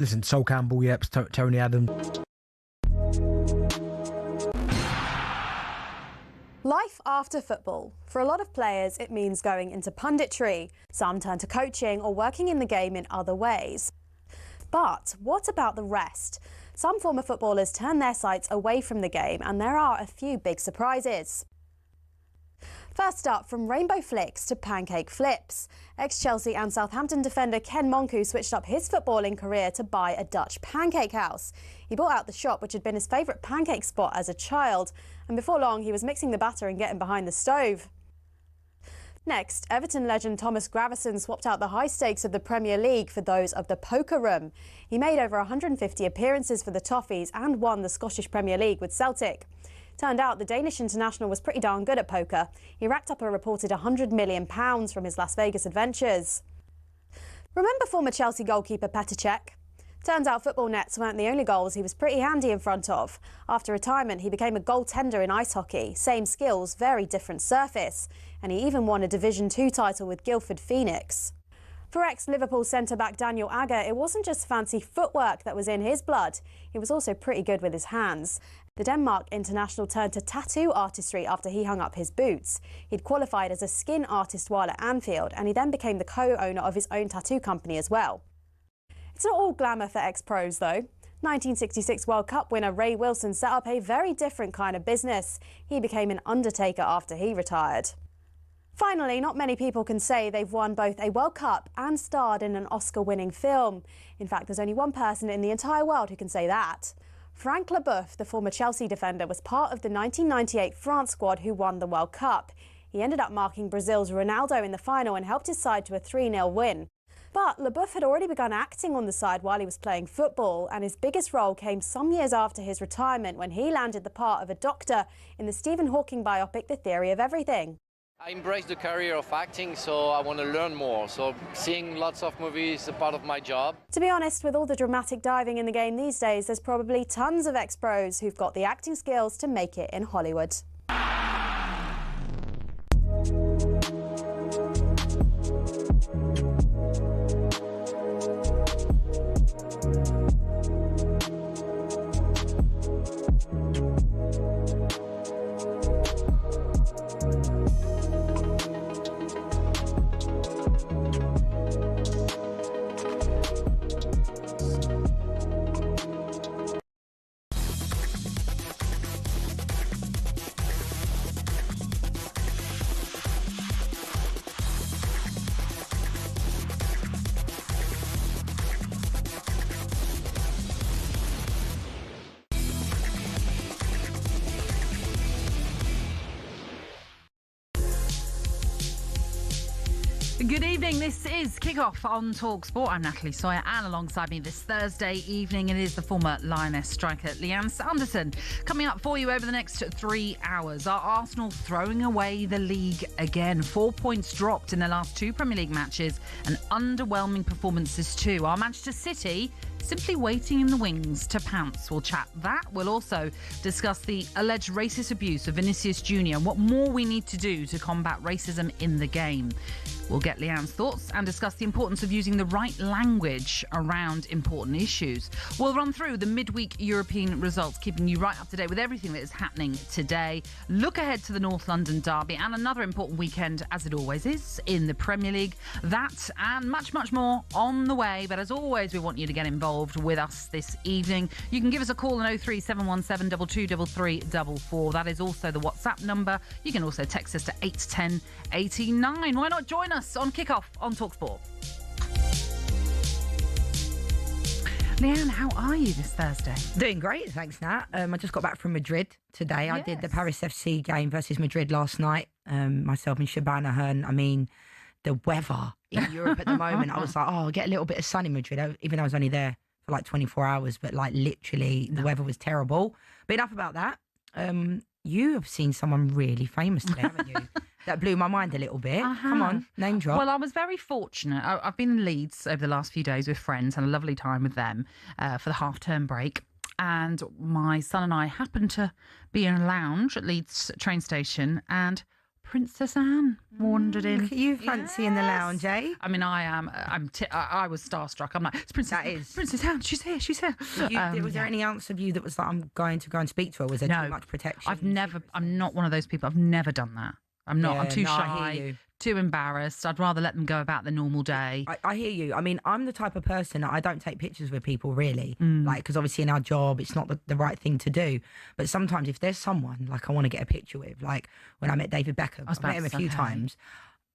Listen, Sol Campbell, yep, Tony Adams. Life after football. For a lot of players, it means going into punditry. Some turn to coaching or working in the game in other ways. But what about the rest? Some former footballers turn their sights away from the game, and there are a few big surprises. First up, from rainbow flicks to pancake flips. Ex-Chelsea and Southampton defender Ken Monku switched up his footballing career to buy a Dutch pancake house. He bought out the shop, which had been his favourite pancake spot as a child, and before long he was mixing the batter and getting behind the stove. Next, Everton legend Thomas Gravesen swapped out the high stakes of the Premier League for those of the poker room. He made over 150 appearances for the Toffees and won the Scottish Premier League with Celtic. Turned out the Danish international was pretty darn good at poker. He racked up a reported £100 million from his Las Vegas adventures. Remember former Chelsea goalkeeper Petr Cech? Turns out football nets weren't the only goals he was pretty handy in front of. After retirement, he became a goaltender in ice hockey. Same skills, very different surface. And he even won a Division 2 title with Guildford Phoenix. For ex-Liverpool centre-back Daniel Agger, it wasn't just fancy footwork that was in his blood. He was also pretty good with his hands. The Denmark international turned to tattoo artistry after he hung up his boots. He'd qualified as a skin artist while at Anfield, and he then became the co-owner of his own tattoo company as well. It's not all glamour for ex-pros, though. 1966 World Cup winner Ray Wilson set up a very different kind of business. He became an undertaker after he retired. Finally, not many people can say they've won both a World Cup and starred in an Oscar-winning film. In fact, there's only one person in the entire world who can say that. Frank Leboeuf, the former Chelsea defender, was part of the 1998 France squad who won the World Cup. He ended up marking Brazil's Ronaldo in the final and helped his side to a 3-0 win. But Leboeuf had already begun acting on the side while he was playing football, and his biggest role came some years after his retirement when he landed the part of a doctor in the Stephen Hawking biopic The Theory of Everything. I embrace the career of acting, so I want to learn more. So seeing lots of movies is a part of my job. To be honest, with all the dramatic diving in the game these days, there's probably tons of ex-pros who've got the acting skills to make it in Hollywood. Good evening, this is Kickoff on talkSPORT. I'm Natalie Sawyer, and alongside me this Thursday evening it is the former Lioness striker Lianne Sanderson. Coming up for you over the next 3 hours, are Arsenal throwing away the league again? 4 points dropped in their last 2 Premier League matches and underwhelming performances too. Are Manchester City simply waiting in the wings to pounce? We'll chat that. We'll also discuss the alleged racist abuse of Vinicius Jr and what more we need to do to combat racism in the game. We'll get Lianne's thoughts and discuss the importance of using the right language around important issues. We'll run through the midweek European results, keeping you right up to date with everything that is happening today. Look ahead to the North London derby and another important weekend, as it always is, in the Premier League. That and much, much more on the way. But as always, we want you to get involved with us this evening. You can give us a call on 03717 223344. That is also the WhatsApp number. You can also text us to 81089. Why not join us on Kickoff on talkSPORT? Lianne, how are you this Thursday? Doing great, thanks, Nat. I just got back from Madrid today. Yes. I did the Paris FC game versus Madrid last night. Myself and Shabana Hearn. I mean, the weather in Europe at the moment, I was like, I'll get a little bit of sun in Madrid, even though I was only there for like 24 hours. But like literally, the weather was terrible. But enough about that. You have seen someone really famous today, haven't you? That blew my mind a little bit. Come on, name drop. Well, I was very fortunate. I've been in Leeds over the last few days with friends, had a lovely time with them for the half-term break. And my son and I happened to be in a lounge at Leeds train station, and Princess Anne wandered in. Look at you fancy in the lounge, eh? I mean, I am. I was starstruck. I'm like, it's Princess Anne. She's here. She's here. Was there any ounce of you that was like, I'm going to go and speak to her? Was there too much protection? I'm not one of those people. I've never done that. I'm not. I'm too shy. I hear you. Too embarrassed. I'd rather let them go about the normal day. I hear you. I mean, I'm the type of person that I don't take pictures with people really, like, because obviously in our job, it's not the right thing to do. But sometimes if there's someone like I want to get a picture with, like when I met David Beckham, I've met him a few times.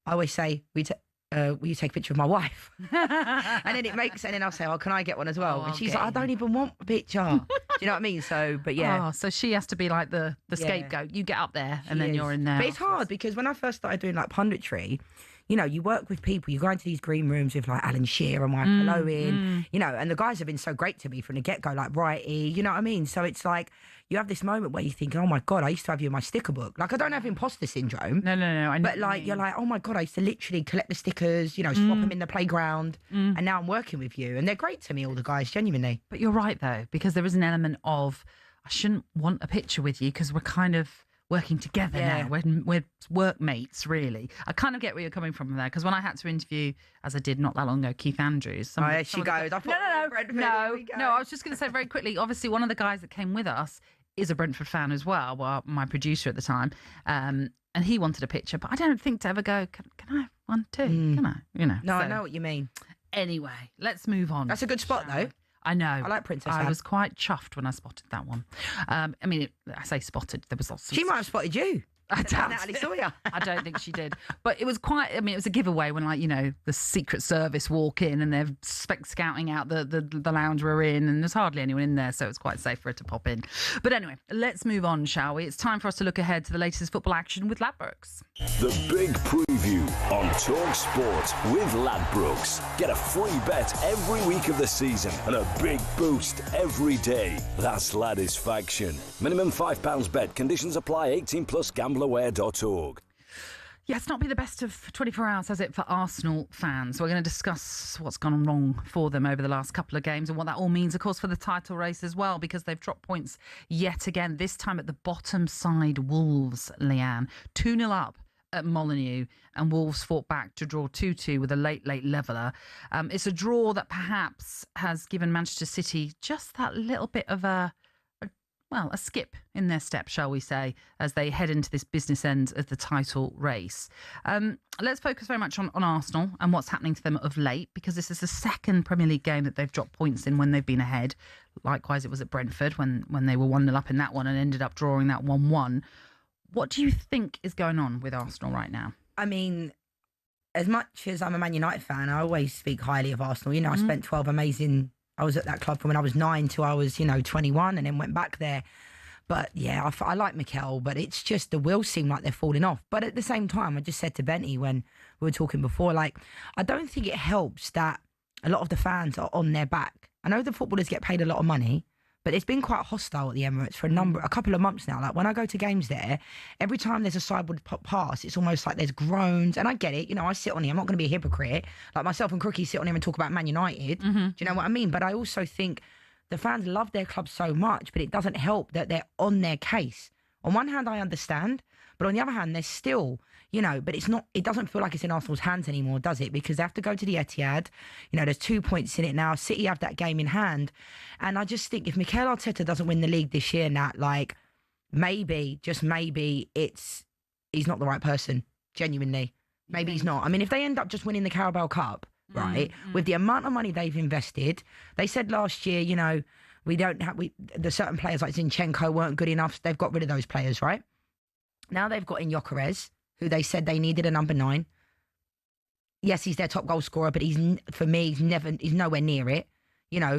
I always say, will you take a picture of my wife? And then I'll say, oh, can I get one as well? And she's like, I don't even want a picture. Do you know what I mean? So, but yeah. Oh, so she has to be like the scapegoat. You get up there and then you're in there. But it's hard because when I first started doing like punditry, you know, you work with people, you go into these green rooms with like Alan Shearer and Michael Owen, you know, and the guys have been so great to me from the get-go, like Righty, you know what I mean? So it's like, you have this moment where you think, oh my God, I used to have you in my sticker book. Like, I don't have imposter syndrome. No. But like, you're like, oh my God, I used to literally collect the stickers, you know, swap them in the playground. And now I'm working with you. And they're great to me, all the guys, genuinely. But you're right, though, because there is an element of, I shouldn't want a picture with you because we're kind of working together now. We're workmates, really. I kind of get where you're coming from there, because when I had to interview, as I did not that long ago, Keith Andrews. There she goes. No, I was just going to say very quickly, obviously one of the guys that came with us is a Brentford fan as well, my producer at the time, and he wanted a picture, but I don't think to ever go, can I have one too? Can I? You know. No, I know what you mean. Anyway, let's move on. That's a good spot, though. I know. I like Princess Anne. I was quite chuffed when I spotted that one. I mean, I say spotted. There was lots of... She might have spotted you. I doubt Natalie Sawyer. I don't think she did. But it was quite, I mean, it was a giveaway when, like, you know, the Secret Service walk in and they're scouting out the lounge we're in, and there's hardly anyone in there, so it's quite safe for her to pop in. But anyway, let's move on, shall we? It's time for us to look ahead to the latest football action with Ladbrokes. The big preview on talkSPORT with Ladbrokes. Get a free bet every week of the season and a big boost every day. That's Ladisfaction. Minimum £5 bet. Conditions apply. 18 plus. Gambleaware.org. Yeah, it's not been the best of 24 hours, has it, for Arsenal fans? We're going to discuss what's gone wrong for them over the last couple of games and what that all means, of course, for the title race as well, because they've dropped points yet again, this time at the bottom side Wolves, Lianne. 2-0 up at Molineux, and Wolves fought back to draw 2-2 with a late leveller. It's a draw that perhaps has given Manchester City just that little bit of a skip in their step, shall we say, as they head into this business end of the title race. Let's focus very much on Arsenal and what's happening to them of late, because this is the second Premier League game that they've dropped points in when they've been ahead. Likewise, it was at Brentford when they were 1-0 up in that one and ended up drawing that 1-1. What do you think is going on with Arsenal right now? I mean, as much as I'm a Man United fan, I always speak highly of Arsenal. You know, I spent 12 amazing... I was at that club from when I was 9 till I was, 21, and then went back there. But yeah, I like Mikel, but it's just the wheels seem like they're falling off. But at the same time, I just said to Benty when we were talking before, like, I don't think it helps that a lot of the fans are on their back. I know the footballers get paid a lot of money, but it's been quite hostile at the Emirates for a couple of months now. Like, when I go to games there, every time there's a sideward pass, it's almost like there's groans. And I get it, I sit on here. I'm not going to be a hypocrite. Like, myself and Crookie sit on here and talk about Man United. Do you know what I mean? But I also think the fans love their club so much, but it doesn't help that they're on their case. On one hand, I understand, but on the other hand, there's still, but it doesn't feel like it's in Arsenal's hands anymore, does it? Because they have to go to the Etihad. There's 2 points in it now. City have that game in hand. And I just think if Mikel Arteta doesn't win the league this year, Nat, like, maybe, just maybe, he's not the right person, genuinely. Maybe he's not. I mean, if they end up just winning the Carabao Cup, right, with the amount of money they've invested, they said last year, the certain players like Zinchenko weren't good enough. They've got rid of those players, right? Now they've got in Gyökeres, who they said they needed a number 9. Yes, he's their top goal scorer, but he's nowhere near it.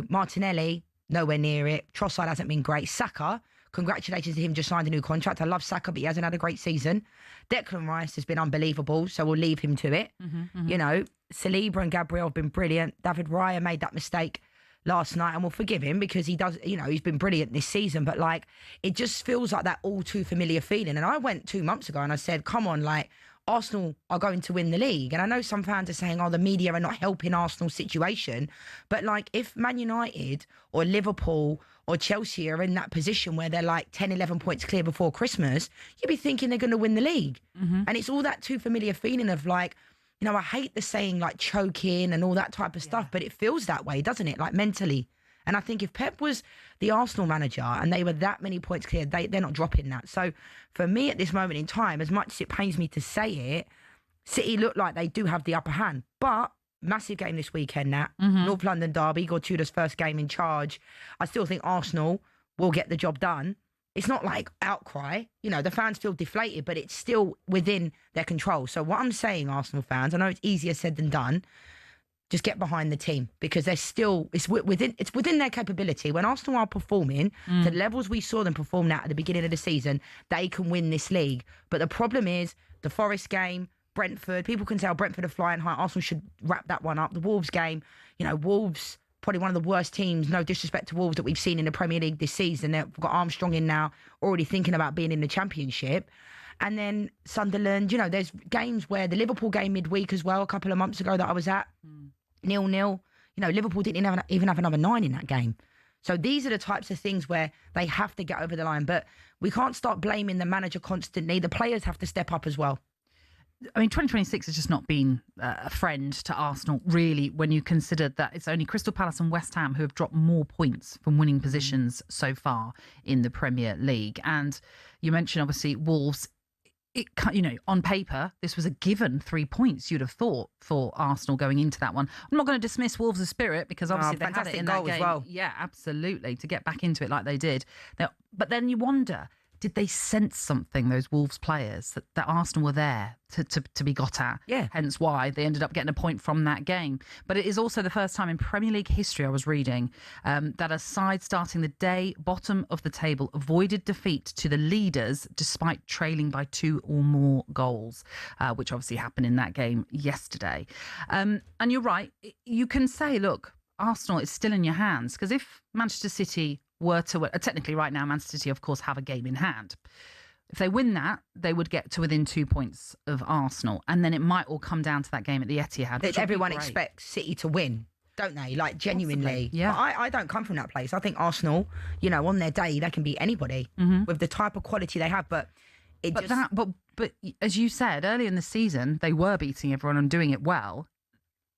Martinelli, nowhere near it. Trossard hasn't been great. Saka, congratulations to him, just signed a new contract. I love Saka, but he hasn't had a great season. Declan Rice has been unbelievable, so we'll leave him to it. Saliba and Gabriel have been brilliant. David Raya made that mistake last night, and we'll forgive him because he does, he's been brilliant this season, but like, it just feels like that all too familiar feeling. And I went 2 months ago and I said, come on, like, Arsenal are going to win the league. And I know some fans are saying, the media are not helping Arsenal's situation. But like, if Man United or Liverpool or Chelsea are in that position where they're like 10, 11 points clear before Christmas, you'd be thinking they're going to win the league. And it's all that too familiar feeling of like, I hate the saying like choking and all that type of stuff, but it feels that way, doesn't it? Like mentally. And I think if Pep was the Arsenal manager and they were that many points clear, they're not dropping that. So for me at this moment in time, as much as it pains me to say it, City look like they do have the upper hand. But massive game this weekend, Nat. North London derby, Igor Tudor's first game in charge. I still think Arsenal will get the job done. It's not like outcry. The fans feel deflated, but it's still within their control. So what I'm saying, Arsenal fans, I know it's easier said than done, just get behind the team because it's within their capability. When Arsenal are performing to the levels we saw them perform at the beginning of the season, they can win this league. But the problem is the Forest game, Brentford, people can tell Brentford are flying high. Arsenal should wrap that one up. The Wolves game, Wolves, probably one of the worst teams, no disrespect to Wolves, that we've seen in the Premier League this season. They've got Armstrong in now, already thinking about being in the Championship. And then Sunderland, there's games where the Liverpool game midweek as well, a couple of months ago that I was at, 0-0. Liverpool didn't even have another 9 in that game. So these are the types of things where they have to get over the line. But we can't start blaming the manager constantly. The players have to step up as well. I mean, 2026 has just not been a friend to Arsenal, really, when you consider that it's only Crystal Palace and West Ham who have dropped more points from winning positions so far in the Premier League. And you mentioned, obviously, Wolves. On paper, this was a given 3 points, you'd have thought, for Arsenal going into that one. I'm not going to dismiss Wolves' spirit because obviously they had it in that game. As well. Yeah, absolutely, to get back into it like they did. But then you wonder, did they sense something, those Wolves players, that Arsenal were there to be got at? Yeah. Hence why they ended up getting a point from that game. But it is also the first time in Premier League history, I was reading, that a side starting the day bottom of the table avoided defeat to the leaders despite trailing by 2 or more goals, which obviously happened in that game yesterday. And you're right. You can say, look, Arsenal is still in your hands, because if Manchester City were to win, technically right now, Manchester City, of course, have a game in hand. If they win that, they would get to within 2 points of Arsenal. And then it might all come down to that game at the Etihad. Everyone expects City to win, don't they? Like, genuinely. Possibly, yeah. But I don't come from that place. I think Arsenal, on their day, they can beat anybody with the type of quality they have. But as you said, earlier in the season, they were beating everyone and doing it well.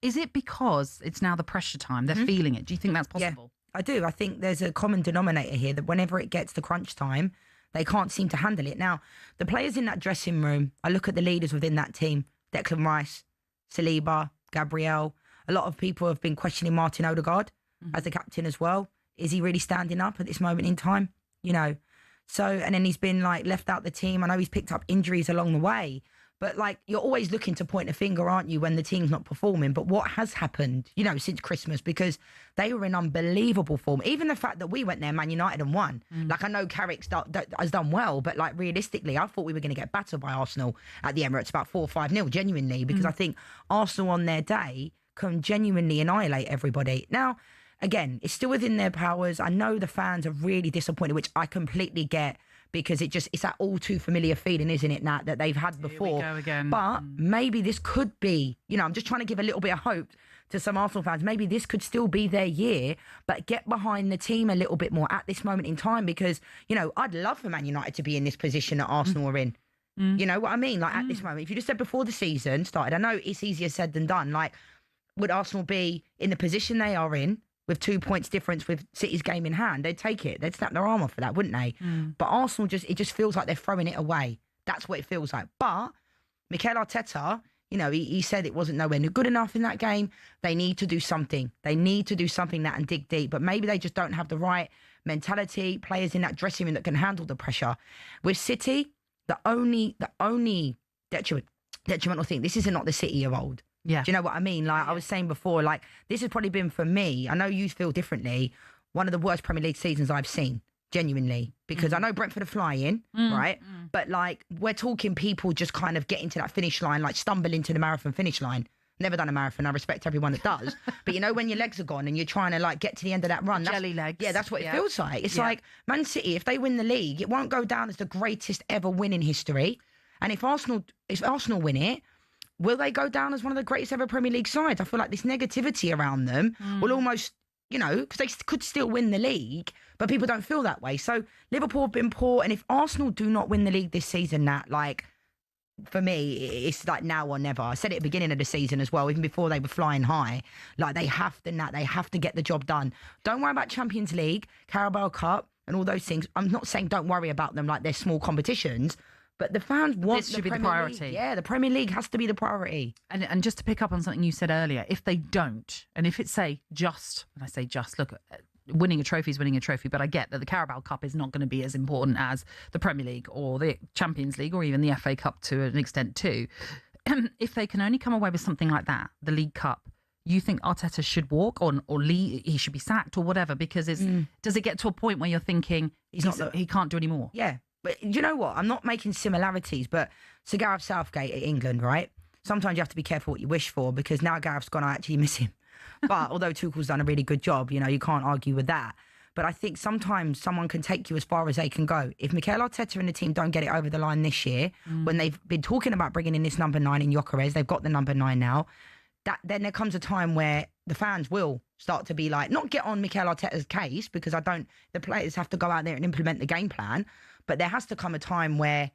Is it because it's now the pressure time? They're feeling it. Do you think that's possible? Yeah. I do. I think there's a common denominator here that whenever it gets to crunch time, they can't seem to handle it. Now, the players in that dressing room, I look at the leaders within that team, Declan Rice, Saliba, Gabriel. A lot of people have been questioning Martin Odegaard as the captain as well. Is he really standing up at this moment in time? So, and then he's been left out the team. I know he's picked up injuries along the way. But you're always looking to point a finger, aren't you, when the team's not performing? But what has happened, since Christmas? Because they were in unbelievable form. Even the fact that we went there, Man United, and won. I know Carrick has done well, but realistically, I thought we were going to get battered by Arsenal at the Emirates, about 4 or 5-0, genuinely, because I think Arsenal on their day can genuinely annihilate everybody. Now, again, it's still within their powers. I know the fans are really disappointed, which I completely get. Because it's that all too familiar feeling, isn't it, Nat, that they've had before. Here we go again. But maybe this could be, I'm just trying to give a little bit of hope to some Arsenal fans. Maybe this could still be their year, but get behind the team a little bit more at this moment in time because, I'd love for Man United to be in this position that Arsenal are in. You know what I mean? At this moment, if you just said before the season started, I know it's easier said than done. Would Arsenal be in the position they are in? With 2 points difference with City's game in hand, they'd take it. They'd snap their arm off for that, wouldn't they? But Arsenal it just feels like they're throwing it away. That's what it feels like. But Mikel Arteta, he said it wasn't nowhere near good enough in that game. They need to do something. They need to do something and dig deep. But maybe they just don't have the right mentality, players in that dressing room that can handle the pressure. With City, the only detrimental thing, this is not the City of old. Yeah. Do you know what I mean? I was saying before, this has probably been for me, I know you feel differently, one of the worst Premier League seasons I've seen, genuinely. Because I know Brentford are flying, right? But we're talking people just kind of getting to that finish line, stumbling to the marathon finish line. Never done a marathon. I respect everyone that does. But when your legs are gone and you're trying to get to the end of that run. Jelly legs. Yeah, that's what it feels like. It's like Man City, if they win the league, it won't go down as the greatest ever win in history. And if Arsenal win it, will they go down as one of the greatest ever Premier League sides? I feel like this negativity around them will almost, because they could still win the league, but people don't feel that way. So Liverpool have been poor, and if Arsenal do not win the league this season, for me, it's like now or never. I said it at the beginning of the season as well, even before they were flying high. Like, they have to get the job done. Don't worry about Champions League, Carabao Cup, and all those things. I'm not saying don't worry about them like they're small competitions, but the fans want this should be the Premier priority. League. Yeah, the Premier League has to be the priority. And just to pick up on something you said earlier, if they don't, and if it's look, winning a trophy is winning a trophy, but I get that the Carabao Cup is not going to be as important as the Premier League or the Champions League or even the FA Cup to an extent too. If they can only come away with something like that, the League Cup, you think Arteta should walk or he should be sacked or whatever? Because does it get to a point where you're thinking he can't do any more? Yeah. But you know what? I'm not making similarities, but Sir Gareth Southgate at England, right? Sometimes you have to be careful what you wish for, because now Gareth's gone, I actually miss him. But although Tuchel's done a really good job, you can't argue with that. But I think sometimes someone can take you as far as they can go. If Mikel Arteta and the team don't get it over the line this year, when they've been talking about bringing in this number 9 in Gyökeres, they've got the number 9 now, then there comes a time where the fans will start to be like, not get on Mikel Arteta's case, because the players have to go out there and implement the game plan. But there has to come a time where,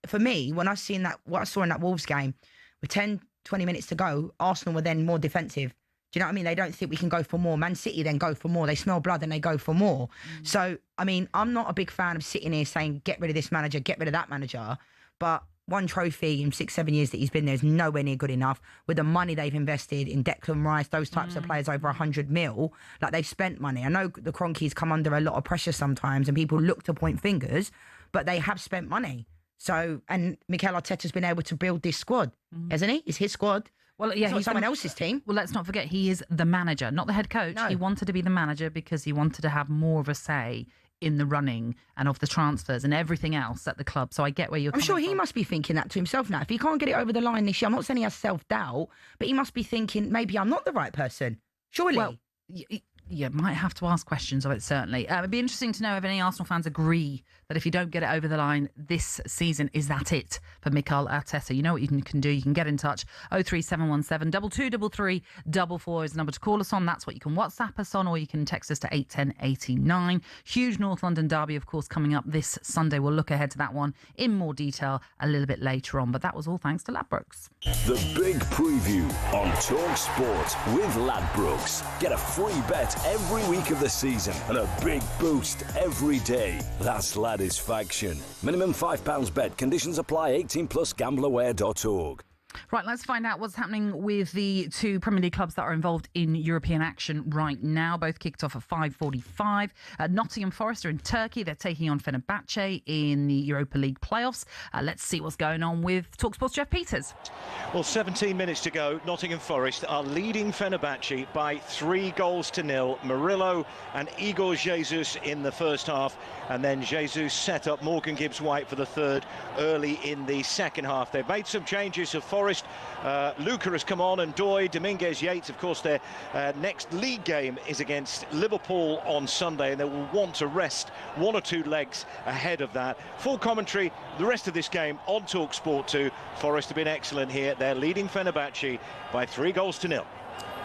for me, when I seen what I saw in that Wolves game, with 10, 20 minutes to go, Arsenal were then more defensive. Do you know what I mean? They don't think we can go for more. Man City then go for more. They smell blood and they go for more. So, I mean, I'm not a big fan of sitting here saying, get rid of this manager, get rid of that manager. But one trophy in 6-7 years that he's been there is nowhere near good enough. With the money they've invested in Declan Rice, those types of players over 100 mil, like, they've spent money. I know the Cronkies come under a lot of pressure sometimes and people look to point fingers, but they have spent money. So, and Mikel Arteta's been able to build this squad, hasn't he? It's his squad. Well, yeah, he's someone else's team. Well, let's not forget, he is the manager, not the head coach. No. He wanted to be the manager because he wanted to have more of a say in the running and of the transfers and everything else at the club. So I get where you're coming from. I'm sure he must be thinking that to himself now. If he can't get it over the line this year, I'm not saying he has self-doubt, but he must be thinking, maybe I'm not the right person. Surely. Well, you might have to ask questions of it, certainly. It'd be interesting to know if any Arsenal fans agree that if you don't get it over the line this season, is that it for Mikel Arteta? You know what you can do. You can get in touch. 03717 2233 44 is the number to call us on. That's what you can WhatsApp us on, or you can text us to 81089. Huge North London derby, of course, coming up this Sunday. We'll look ahead to that one in more detail a little bit later on. But that was all thanks to Ladbrokes. The big preview on talkSPORT with Ladbrokes. Get a free bet every week of the season and a big boost every day. That's Ladisfaction. Minimum £5 bet. Conditions apply. 18 plus gambleaware.org. Right, let's find out what's happening with the two Premier League clubs that are involved in European action right now. Both kicked off at 5:45. Nottingham Forest are in Turkey. They're taking on Fenerbahce in the Europa League playoffs. Let's see what's going on with talkSPORT's Jeff Peters. Well, 17 minutes to go. Nottingham Forest are leading Fenerbahce by 3-0. Murillo and Igor Jesus in the first half, and then Jesus set up Morgan Gibbs-White for the third early in the second half. They've made some changes of Forest. Luca has come on, and Doy, Dominguez, Yates. Of course, their next league game is against Liverpool on Sunday, and they will want to rest one or two legs ahead of that. Full commentary the rest of this game on talkSPORT 2. Forest have been excellent here. They're leading Fenerbahce by 3-0.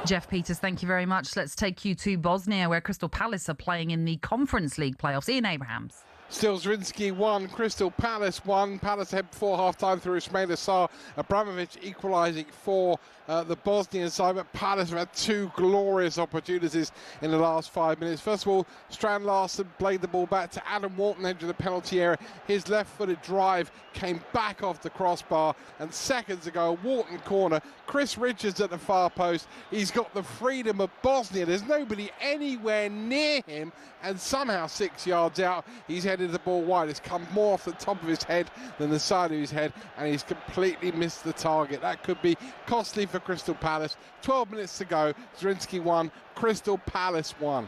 Jeff Peters, thank you very much. Let's take you to Bosnia, where Crystal Palace are playing in the Conference League playoffs. Ian Abrahams. Still Zrinski 1, Crystal Palace 1. Palace ahead before half-time through Ismail Assar. Abramovich equalising for the Bosnian side, but Palace have had two glorious opportunities in the last 5 minutes. First of all, Strand Larsen played the ball back to Adam Walton, edge of the penalty area. His left-footed drive came back off the crossbar, and seconds ago, Walton corner. Chris Richards at the far post. He's got the freedom of Bosnia. There's nobody anywhere near him, and somehow 6 yards out, he's headed the ball wide. It's come more off the top of his head than the side of his head, and he's completely missed the target. That could be costly for Crystal Palace. 12 minutes to go. Zrinski 1, Crystal Palace 1.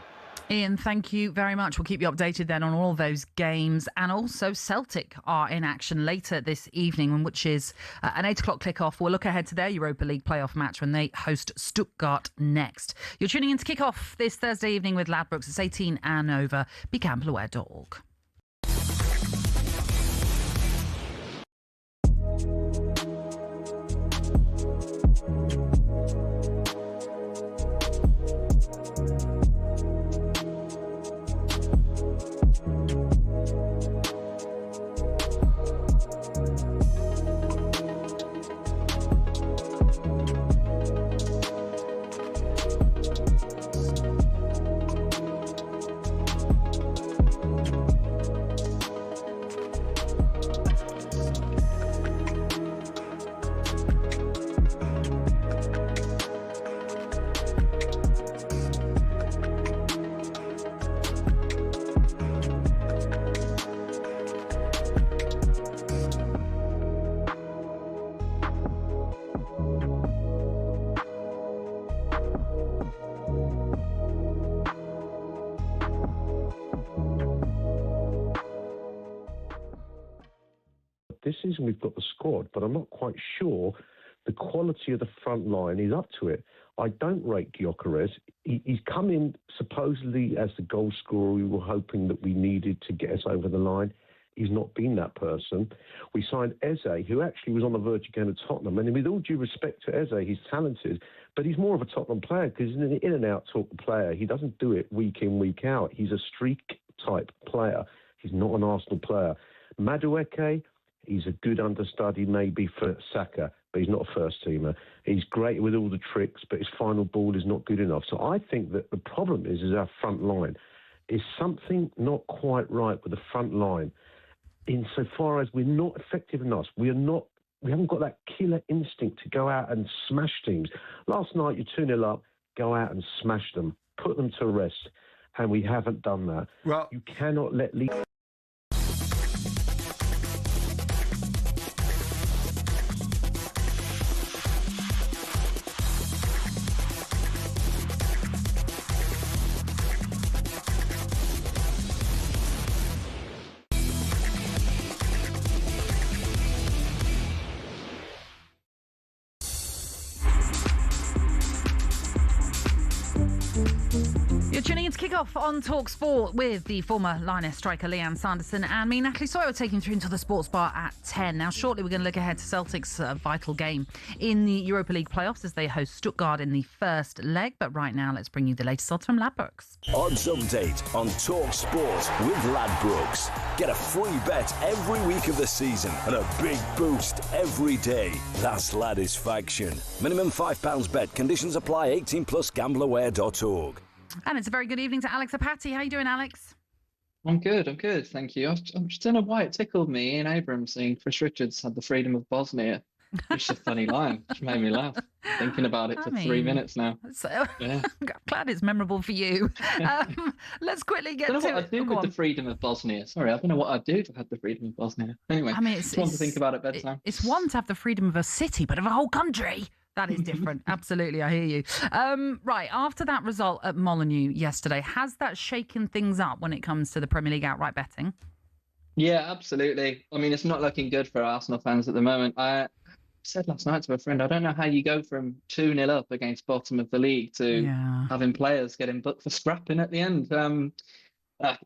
Ian, thank you very much. We'll keep you updated then on all those games. And also Celtic are in action later this evening, which is an 8 o'clock kickoff. We'll look ahead to their Europa League playoff match when they host Stuttgart next. You're tuning in to kick off this Thursday evening with Ladbrokes. It's 18 and over. BeGambleAware.org. This season we've got the squad, but I'm not quite sure the quality of the front line is up to it. I don't rate Gyökeres. He's come in supposedly as the goal scorer we were hoping that we needed to get us over the line. He's not been that person. We signed Eze, who actually was on the verge of going to Tottenham. And with all due respect to Eze, he's talented, but he's more of a Tottenham player because he's an in-and-out player. He doesn't do it week in, week out. He's a streak-type player. He's not an Arsenal player. Madueke, he's a good understudy maybe for Saka, but he's not a first-teamer. He's great with all the tricks, but his final ball is not good enough. So I think that the problem is our front line. Is something not quite right with the front line insofar as we're not effective enough. We haven't got that killer instinct to go out and smash teams. Last night, you're 2-0 up, go out and smash them, put them to rest, and we haven't done that. Well, you cannot let Kick-off on talkSPORT with the former Lioness striker Lianne Sanderson and me, Natalie Sawyer, taking you through into the sports bar at 10. Now, shortly we're going to look ahead to Celtic's vital game in the Europa League playoffs as they host Stuttgart in the first leg. But right now, let's bring you the latest odds from Ladbrokes. Odds update on talkSPORT with Ladbrokes. Get a free bet every week of the season and a big boost every day. That's Ladisfaction. Minimum £5 bet. Conditions apply. 18 plus gambleaware.org. And it's a very good evening to Alex Apati. How are you doing, Alex? I'm good, thank you. I just don't know why it tickled me. Ian Abrams saying Chris Richards had the freedom of Bosnia. It's a funny line. It made me laugh. Thinking about it for 3 minutes now. So, yeah. I'm glad it's memorable for you. Let's quickly get to what I'd do with the freedom of Bosnia. Sorry, I don't know what I'd do if I had the freedom of Bosnia. Anyway, it's one to think about at bedtime. It's one to have the freedom of a city, but of a whole country. That is different. Absolutely, I hear you. Right, after that result at Molineux yesterday, has that shaken things up when it comes to the Premier League outright betting? Yeah, absolutely. I mean, it's not looking good for Arsenal fans at the moment. I said last night to a friend, I don't know how you go from 2-0 up against bottom of the league to having players getting booked for scrapping at the end.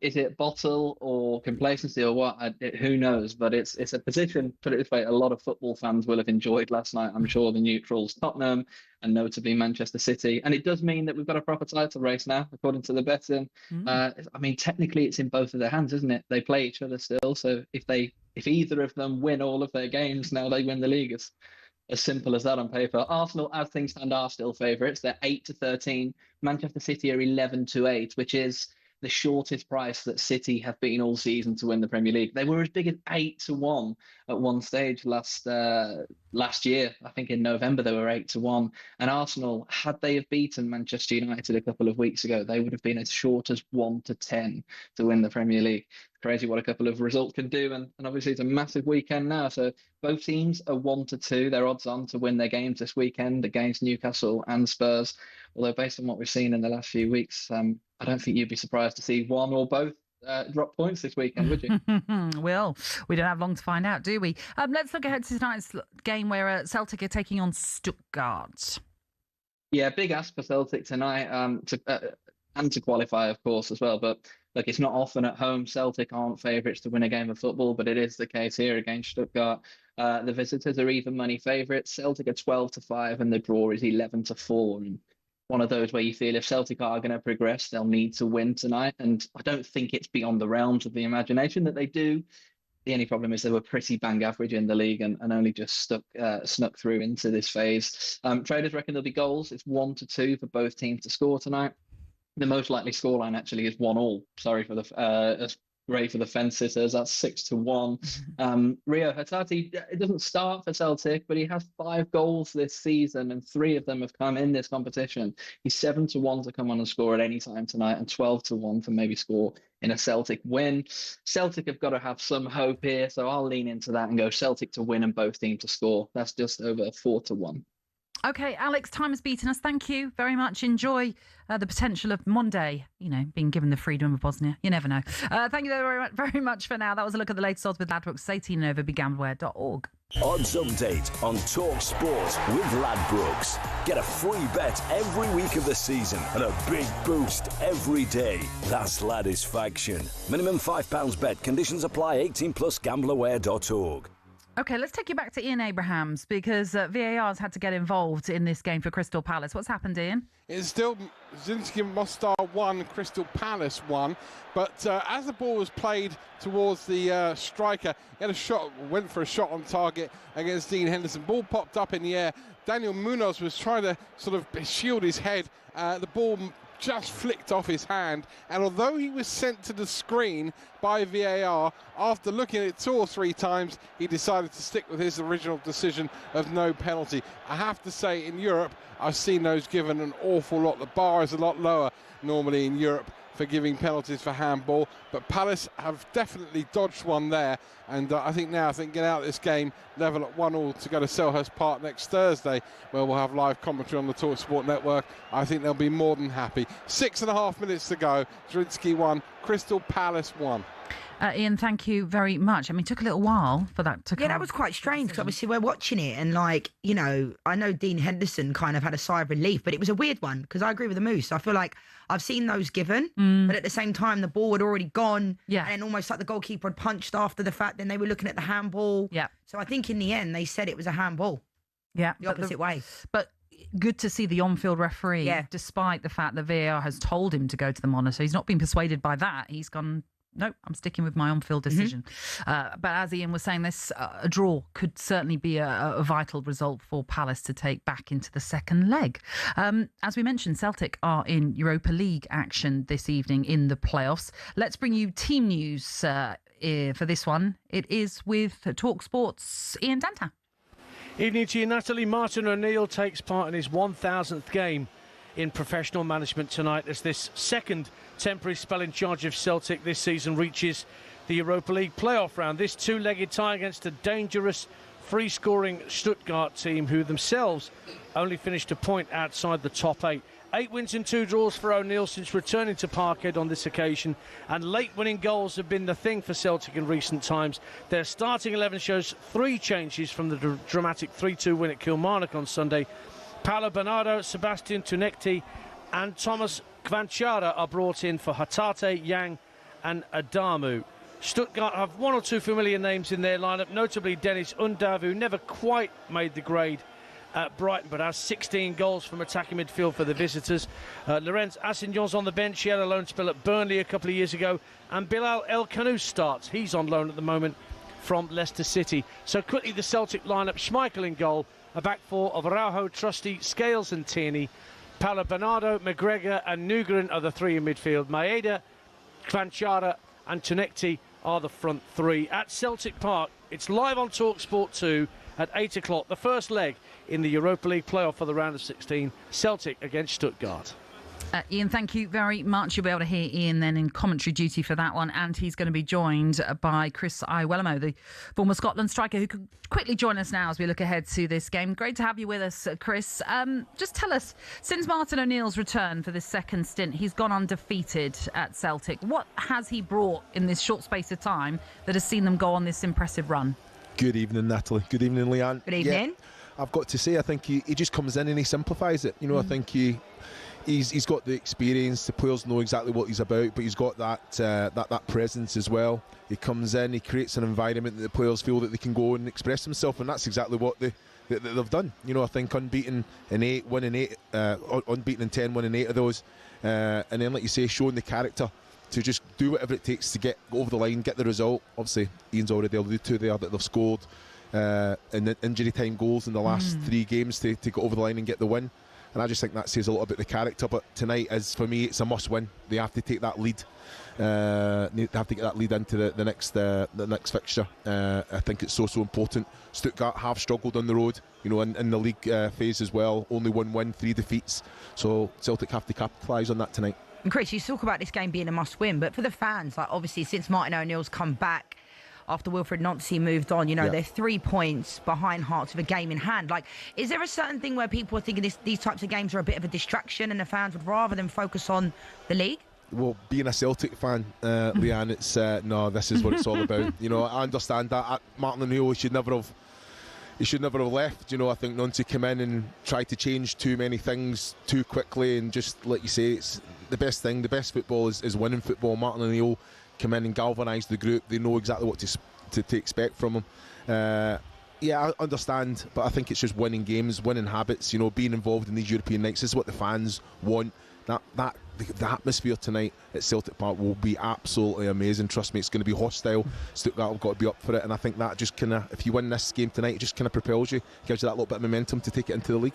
Is it bottle or complacency or what? Who knows? But it's a position, put it this way, a lot of football fans will have enjoyed last night. I'm sure the neutrals, Tottenham, and notably Manchester City. And it does mean that we've got a proper title race now, according to the betting. I mean, technically it's in both of their hands, isn't it? They play each other still. So if either of them win all of their games, now they win the league. It's as simple as that on paper. Arsenal, as things stand, are still favourites. They're 8-13. Manchester City are 11-8, which is the shortest price that City have been all season to win the Premier League. They were as big as 8-1 at one stage last year. I think in November they were 8-1. And Arsenal, had they have beaten Manchester United a couple of weeks ago, they would have been as short as 1-10 to win the Premier League. Crazy what a couple of results can do, and obviously it's a massive weekend now. So both teams are 1-2. They're odds on to win their games this weekend against Newcastle and Spurs. Although based on what we've seen in the last few weeks, I don't think you'd be surprised to see one or both drop points this weekend, would you? Well, we don't have long to find out, do we? Let's look ahead to tonight's game where Celtic are taking on Stuttgart. Yeah, big ask for Celtic tonight and to qualify, of course, as well. But Look, it's not often at home Celtic aren't favourites to win a game of football, but it is the case here against Stuttgart. The visitors are even money favourites. Celtic are 12-5 and the draw is 11-4. And one of those where you feel if Celtic are going to progress, they'll need to win tonight. And I don't think it's beyond the realms of the imagination that they do. The only problem is they were pretty bang average in the league and only just snuck through into this phase. Traders reckon there'll be goals. It's 1-2 for both teams to score tonight. The most likely scoreline actually is 1-1. Sorry for the great for the fence sitters. That's 6-1. Rio Hatate, it doesn't start for Celtic, but he has 5 goals this season, and 3 of them have come in this competition. He's 7-1 to come on and score at any time tonight, and 12-1 to maybe score in a Celtic win. Celtic have got to have some hope here, so I'll lean into that and go Celtic to win and both teams to score. That's just over 4-1. OK, Alex, time has beaten us. Thank you very much. Enjoy the potential of Monday, being given the freedom of Bosnia. You never know. Thank you very much for now. That was a look at the latest odds with Ladbrokes. 18 and over, begambleaware.org. Odds update on talkSPORT with Ladbrokes. Get a free bet every week of the season and a big boost every day. That's Ladisfaction. Minimum £5 bet. Conditions apply. 18 plus gambleaware.org. OK, let's take you back to Ian Abrahams because VAR has had to get involved in this game for Crystal Palace. What's happened, Ian? It's still Zinski Mostar 1, Crystal Palace 1. But as the ball was played towards the striker, he had a shot, went for a shot on target against Dean Henderson. Ball popped up in the air. Daniel Munoz was trying to sort of shield his head. The ball just flicked off his hand, and although he was sent to the screen by VAR, after looking at it 2 or 3 times, he decided to stick with his original decision of no penalty. I have to say, in Europe, I've seen those given an awful lot. The bar is a lot lower normally in Europe for giving penalties for handball, but Palace have definitely dodged one there, and I think get out of this game level at 1-1 to go to Selhurst Park next Thursday, where we'll have live commentary on the talkSPORT network. I think they'll be more than happy. 6.5 minutes to go. Zrinski 1, Crystal Palace 1. Ian, thank you very much. I mean, it took a little while for that to come. Yeah, that was quite strange because obviously we're watching it and I know Dean Henderson kind of had a sigh of relief, but it was a weird one because I agree with the Moose. I feel like I've seen those given, but at the same time the ball had already gone, and almost like the goalkeeper had punched after the fact. Then they were looking at the handball. Yeah. So I think in the end they said it was a handball. Yeah, the opposite way. But good to see the on-field referee, despite the fact that VAR has told him to go to the monitor. He's not been persuaded by that. He's gone, no, I'm sticking with my on-field decision. But as Ian was saying, this a draw could certainly be a vital result for Palace to take back into the second leg. As we mentioned, Celtic are in Europa League action this evening in the playoffs. Let's bring you team news for this one. It is with talkSPORT's Ian Danta. Evening to you, Natalie. Martin O'Neill takes part in his 1,000th game in professional management tonight as this second temporary spell in charge of Celtic this season reaches the Europa League playoff round. This 2-legged tie against a dangerous free-scoring Stuttgart team who themselves only finished a point outside the top 8. 8 wins and 2 draws for O'Neill since returning to Parkhead on this occasion, and late winning goals have been the thing for Celtic in recent times. Their starting 11 shows 3 changes from the dramatic 3-2 win at Kilmarnock on Sunday. Paolo Bernardo, Sebastian Tunekti and Thomas Kvanchara are brought in for Hatate, Yang and Adamu. Stuttgart have 1 or 2 familiar names in their lineup, notably Dennis Undav, who never quite made the grade at Brighton, but has 16 goals from attacking midfield for the visitors. Lorenz Assignon's on the bench. He had a loan spell at Burnley a couple of years ago. And Bilal El Kanous starts. He's on loan at the moment from Leicester City. So quickly the Celtic lineup: Schmeichel in goal, a back four of Araujo, Trusty, Scales and Tierney. Paolo Bernardo, McGregor and Nugent are the 3 in midfield. Maeda, Kvanchara and Tunekti are the front 3. At Celtic Park, it's live on talkSPORT 2 at 8 o'clock. The first leg in the Europa League playoff for the round of 16. Celtic against Stuttgart. Ian, thank you very much. You'll be able to hear Ian then in commentary duty for that one, and he's going to be joined by Chris Iwelumo, the former Scotland striker, who could quickly join us now as we look ahead to this game. Great to have you with us, Chris. Just tell us, since Martin O'Neill's return for this second stint, he's gone undefeated at Celtic. What has he brought in this short space of time that has seen them go on this impressive run? Good evening, Natalie. Good evening, Lianne. Good evening. Yeah, I've got to say, I think he just comes in and he simplifies it. You know, I think he he's got the experience. The players know exactly what he's about, but he's got that presence as well. He comes in, he creates an environment that the players feel that they can go and express themselves, and that's exactly what they've done. You know, I think unbeaten in 8, winning 8, unbeaten in 10, winning 8 of those, and then, like you say, showing the character to just do whatever it takes to get over the line, get the result. Obviously, Ian's already alluded to there that they've scored in the injury time goals in the last 3 games to get over the line and get the win. And I just think that says a lot about the character. But tonight is, for me, it's a must-win. They have to take that lead. They have to get that lead into the next fixture. I think it's so important. Stuttgart have struggled on the road, you know, in the league phase as well. Only 1 win, 3 defeats. So Celtic have to capitalise on that tonight. And Chris, you talk about this game being a must-win, but for the fans, like obviously since Martin O'Neill's come back after Wilfred Nancy moved on, you know, they're 3 points behind Hearts with a game in hand. Like, is there a certain thing where people are thinking these types of games are a bit of a distraction and the fans would rather than focus on the league? Well, being a Celtic fan, Lianne, it's no, this is what it's all about. You know, I understand that. Martin O'Neill, he should never have left. You know, I think Nancy came in and tried to change too many things too quickly, and just like you say, it's the best thing. The best football is winning football. Martin O'Neill come in and galvanise the group. They know exactly what to expect from him. Yeah, I understand, but I think it's just winning games, winning habits. You know, being involved in these European nights. This is what the fans want. The atmosphere tonight at Celtic Park will be absolutely amazing. Trust me, it's going to be hostile. Stuttgart have got to be up for it, and I think that just kind of, if you win this game tonight, it just kind of propels you, gives you that little bit of momentum to take it into the league.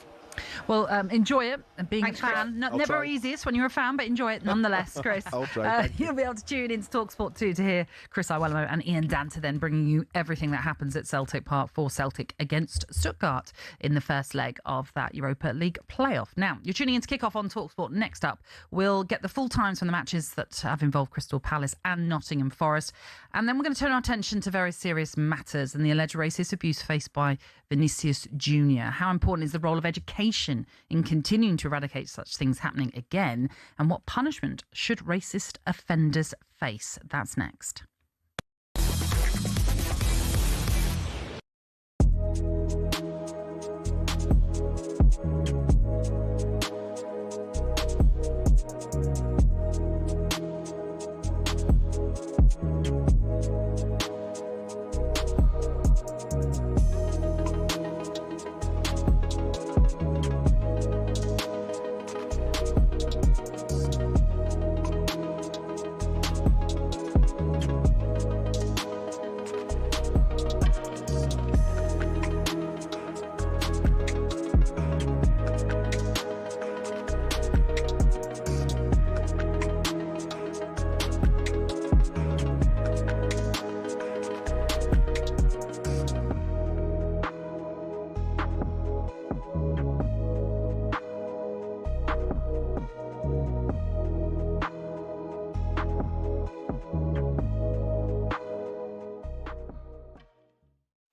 Well, enjoy it. Being Thanks, a fan, never easiest when you're a fan, but enjoy it nonetheless, Chris. I'll try. You'll be able to tune in to talkSPORT 2 to hear Chris Iwelumo and Ian Danter then bringing you everything that happens at Celtic Park for Celtic against Stuttgart in the first leg of that Europa League playoff. Now, you're tuning in to kick off on talkSPORT. Next up, we'll get the full times from the matches that have involved Crystal Palace and Nottingham Forest. And then we're going to turn our attention to very serious matters and the alleged racist abuse faced by Vinicius Jr. How important is the role of education in continuing to eradicate such things happening again? And what punishment should racist offenders face? That's next.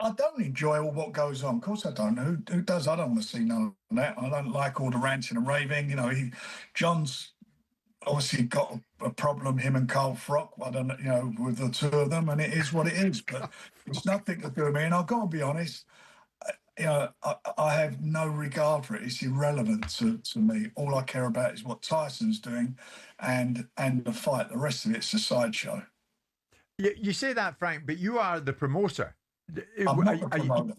I don't enjoy all what goes on. Of course I don't. Who does? I don't want to see none of that. I don't like all the ranting and raving. You know, John's obviously got a problem, him and Carl Frock, I don't know, you know, with the two of them, and it is what it is. But it's nothing to do with me. And I've got to be honest, you know, I have no regard for it. It's irrelevant to me. All I care about is what Tyson's doing and the fight. The rest of it's a sideshow. You say that, Frank, but you are the promoter. I'm not the promoter.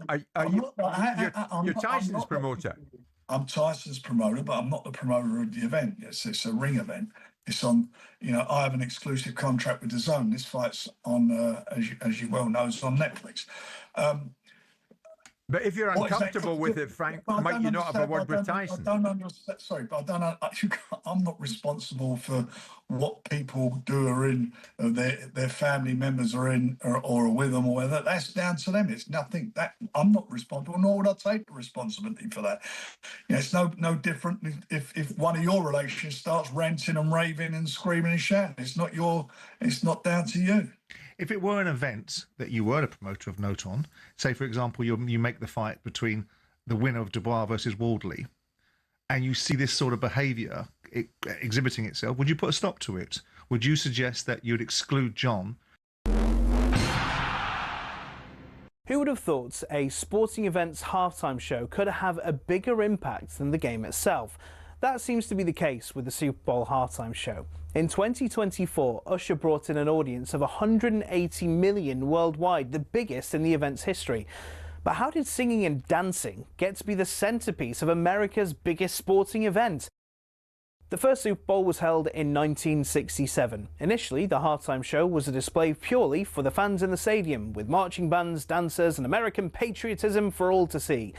You're Tyson's promoter. I'm Tyson's promoter, but I'm not the promoter of the event. It's a ring event. It's on, you know, I have an exclusive contract with DAZN. This fight's on, as you well know, it's on Netflix. But if you're uncomfortable with it, Frank, might you not have a word with Tyson? I don't understand. Sorry, but I'm not responsible for what people do or in their family members are in or are with them or whether that's down to them. It's nothing that I'm not responsible, nor would I take the responsibility for that. You know, it's no different if one of your relations starts ranting and raving and screaming and shouting. It's not down to you. If it were an event that you were a promoter of note on, say, for example, you make the fight between the winner of Dubois versus Wardley, and you see this sort of behaviour exhibiting itself, would you put a stop to it? Would you suggest that you'd exclude John? Who would have thought a sporting event's halftime show could have a bigger impact than the game itself? That seems to be the case with the Super Bowl halftime show. In 2024, Usher brought in an audience of 180 million worldwide, the biggest in the event's history. But how did singing and dancing get to be the centerpiece of America's biggest sporting event? The first Super Bowl was held in 1967. Initially, the halftime show was a display purely for the fans in the stadium, with marching bands, dancers, and American patriotism for all to see.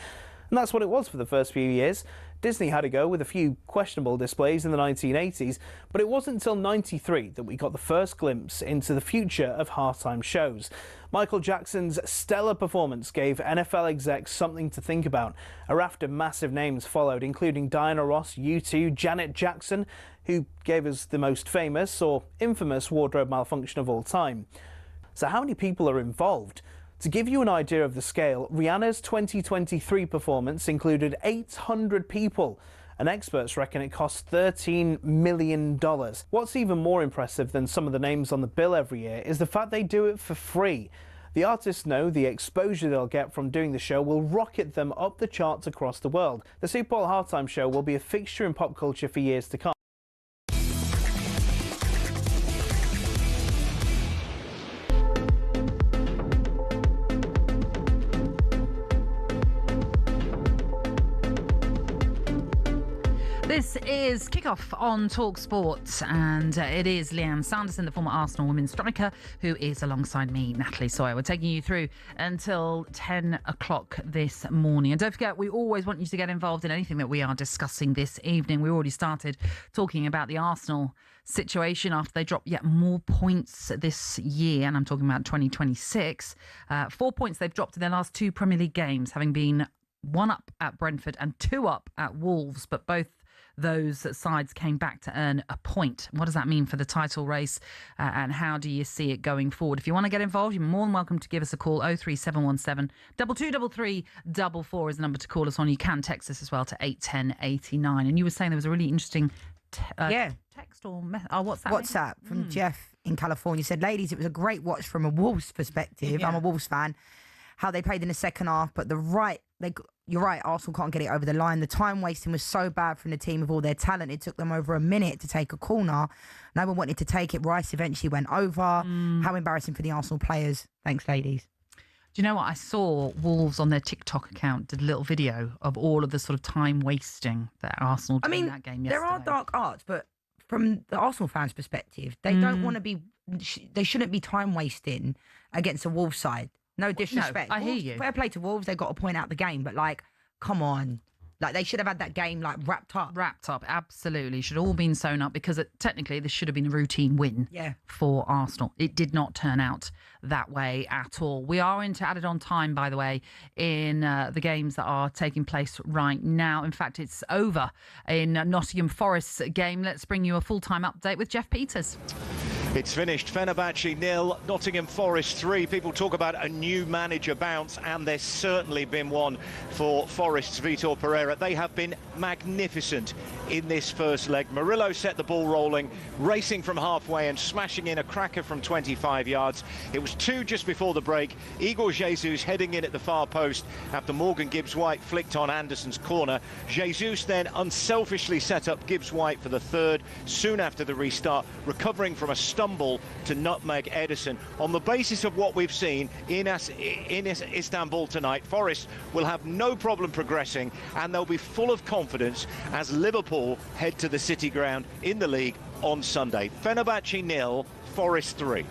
And that's what it was for the first few years. Disney had a go with a few questionable displays in the 1980s, but it wasn't until '93 that we got the first glimpse into the future of halftime shows. Michael Jackson's stellar performance gave NFL execs something to think about. A raft of massive names followed, including Diana Ross, U2, Janet Jackson, who gave us the most famous or infamous wardrobe malfunction of all time. So how many people are involved? To give you an idea of the scale, Rihanna's 2023 performance included 800 people, and experts reckon it cost $13 million. What's even more impressive than some of the names on the bill every year is the fact they do it for free. The artists know the exposure they'll get from doing the show will rocket them up the charts across the world. The Super Bowl halftime show will be a fixture in pop culture for years to come. This is Kickoff on talkSPORT, and it is Lianne Sanderson, the former Arsenal women's striker, who is alongside me, Natalie Sawyer. We're taking you through until 10 o'clock this morning. And don't forget, we always want you to get involved in anything that we are discussing this evening. We already started talking about the Arsenal situation after they dropped yet more points this year, and I'm talking about 2026. 4 points they've dropped in their last two Premier League games, having been 1 up at Brentford and 2 up at Wolves, but both those sides came back to earn a point. What does that mean for the title race, and how do you see it going forward? If you want to get involved, you're more than welcome to give us a call. 03717 223344 is the number to call us on. You can text us as well to 81089. And you were saying there was a really interesting text or WhatsApp from Jeff in California. Said, ladies, it was a great watch from a Wolves perspective. I'm a Wolves fan. How they played in the second half, but you're right, Arsenal can't get it over the line. The time wasting was so bad from the team with all their talent. It took them over a minute to take a corner. No one wanted to take it. Rice eventually went over. How embarrassing for the Arsenal players. Thanks, ladies. Do you know what? I saw Wolves on their TikTok account did a little video of all of the sort of time wasting that Arsenal did in that game yesterday. There are dark arts, but from the Arsenal fans' perspective, they don't want to be. They shouldn't be time wasting against a Wolves side. No disrespect. No, I hear you. Fair play to Wolves. They got a point out the game, but come on. They should have had that game wrapped up. Wrapped up, absolutely. Should have all been sewn up, because technically this should have been a routine win for Arsenal. It did not turn out that way at all. We are into added on time, by the way, in the games that are taking place right now. In fact, it's over in Nottingham Forest's game. Let's bring you a full-time update with Jeff Peters. It's finished. Fenerbahce 0, Nottingham Forest 3. People talk about a new manager bounce, and there's certainly been one for Forest's Vitor Pereira. They have been magnificent in this first leg. Murillo set the ball rolling, racing from halfway and smashing in a cracker from 25 yards. It was 2 just before the break. Igor Jesus heading in at the far post after Morgan Gibbs-White flicked on Anderson's corner. Jesus then unselfishly set up Gibbs-White for the third soon after the restart, recovering from a stumble to nutmeg Edison. On the basis of what we've seen in Istanbul tonight, Forest will have no problem progressing, and they'll be full of confidence as Liverpool head to the City Ground in the league on Sunday. Fenerbahce 0, Forest 3.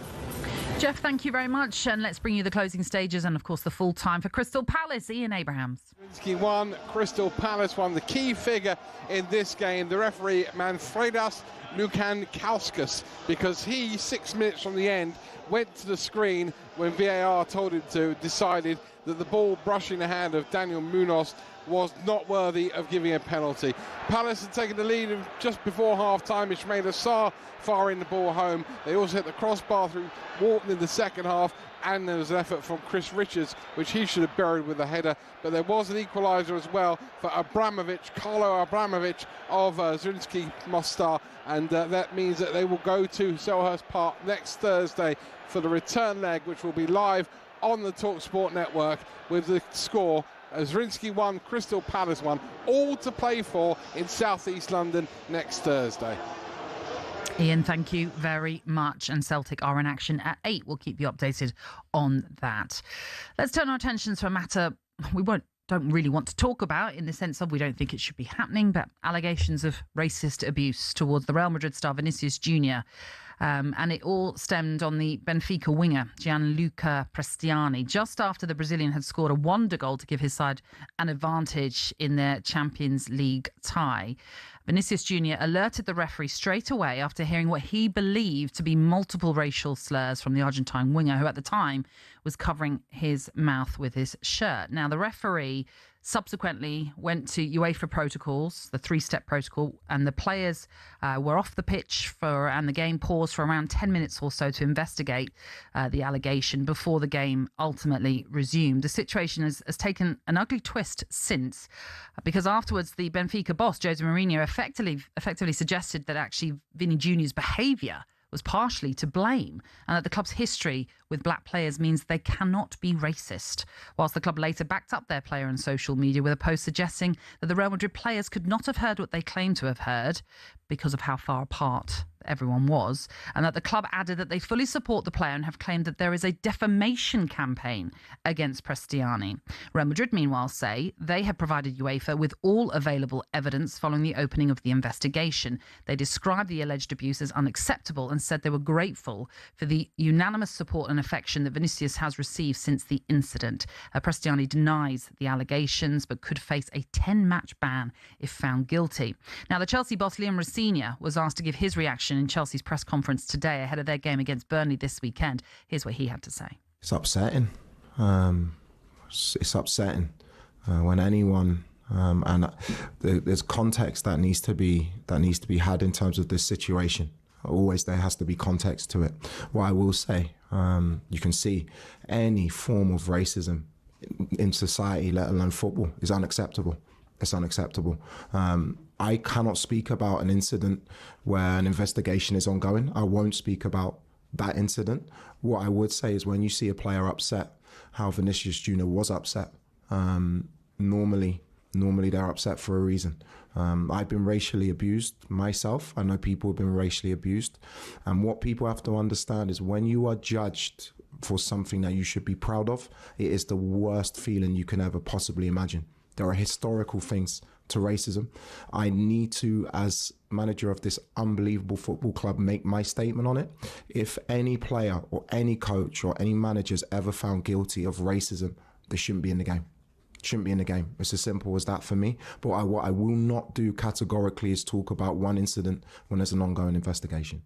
Jeff, thank you very much, and let's bring you the closing stages and, of course, the full time for Crystal Palace. Ian Abrahams. Won, Crystal Palace won. The key figure in this game, the referee Manfredas Lukankowskis, because he, 6 minutes from the end, went to the screen when VAR told him to, decided that the ball brushing the hand of Daniel Munoz was not worthy of giving a penalty. Palace had taken the lead just before half-time. Ismaila Sarr firing the ball home. They also hit the crossbar through Wharton in the second half, and there was an effort from Chris Richards, which he should have buried with a header. But there was an equaliser as well for Carlo Abramovich of Zrinjski Mostar, and that means that they will go to Selhurst Park next Thursday for the return leg, which will be live on the talkSPORT network with the score Zrinski 1, Crystal Palace 1, all to play for in South East London next Thursday. Ian, thank you very much. And Celtic are in action at 8. We'll keep you updated on that. Let's turn our attentions to a matter we don't really want to talk about, in the sense of we don't think it should be happening, but allegations of racist abuse towards the Real Madrid star Vinicius Jr. And it all stemmed on the Benfica winger, Gianluca Prestiani, just after the Brazilian had scored a wonder goal to give his side an advantage in their Champions League tie. Vinicius Jr alerted the referee straight away after hearing what he believed to be multiple racial slurs from the Argentine winger, who at the time was covering his mouth with his shirt. Now, the referee subsequently went to UEFA protocols, the 3-step protocol, and the players were off the pitch and the game paused for around 10 minutes or so to investigate the allegation before the game ultimately resumed. The situation has taken an ugly twist since, because afterwards the Benfica boss, Jose Mourinho, effectively suggested that actually Vinny Jr.'s behaviour was partially to blame, and that the club's history with black players means they cannot be racist, whilst the club later backed up their player on social media with a post suggesting that the Real Madrid players could not have heard what they claimed to have heard because of how far apart everyone was, and that the club added that they fully support the player and have claimed that there is a defamation campaign against Prestiani. Real Madrid, meanwhile, say they have provided UEFA with all available evidence following the opening of the investigation. They described the alleged abuse as unacceptable and said they were grateful for the unanimous support and affection that Vinicius has received since the incident. Prestiani denies the allegations but could face a 10-match ban if found guilty. Now, the Chelsea boss Liam Rossini was asked to give his reaction in Chelsea's press conference today ahead of their game against Burnley this weekend. Here's what he had to say. It's upsetting. It's upsetting when anyone and there's context that needs to be had in terms of this situation. Always there has to be context to it. What I will say, you can see any form of racism in society, let alone football, is unacceptable. It's unacceptable. I cannot speak about an incident where an investigation is ongoing. I won't speak about that incident. What I would say is when you see a player upset, how Vinicius Jr was upset, normally they're upset for a reason. I've been racially abused myself. I know people have been racially abused. And what people have to understand is when you are judged for something that you should be proud of, it is the worst feeling you can ever possibly imagine. There are historical things to racism. I need to, as manager of this unbelievable football club, make my statement on it. If any player or any coach or any manager's ever found guilty of racism, they shouldn't be in the game. Shouldn't be in the game. It's as simple as that for me. But what I will not do categorically is talk about one incident when there's an ongoing investigation.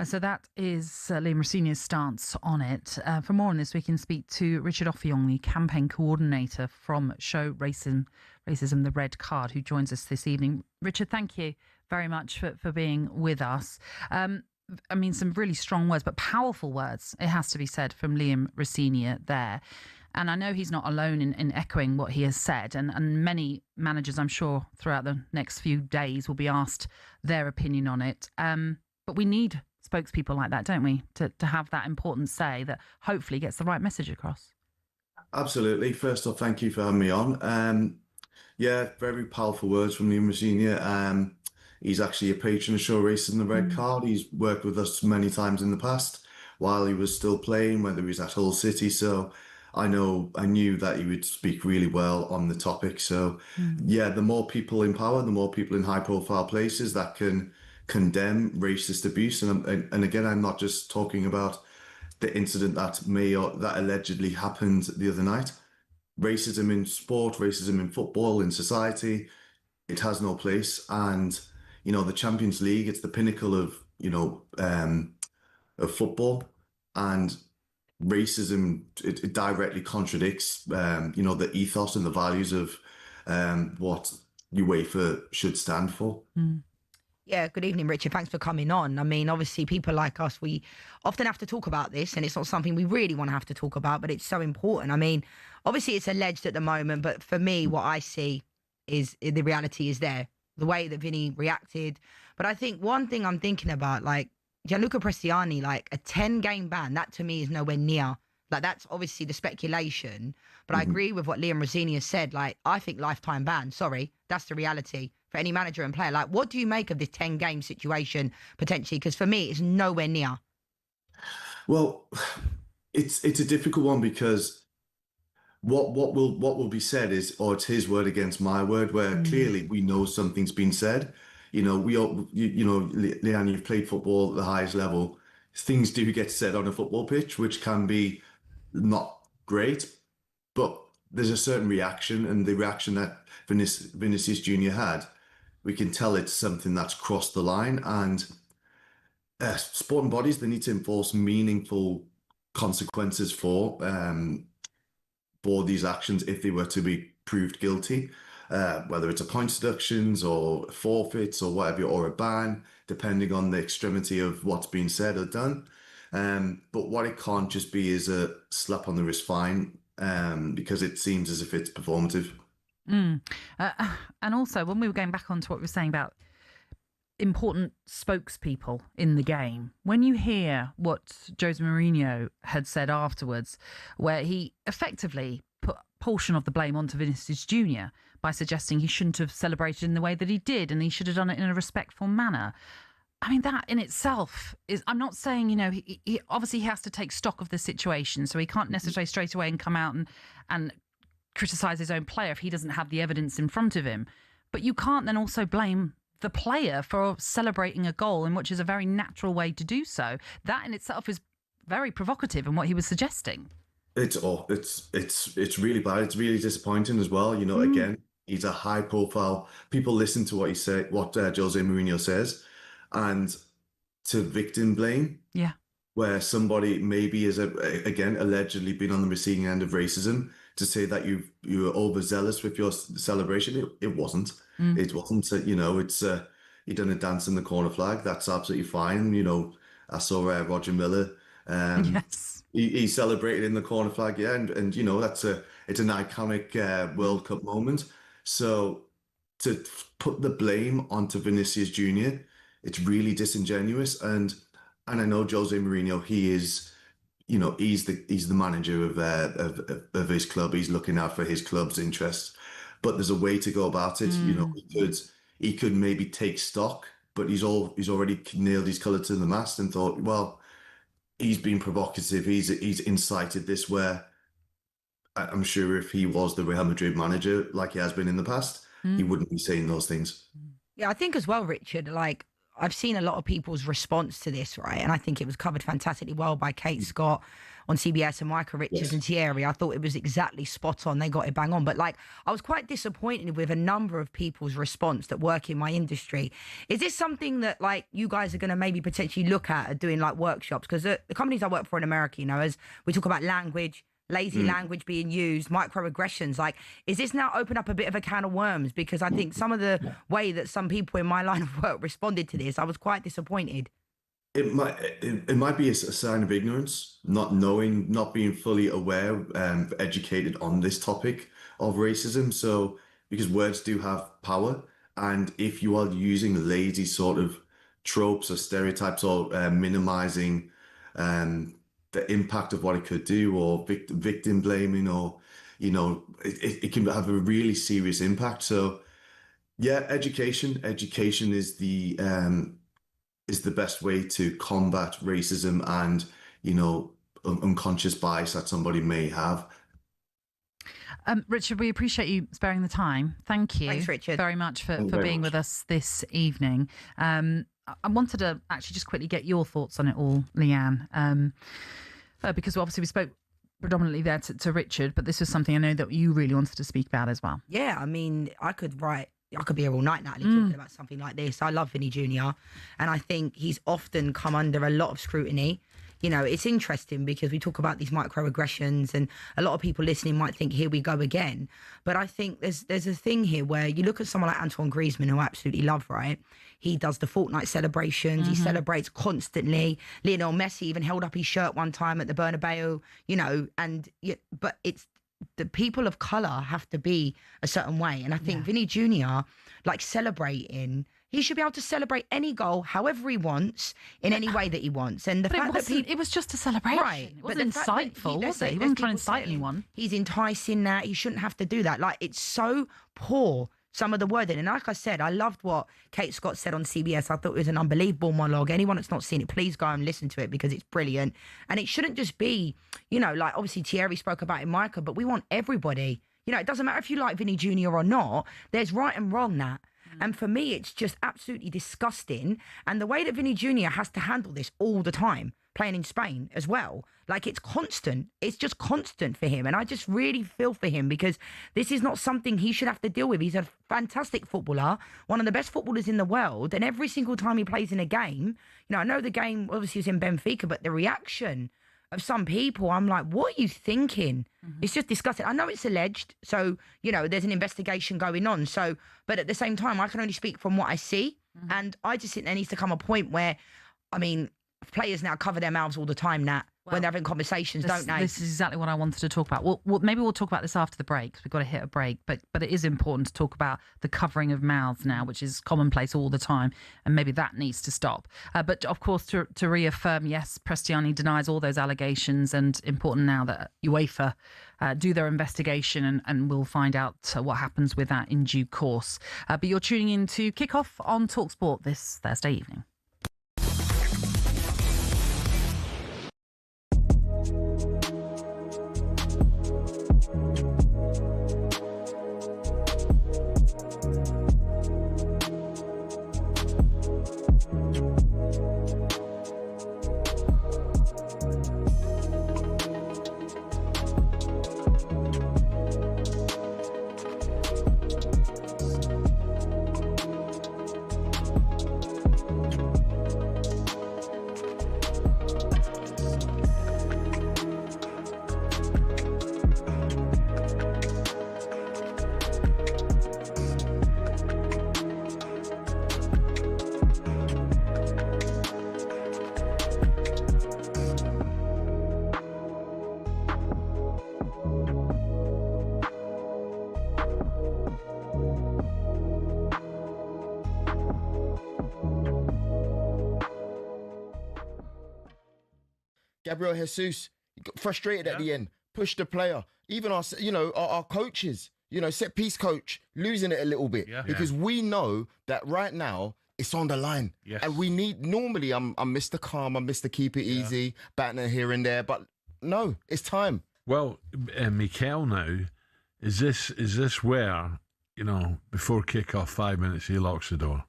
So that is Liam Rossini's stance on it. For more on this, we can speak to Richard Offiong, the campaign coordinator from Show Racism the Red Card, who joins us this evening. Richard, thank you very much for being with us. I mean, some really strong words, but powerful words, it has to be said, from Liam Rossini there. And I know he's not alone in echoing what he has said. And many managers, I'm sure, throughout the next few days will be asked their opinion on it. But we need spokespeople like that, don't we, to have that important say that hopefully gets the right message across. Absolutely. First off, thank you for having me on. Yeah, very powerful words from Liam Rossini. He's actually a patron of Show Racism the Red Card. He's worked with us many times in the past while he was still playing, whether he was at Hull City. So I knew that he would speak really well on the topic. So yeah, the more people in power, the more people in high profile places that can condemn racist abuse. And again, I'm not just talking about the incident that allegedly happened the other night. Racism in sport, racism in football, in society, it has no place. And, you know, the Champions League, it's the pinnacle of, of football. And racism, it directly contradicts, the ethos and the values of what UEFA should stand for. Yeah, good evening, Richard. Thanks for coming on. I mean, obviously, people like us, we often have to talk about this, and it's not something we really want to have to talk about, but it's so important. I mean, obviously, it's alleged at the moment, but for me, what I see is the reality is there, the way that Vinny reacted. But I think one thing I'm thinking about, like, Gianluca Prestiani, like a 10-game ban, that to me is nowhere near Like, that's obviously the speculation. But I agree with what Liam Rosini has said. Like, I think lifetime ban. Sorry, that's the reality for any manager and player. Like, what do you make of this 10-game situation potentially? Because for me, it's nowhere near. Well, it's a difficult one because what will be said is, oh, it's his word against my word, where clearly we know something's been said. You know, Lianne, you've played football at the highest level. Things do get said on a football pitch, which can be not great, but there's a certain reaction, and the reaction that Vinicius Jr had, we can tell it's something that's crossed the line. And sporting bodies, they need to enforce meaningful consequences for these actions if they were to be proved guilty, whether it's a points deductions or forfeits or whatever, or a ban, depending on the extremity of what's been said or done. But what it can't just be is a slap on the wrist fine, because it seems as if it's performative. And also, when we were going back onto what we were saying about important spokespeople in the game, when you hear what Jose Mourinho had said afterwards, where he effectively put a portion of the blame onto Vinicius Jr by suggesting he shouldn't have celebrated in the way that he did and he should have done it in a respectful manner. I mean, that in itself is, I'm not saying, you know, he obviously he has to take stock of the situation, so he can't necessarily straight away and come out and criticise his own player if he doesn't have the evidence in front of him. But you can't then also blame the player for celebrating a goal, in which is a very natural way to do so. That in itself is very provocative in what he was suggesting. It's really bad. It's really disappointing as well. You know, again, he's a high profile. People listen to what Jose Mourinho says, and to victim blame. Yeah. Where somebody maybe is again allegedly been on the receiving end of racism, to say that you were overzealous with your celebration. It wasn't. It wasn't. You know, it's you done a dance in the corner flag. That's absolutely fine. You know, I saw Roger Miller. Yes. He celebrated in the corner flag. Yeah, and you know, it's an iconic World Cup moment. So to put the blame onto Vinicius Jr, it's really disingenuous. And I know Jose Mourinho, he is, you know, he's the manager of his club. He's looking out for his club's interests. But there's a way to go about it. You know, he could maybe take stock, but he's already nailed his colour to the mast and thought, well, he's been provocative. He's incited this, where I'm sure if he was the Real Madrid manager, like he has been in the past, he wouldn't be saying those things. Yeah, I think as well, Richard, like, I've seen a lot of people's response to this, right? And I think it was covered fantastically well by Kate Scott on CBS and Michael Richards and Thierry. I thought it was exactly spot on. They got it bang on. But, like, I was quite disappointed with a number of people's response that work in my industry. Is this something that, like, you guys are going to maybe potentially look at doing, like, workshops? Because the companies I work for in America, you know, as we talk about language, lazy language being used, microaggressions, like, is this now open up a bit of a can of worms? Because I think some of the way that some people in my line of work responded to this, I was quite disappointed. It might be a sign of ignorance, not knowing, not being fully aware, educated on this topic of racism. So, because words do have power, and if you are using lazy sort of tropes or stereotypes, or minimizing the impact of what it could do, or victim blaming, or, you know, it can have a really serious impact. So yeah, education is the best way to combat racism and, you know, unconscious bias that somebody may have. Richard, we appreciate you sparing the time. Thank you. Thanks, Richard, very much for being with us this evening. I wanted to actually just quickly get your thoughts on it all, Lianne, because obviously we spoke predominantly there to Richard, but this was something I know that you really wanted to speak about as well. Yeah, I mean, I could be here all night, Natalie, talking about something like this. I love Vinny Jr, and I think he's often come under a lot of scrutiny. You know, it's interesting because we talk about these microaggressions, and a lot of people listening might think, here we go again. But I think there's a thing here where you look at someone like Antoine Griezmann, who I absolutely love, right? He does the fortnight celebrations. He celebrates constantly. Lionel Messi even held up his shirt one time at the Bernabeu, you know, but it's, the people of colour have to be a certain way. And I think Vinny Jr, like, celebrating He should be able to celebrate any goal however he wants, in any way that he wants. And the fact that it was just a celebration. Right. It wasn't insightful, was it? He wasn't trying to incite anyone. He's enticing that. He shouldn't have to do that. Like, it's so poor, some of the wording. And like I said, I loved what Kate Scott said on CBS. I thought it was an unbelievable monologue. Anyone that's not seen it, please go and listen to it because it's brilliant. And it shouldn't just be, you know, like obviously Thierry spoke about it, Micah, but we want everybody. You know, it doesn't matter if you like Vinny Jr. or not. There's right and wrong that. And for me, it's just absolutely disgusting. And the way that Vinny Jr. has to handle this all the time, playing in Spain as well, like it's constant. It's just constant for him. And I just really feel for him because this is not something he should have to deal with. He's a fantastic footballer, one of the best footballers in the world. And every single time he plays in a game, you know, I know the game obviously was in Benfica, but the reaction of some people, I'm like, what are you thinking? It's just disgusting. I know it's alleged, so, you know, there's an investigation going on. So, but at the same time, I can only speak from what I see. And I just think there needs to come a point where, I mean, players now cover their mouths all the time, Nat, when they're having conversations, don't they? This is exactly what I wanted to talk about. Well, maybe we'll talk about this after the break, because we've got to hit a break. But it is important to talk about the covering of mouths now, which is commonplace all the time, and maybe that needs to stop. But of course, to reaffirm, yes, Prestiani denies all those allegations, and important now that UEFA do their investigation, and we'll find out what happens with that in due course. But you're tuning in to Kickoff on talkSPORT this Thursday evening. Gabriel Jesus got frustrated at the end, pushed the player. Even our coaches, set piece coach, losing it a little bit because we know that right now it's on the line. Yes. And we need, normally I'm Mr. Calm, I'm Mr. Keep It Easy, batting here and there, but no, it's time. Well, Mikel now, is this where, before kick-off 5 minutes, he locks the door.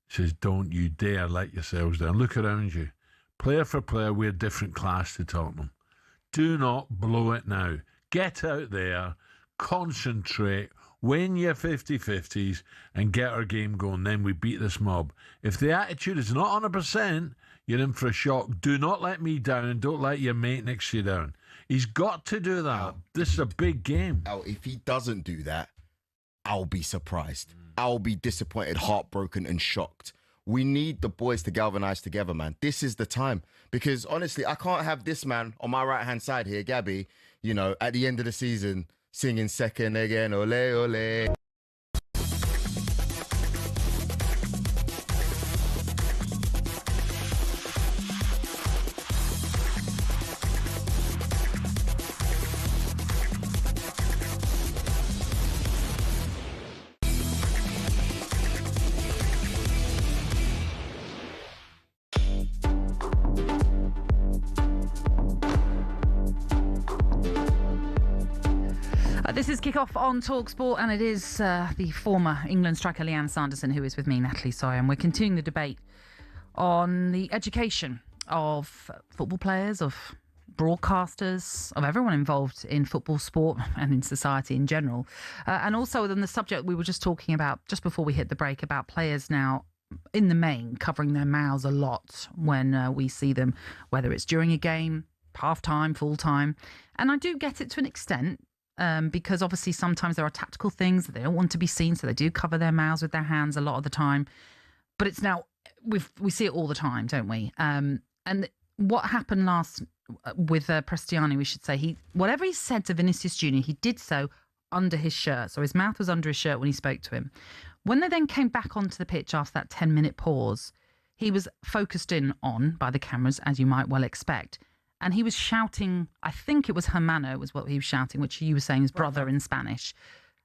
He says, don't you dare let yourselves down. Look around you. Player for player, we're different class to Tottenham. Do not blow it now. Get out there, concentrate, win your 50-50s and get our game going. Then we beat this mob. If the attitude is not 100%, you're in for a shock. Do not let me down and don't let your mate next to you down. He's got to do that. This is a big game. If he doesn't do that, I'll be surprised. I'll be disappointed, heartbroken and shocked. We need the boys to galvanise together, man. This is the time. Because, honestly, I can't have this man on my right-hand side here, Gabby, at the end of the season, singing second again, ole, ole. This is Kickoff on talkSPORT, and it is the former England striker Lianne Sanderson who is with me, Natalie, Sawyer, and we're continuing the debate on the education of football players, of broadcasters, of everyone involved in football, sport, and in society in general. And also within the subject we were just talking about, just before we hit the break, about players now, in the main, covering their mouths a lot when we see them, whether it's during a game, half-time, full-time. And I do get it to an extent. Because obviously sometimes there are tactical things that they don't want to be seen, so they do cover their mouths with their hands a lot of the time. But it's now, we see it all the time, don't we? And what happened last with Prestiani, we should say, whatever he said to Vinicius Jr, he did so under his shirt. So his mouth was under his shirt when he spoke to him. When they then came back onto the pitch after that 10-minute pause, he was focused in on by the cameras, as you might well expect. And he was shouting, I think it was hermano was what he was shouting, which you were saying is brother in Spanish.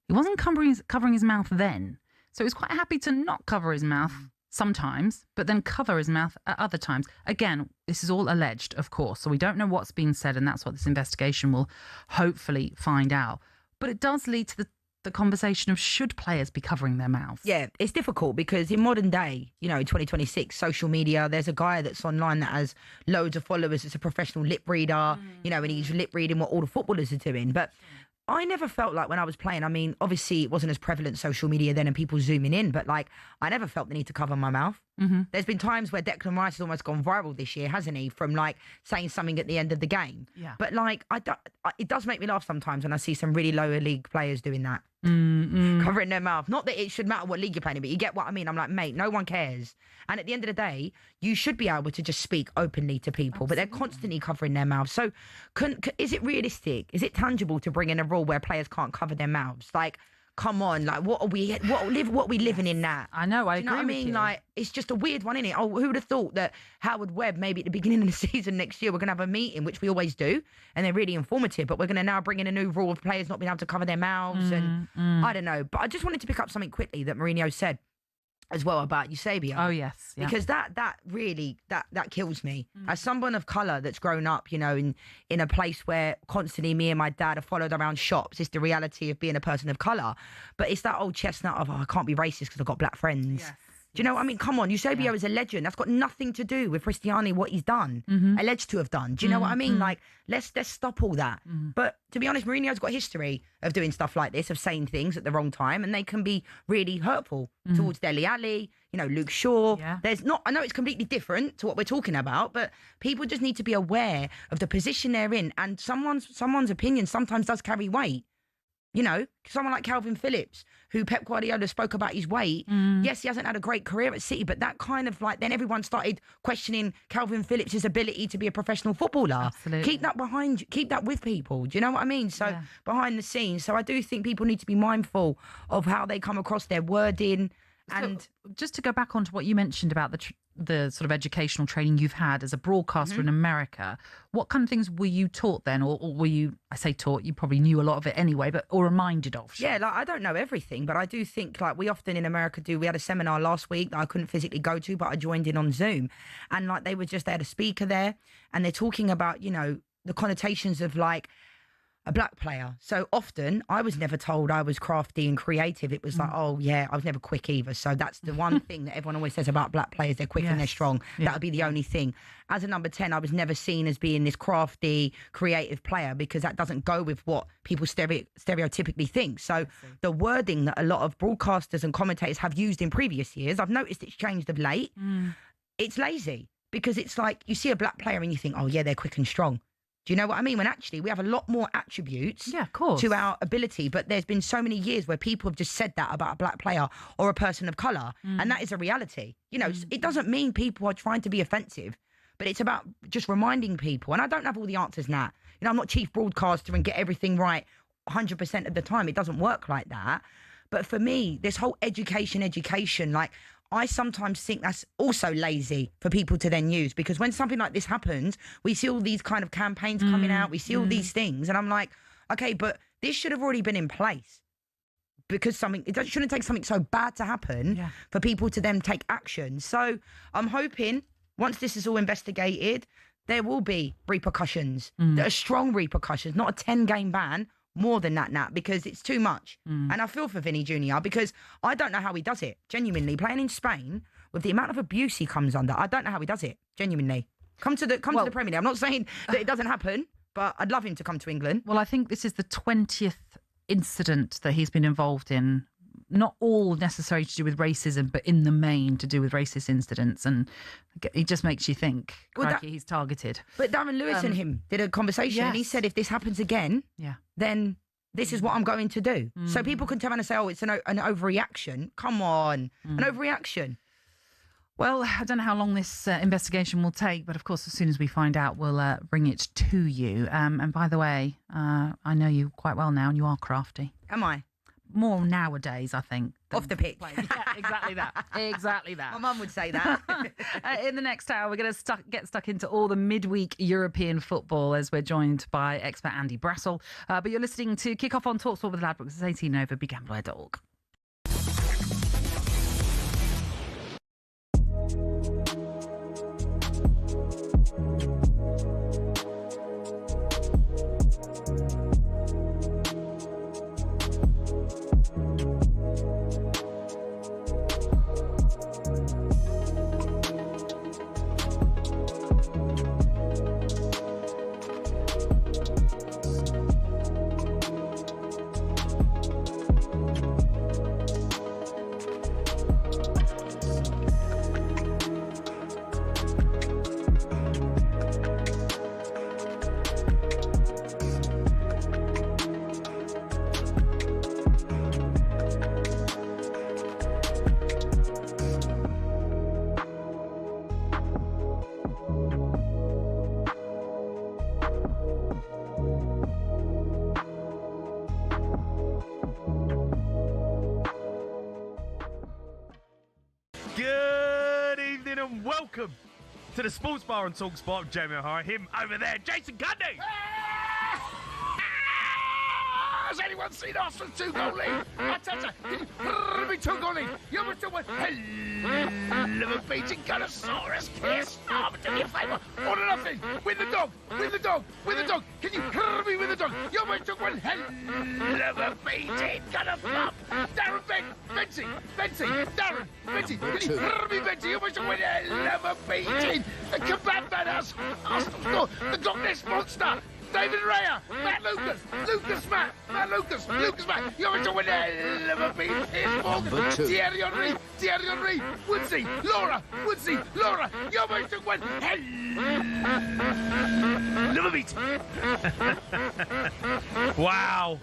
He wasn't covering his mouth then. So he was quite happy to not cover his mouth sometimes, but then cover his mouth at other times. Again, this is all alleged, of course, so we don't know what's been said, and that's what this investigation will hopefully find out. But it does lead to the conversation of should players be covering their mouths? Yeah, it's difficult because in modern day, you know, 2026, social media, there's a guy that's online that has loads of followers. It's a professional lip reader, you know, and he's lip reading what all the footballers are doing. But I never felt like when I was playing, I mean, obviously it wasn't as prevalent social media then and people zooming in, but like I never felt the need to cover my mouth. There's been times where Declan Rice has almost gone viral this year, hasn't he? From like saying something at the end of the game. Yeah. But like, it does make me laugh sometimes when I see some really lower league players doing that. Covering their mouth. Not that it should matter what league you're playing in, but you get what I mean. I'm like, mate, no one cares. And at the end of the day, you should be able to just speak openly to people, but they're constantly covering their mouths. So is it realistic? Is it tangible to bring in a rule where players can't cover their mouths? Like, come on, like what are we living in that? I know, I agree. You know what I mean? Like, it's just a weird one, isn't it? Oh, who would have thought that Howard Webb, maybe at the beginning of the season next year, we're going to have a meeting, which we always do, and they're really informative, but we're going to now bring in a new rule of players not being able to cover their mouths, and I don't know. But I just wanted to pick up something quickly that Mourinho said as well about Eusebio. Oh, yes. Yeah. Because that really kills me. As someone of colour that's grown up, you know, in a place where constantly me and my dad are followed around shops, it's the reality of being a person of colour. But it's that old chestnut of, oh, I can't be racist because I've got black friends. Yes. Do you know what I mean? Come on, Eusebio is a legend. That's got nothing to do with Cristiano, what he's done, alleged to have done. Do you know what I mean? Like, let's stop all that. But to be honest, Mourinho's got a history of doing stuff like this, of saying things at the wrong time, and they can be really hurtful towards Dele Alli, you know, Luke Shaw. Yeah. I know it's completely different to what we're talking about, but people just need to be aware of the position they're in, and someone's opinion sometimes does carry weight. You know, someone like Calvin Phillips, who Pep Guardiola spoke about his weight. Yes, he hasn't had a great career at City, but that kind of like, then everyone started questioning Calvin Phillips' ability to be a professional footballer. Absolutely. Keep that behind you, keep that with people. Do you know what I mean? So behind the scenes. So I do think people need to be mindful of how they come across, their wording. And so, just to go back onto what you mentioned about the sort of educational training you've had as a broadcaster in America, what kind of things were you taught then, or were you, I say taught, you probably knew a lot of it anyway, or reminded of? Yeah, like I don't know everything, but I do think like we often in America do. We had a seminar last week that I couldn't physically go to, but I joined in on Zoom, and like they had a speaker there, and they're talking about, you know, the connotations of like a black player. So often I was never told I was crafty and creative. It was like, oh yeah, I was never quick either. So that's the one thing that everyone always says about black players. They're quick and they're strong. That would be the only thing. As a number 10, I was never seen as being this crafty, creative player, because that doesn't go with what people stereotypically think. So the wording that a lot of broadcasters and commentators have used in previous years, I've noticed it's changed of late. It's lazy, because it's like you see a black player and you think, oh yeah, they're quick and strong. Do you know what I mean? When actually we have a lot more attributes to our ability, but there's been so many years where people have just said that about a black player or a person of colour, and that is a reality. You know, it doesn't mean people are trying to be offensive, but it's about just reminding people. And I don't have all the answers now. You know, I'm not chief broadcaster and get everything right 100% of the time. It doesn't work like that. But for me, this whole education, like, I sometimes think that's also lazy for people to then use, because when something like this happens, we see all these kind of campaigns coming out, we see all these things, and I'm like, okay, but this should have already been in place, because it shouldn't take something so bad to happen for people to then take action. So I'm hoping once this is all investigated, there will be repercussions, that are strong repercussions, not a 10-game ban. More than that, Nat, because it's too much. And I feel for Vinny Jr. because I don't know how he does it. Genuinely, playing in Spain with the amount of abuse he comes under, I don't know how he does it. Genuinely, come to the Premier League. I'm not saying that it doesn't happen, but I'd love him to come to England. Well, I think this is the 20th incident that he's been involved in. Not all necessarily to do with racism, but in the main to do with racist incidents. And it just makes you think, crikey, he's targeted. But Darren Lewis and him did a conversation, and he said, if this happens again, then this is what I'm going to do. So people can turn around and say, oh, it's an overreaction. Come on, an overreaction. Well, I don't know how long this investigation will take, but of course, as soon as we find out, we'll bring it to you. And by the way, I know you quite well now, and you are crafty. Am I? more nowadays, I think. Off the pitch. Yeah, exactly that. Exactly that. My mum would say that. In the next hour, we're going to get stuck into all the midweek European football as we're joined by expert Andy Brassel. But you're listening to Kick Off on talkSPORT with Ladbrokes. It's 18 over BigGambler.org. Good evening and welcome to the Sports Bar on talkSPORT. Jamie O'Hara, him over there, Jason Gundy. Has anyone seen Arsenal's 2-goal lead? I tell you, can you 2-goal lead? You must have won. Hell of a beating Gunnosaurus kiss. Oh, but do me a favour. 1-0. Win the dog. Win the dog. Win the dog. Can you hear me with the dog? You must have won. Hell of a beating Gunnosaurus. Darren Benty, Darren, Benty, can you hear me, Benty? You must have won. Hell of a beating. The kebab banners. Arsenal score. The Gothness monster. David Raya, Matt Lucas, Matt Lucas, Matt. You must have won. Hell of a beating. Here's Morgan. Thierry Henry, Woodsy, Laura. You must have won. Hell of a beat. Wow.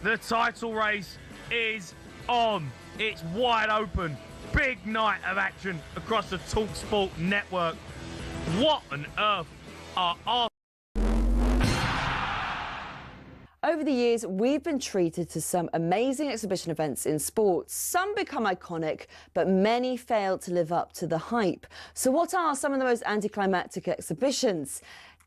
The title race is on. It's wide open. Big night of action across the talkSPORT network. What on earth are our... Over the years, we've been treated to some amazing exhibition events in sports. Some become iconic, but many fail to live up to the hype. So what are some of the most anticlimactic exhibitions?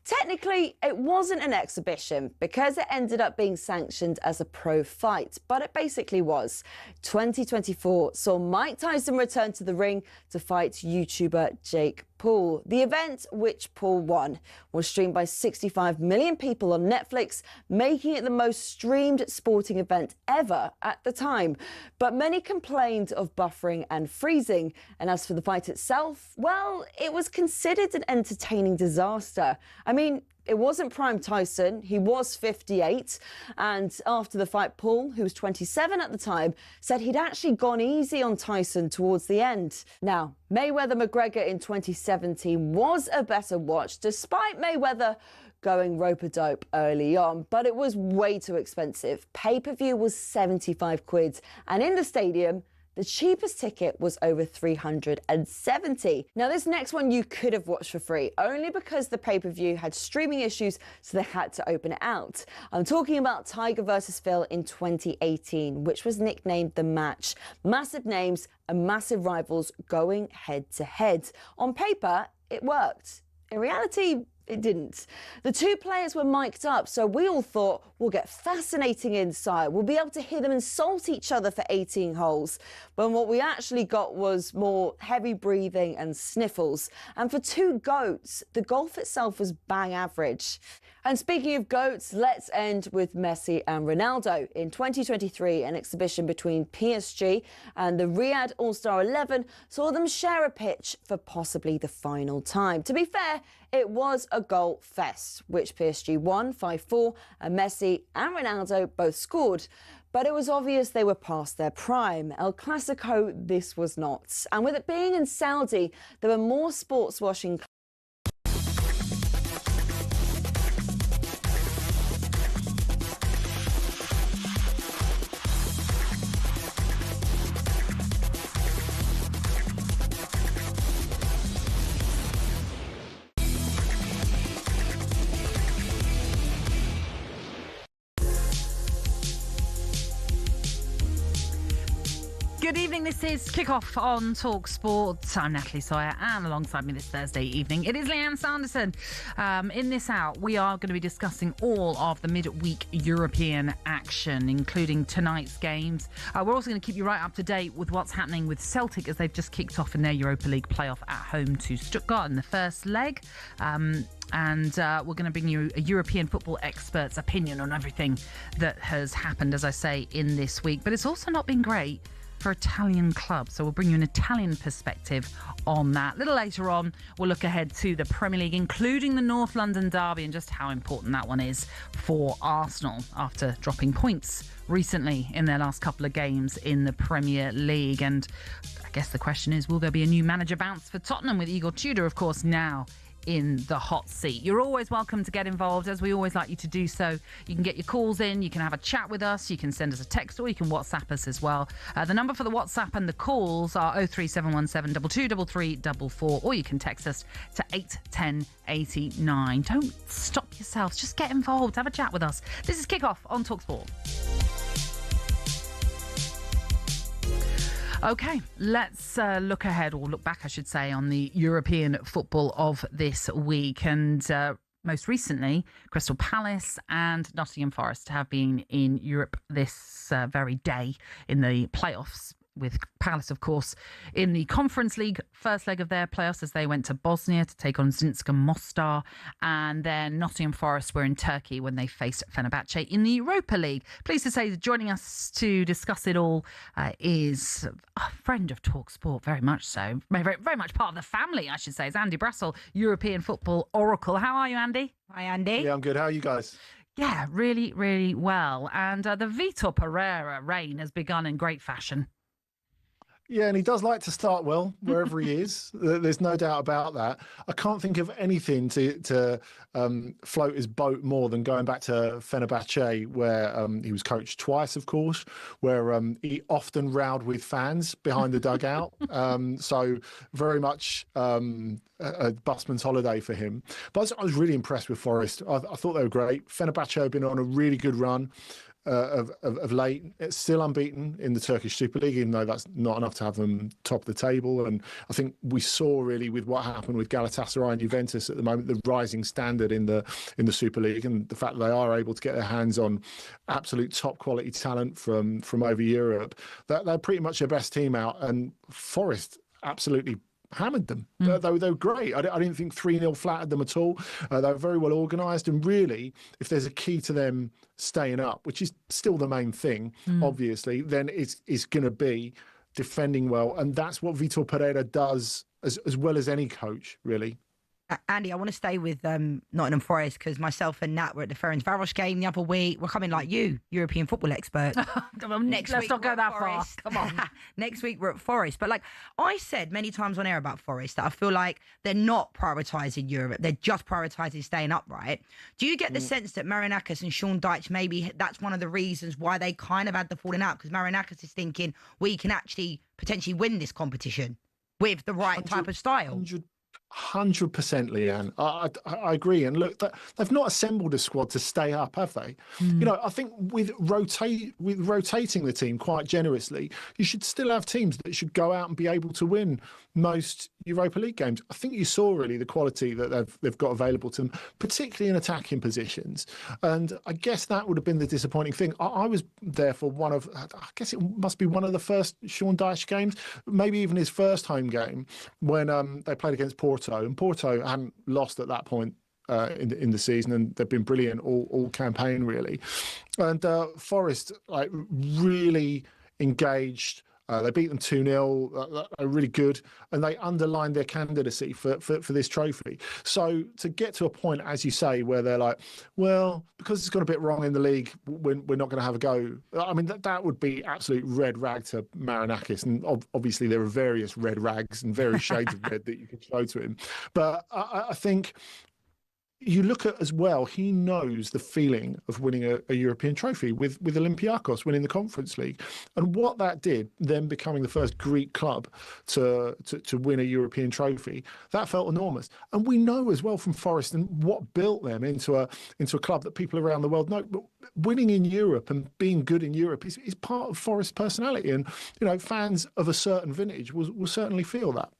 Technically, it wasn't an exhibition because it ended up being sanctioned as a pro fight, but it basically was. 2024 saw Mike Tyson return to the ring to fight YouTuber Jake Paul. The event, which Paul won, was streamed by 65 million people on Netflix, making it the most streamed sporting event ever at the time. But many complained of buffering and freezing. And as for the fight itself, well, it was considered an entertaining disaster. I mean, it wasn't prime Tyson. He was 58. And after the fight, Paul, who was 27 at the time, said he'd actually gone easy on Tyson towards the end. Now, Mayweather-McGregor in 2017 was a better watch, despite Mayweather going rope-a-dope early on, but it was way too expensive. Pay-per-view was 75 quid, and in the stadium, the cheapest ticket was over 370. Now, this next one you could have watched for free, only because the pay-per-view had streaming issues, so they had to open it out. I'm talking about Tiger versus Phil in 2018, which was nicknamed The Match. Massive names and massive rivals going head-to-head. On paper, it worked. In reality, it didn't. The two players were mic'd up, so we all thought we'll get fascinating insight. We'll be able to hear them insult each other for 18 holes. But what we actually got was more heavy breathing and sniffles. And for two GOATs, the golf itself was bang average. And speaking of GOATs, let's end with Messi and Ronaldo. In 2023, an exhibition between PSG and the Riyadh All-Star 11 saw them share a pitch for possibly the final time. To be fair, it was a goal fest, which PSG won 5-4, and Messi and Ronaldo both scored. But it was obvious they were past their prime. El Clasico, this was not. And with it being in Saudi, there were more sports washing. Good evening. This is Kickoff on talkSPORT. I'm Natalie Sawyer, and alongside me this Thursday evening, it is Lianne Sanderson. In this hour, we are going to be discussing all of the midweek European action, including tonight's games. We're also going to keep you right up to date with what's happening with Celtic as they've just kicked off in their Europa League playoff at home to Stuttgart in the first leg. And we're going to bring you a European football expert's opinion on everything that has happened, as I say, in this week. But it's also not been great for Italian clubs, so we'll bring you an Italian perspective on that. A little later on, we'll look ahead to the Premier League, including the North London derby, and just how important that one is for Arsenal after dropping points recently in their last couple of games in the Premier League. And I guess the question is, will there be a new manager bounce for Tottenham, with Igor Tudor, of course, now in the hot seat? You're always welcome to get involved, as we always like you to do so. You can get your calls in, you can have a chat with us, you can send us a text, or you can WhatsApp us as well. The number for the WhatsApp and the calls are 03717 223344, or you can text us to 81089. Don't stop yourselves, just get involved, have a chat with us. This is Kickoff on talkSPORT. OK, let's look ahead, or look back, I should say, on the European football of this week. And most recently, Crystal Palace and Nottingham Forest have been in Europe this very day in the playoffs, with Palace, of course, in the Conference League first leg of their playoffs as they went to Bosnia to take on Zinska Mostar. And then Nottingham Forest were in Turkey when they faced Fenerbahce in the Europa League. Pleased to say that joining us to discuss it all is a friend of talkSPORT, very much so. Very, very much part of the family, I should say. It's Andy Brassel, European football oracle. How are you, Andy? Hi, Andy. Yeah, I'm good. How are you guys? Yeah, really, really well. And the Vitor Pereira reign has begun in great fashion. Yeah, and he does like to start well wherever he is. There's no doubt about that. I can't think of anything to float his boat more than going back to Fenerbahce, where he was coached twice, of course, where he often rowed with fans behind the dugout. So very much a busman's holiday for him. But I was really impressed with Forest. I thought they were great. Fenerbahce have been on a really good run. Of late. It's still unbeaten in the Turkish Super League, even though that's not enough to have them top of the table. And I think we saw really with what happened with Galatasaray and Juventus at the moment, the rising standard in the Super League, and the fact that they are able to get their hands on absolute top quality talent from over Europe. That they're pretty much their best team out, and Forest absolutely hammered them. They were great. I didn't think 3-0 flattered them at all. They were very well organised, and really, if there's a key to them staying up, which is still the main thing, obviously, then it's going to be defending well, and that's what Vitor Pereira does as well as any coach, really. Andy, I want to stay with Nottingham Forest because myself and Nat were at the Ferencváros game the other week. We're coming like you, European football expert. Let's not go that far. Come on. Next week we're at Forest. But like I said many times on air about Forest, that I feel like they're not prioritising Europe. They're just prioritising staying upright. Do you get the sense that Marinakis and Sean Dyche, maybe that's one of the reasons why they kind of had the falling out? Because Marinakis is thinking we can actually potentially win this competition with the right type of style. 100%, Lianne. I agree. And look, they've not assembled a squad to stay up, have they? You know, I think with rotating the team quite generously, you should still have teams that should go out and be able to win most Europa League games. I think you saw really the quality that they've got available to them, particularly in attacking positions. And I guess that would have been the disappointing thing. I was there for I guess it must be one of the first Sean Dyche games, maybe even his first home game, when they played against Porto. And Porto hadn't lost at that point in the season, and they've been brilliant all campaign, really. And Forest, like, really engaged. They beat them 2-0. They're really good, and they underlined their candidacy for this trophy. So to get to a point, as you say, where they're like, well, because it's gone a bit wrong in the league, we're not going to have a go. I mean, that would be absolute red rag to Marinakis, and obviously there are various red rags and various shades of red that you could show to him. But I think you look at as well, he knows the feeling of winning a European trophy with Olympiacos winning the Conference League, and what that did, them becoming the first Greek club to win a European trophy, that felt enormous. And we know as well from Forest and what built them into a club that people around the world know. But winning in Europe and being good in Europe is part of Forest's personality, and fans of a certain vintage will certainly feel that.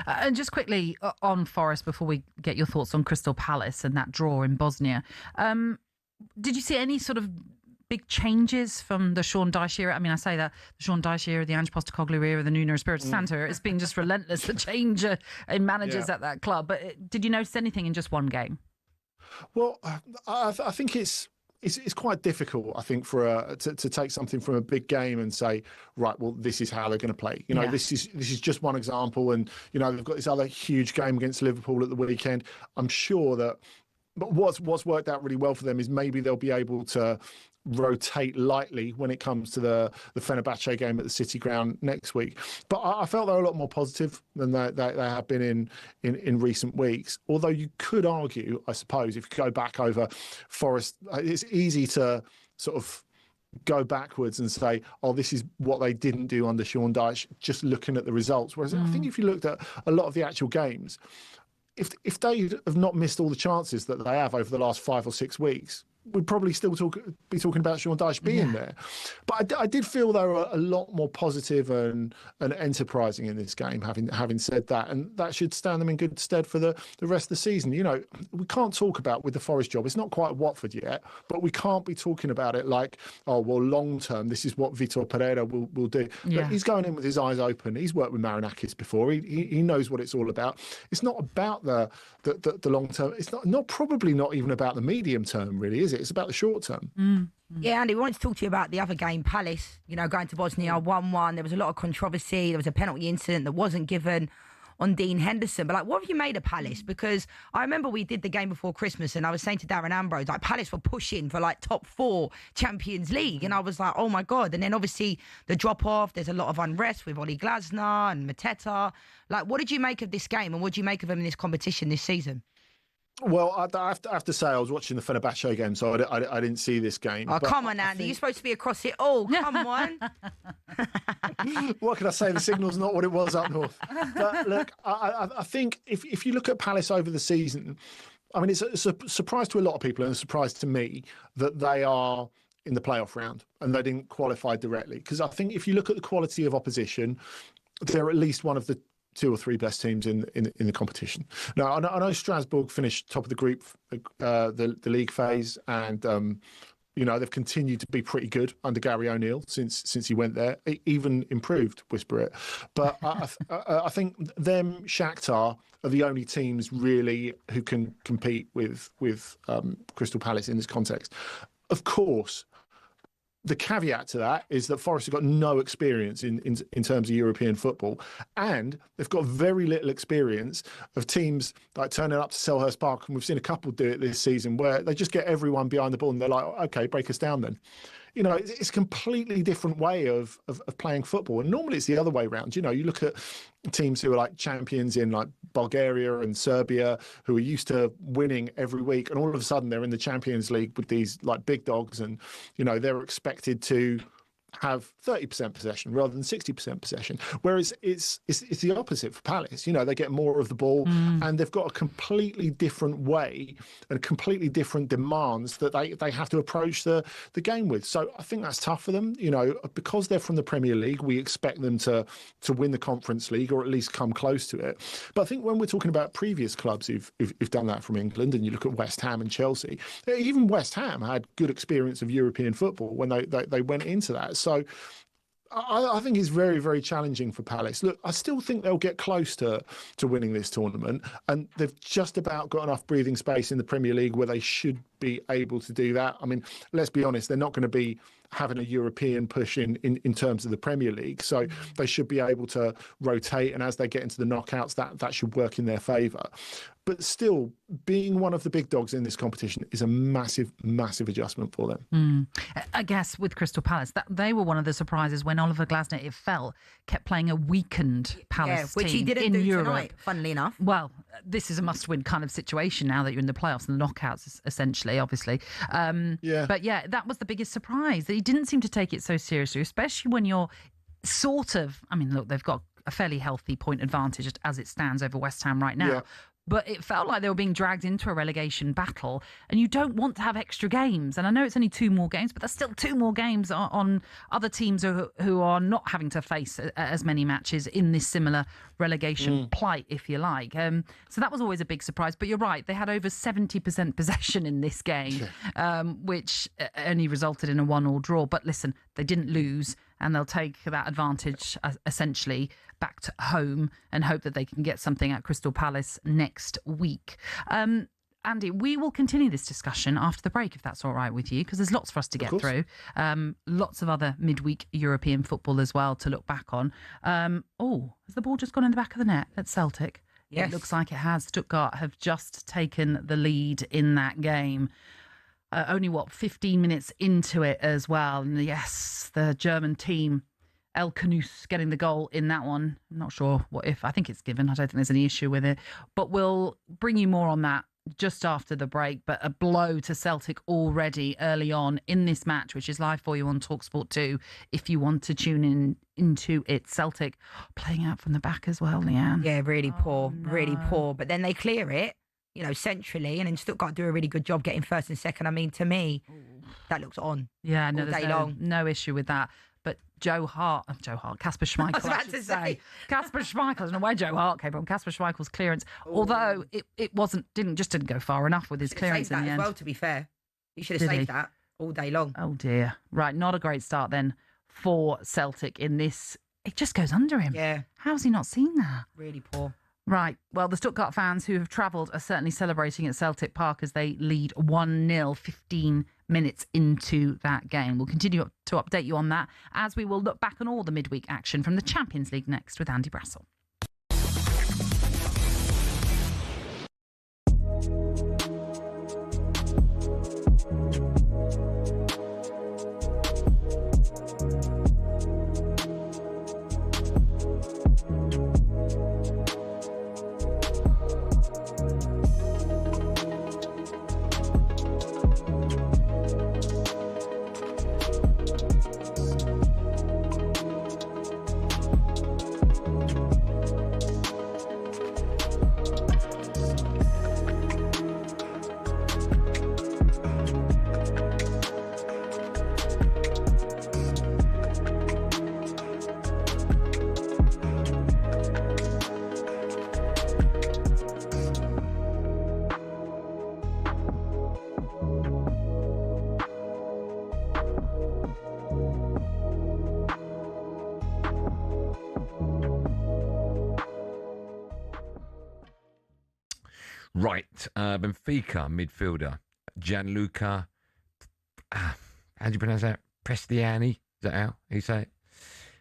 And just quickly on Forest, before we get your thoughts on Crystal Palace and that draw in Bosnia, did you see any sort of big changes from the Sean Dyche era? I mean, I say that the Sean Dyche era, the Ange Postecoglou era, the Nuno Espirito Santo era, it's been just relentless, the change in managers at that club. But did you notice anything in just one game? Well, I think it's quite difficult, I think, to take something from a big game and say, right, well, this is how they're going to play. This is just one example, and they've got this other huge game against Liverpool at the weekend. I'm sure that, but what's worked out really well for them is maybe they'll be able to rotate lightly when it comes to the Fenerbahce game at the City Ground next week. But I felt they were a lot more positive than they have been in recent weeks. Although you could argue, I suppose, if you go back over Forest, it's easy to sort of go backwards and say, oh, this is what they didn't do under Sean Dyche, just looking at the results. Whereas I think if you looked at a lot of the actual games, if they have not missed all the chances that they have over the last 5 or 6 weeks, we'd probably still be talking about Sean Dyche being there. But I did feel they were a lot more positive and enterprising in this game, having said that. And that should stand them in good stead for the rest of the season. We can't talk about with the Forest job, it's not quite Watford yet, but we can't be talking about it like, oh, well, long term, this is what Vitor Pereira will do. Yeah. But he's going in with his eyes open. He's worked with Marinakis before. He knows what it's all about. It's not about the long term. It's probably not even about the medium term, really, is it? It's about the short term. Yeah, Andy, we wanted to talk to you about the other game, Palace, going to Bosnia 1-1. There was a lot of controversy. There was a penalty incident that wasn't given on Dean Henderson. But, what have you made of Palace? Because I remember we did the game before Christmas and I was saying to Darren Ambrose, Palace were pushing for, top 4 Champions League. And I was like, oh, my God. And then, obviously, the drop-off, there's a lot of unrest with Oli Glasner and Mateta. What did you make of this game and what did you make of them in this competition this season? Well, I have to say I was watching the Fenerbahce game, so I didn't see this game. Oh, come on, Andy. You're supposed to be across it all. Come on. What can I say? The signal's not what it was up north. But look, I think if you look at Palace over the season, I mean, it's a surprise to a lot of people and a surprise to me that they are in the playoff round and they didn't qualify directly. Because I think if you look at the quality of opposition, they're at least one of the 2 or 3 best teams in the competition. Now, I know Strasbourg finished top of the group, the league phase, and they've continued to be pretty good under Gary O'Neill since he went there. Even improved, whisper it. But I think them, Shakhtar, are the only teams really who can compete with Crystal Palace in this context. Of course, the caveat to that is that Forest have got no experience in terms of European football, and they've got very little experience of teams like turning up to Selhurst Park, and we've seen a couple do it this season where they just get everyone behind the ball and they're like, okay, break us down then. It's a completely different way of playing football. And normally it's the other way around. You look at teams who are like champions in like Bulgaria and Serbia who are used to winning every week. And all of a sudden they're in the Champions League with these like big dogs and, they're expected to have 30% possession rather than 60% possession. Whereas it's the opposite for Palace. They get more of the ball and they've got a completely different way and completely different demands that they have to approach the game with. So I think that's tough for them. Because they're from the Premier League, we expect them to win the Conference League or at least come close to it. But I think when we're talking about previous clubs who've done that from England, and you look at West Ham and Chelsea, even West Ham had good experience of European football when they went into that. So I think it's very, very challenging for Palace. Look, I still think they'll get close to winning this tournament, and they've just about got enough breathing space in the Premier League where they should be able to do that. I mean, let's be honest, they're not going to be having a European push in terms of the Premier League, so they should be able to rotate, and as they get into the knockouts, that should work in their favour. But still, being one of the big dogs in this competition is a massive, massive adjustment for them. I guess with Crystal Palace, they were one of the surprises when Oliver Glasner, it felt, kept playing a weakened Palace which team he didn't in do Europe. tonight, funnily enough. Well, this is a must-win kind of situation now that you're in the playoffs and the knockouts, essentially, obviously. But yeah, that was the biggest surprise, that he didn't seem to take it so seriously, especially when you're sort of, I mean, look, they've got a fairly healthy point advantage as it stands over West Ham right now. Yeah. But it felt like they were being dragged into a relegation battle, and you don't want to have extra games. And I know it's only 2 more games, but there's still 2 more games on other teams who are not having to face as many matches in this similar relegation plight, if you like. So that was always a big surprise. But you're right, they had over 70% possession in this game, which only resulted in a 1-1 draw. But listen, they didn't lose, and they'll take that advantage essentially back to home and hope that they can get something at Crystal Palace next week. Andy, we will continue this discussion after the break, if that's all right with you, because there's lots for us to get through. Lots of other midweek European football as well to look back on. Has the ball just gone in the back of the net at Celtic? Yes. It looks like it has. Stuttgart have just taken the lead in that game. Only, 15 minutes into it as well. And yes, the German team, El Canus getting the goal in that one. I'm not sure what if. I think it's given. I don't think there's any issue with it. But we'll bring you more on that just after the break. But a blow to Celtic already early on in this match, which is live for you on talkSPORT 2 if you want to tune into it. Celtic playing out from the back as well, Lianne. Yeah, really poor, really poor. But then they clear it, centrally, and then Stuttgart do a really good job getting first and second. I mean, to me, that looks on. Yeah, no, all day there's long. No issue with that. But Kasper Schmeichel. I was about to say. Kasper Schmeichel. I don't know where Joe Hart came from. Kasper Schmeichel's clearance, although it didn't go far enough with his clearance in the end. As well, to be fair, he should have saved that all day long. Oh dear. Right, not a great start then for Celtic in this. It just goes under him. Yeah. How's he not seen that? Really poor. Right. Well, the Stuttgart fans who have travelled are certainly celebrating at Celtic Park as they lead 1-0 15 minutes into that game. We'll continue to update you on that as we will look back on all the midweek action from the Champions League next with Andy Brassel. Right, Benfica midfielder Gianluca, how do you pronounce that? Prestiani, is that how you say it?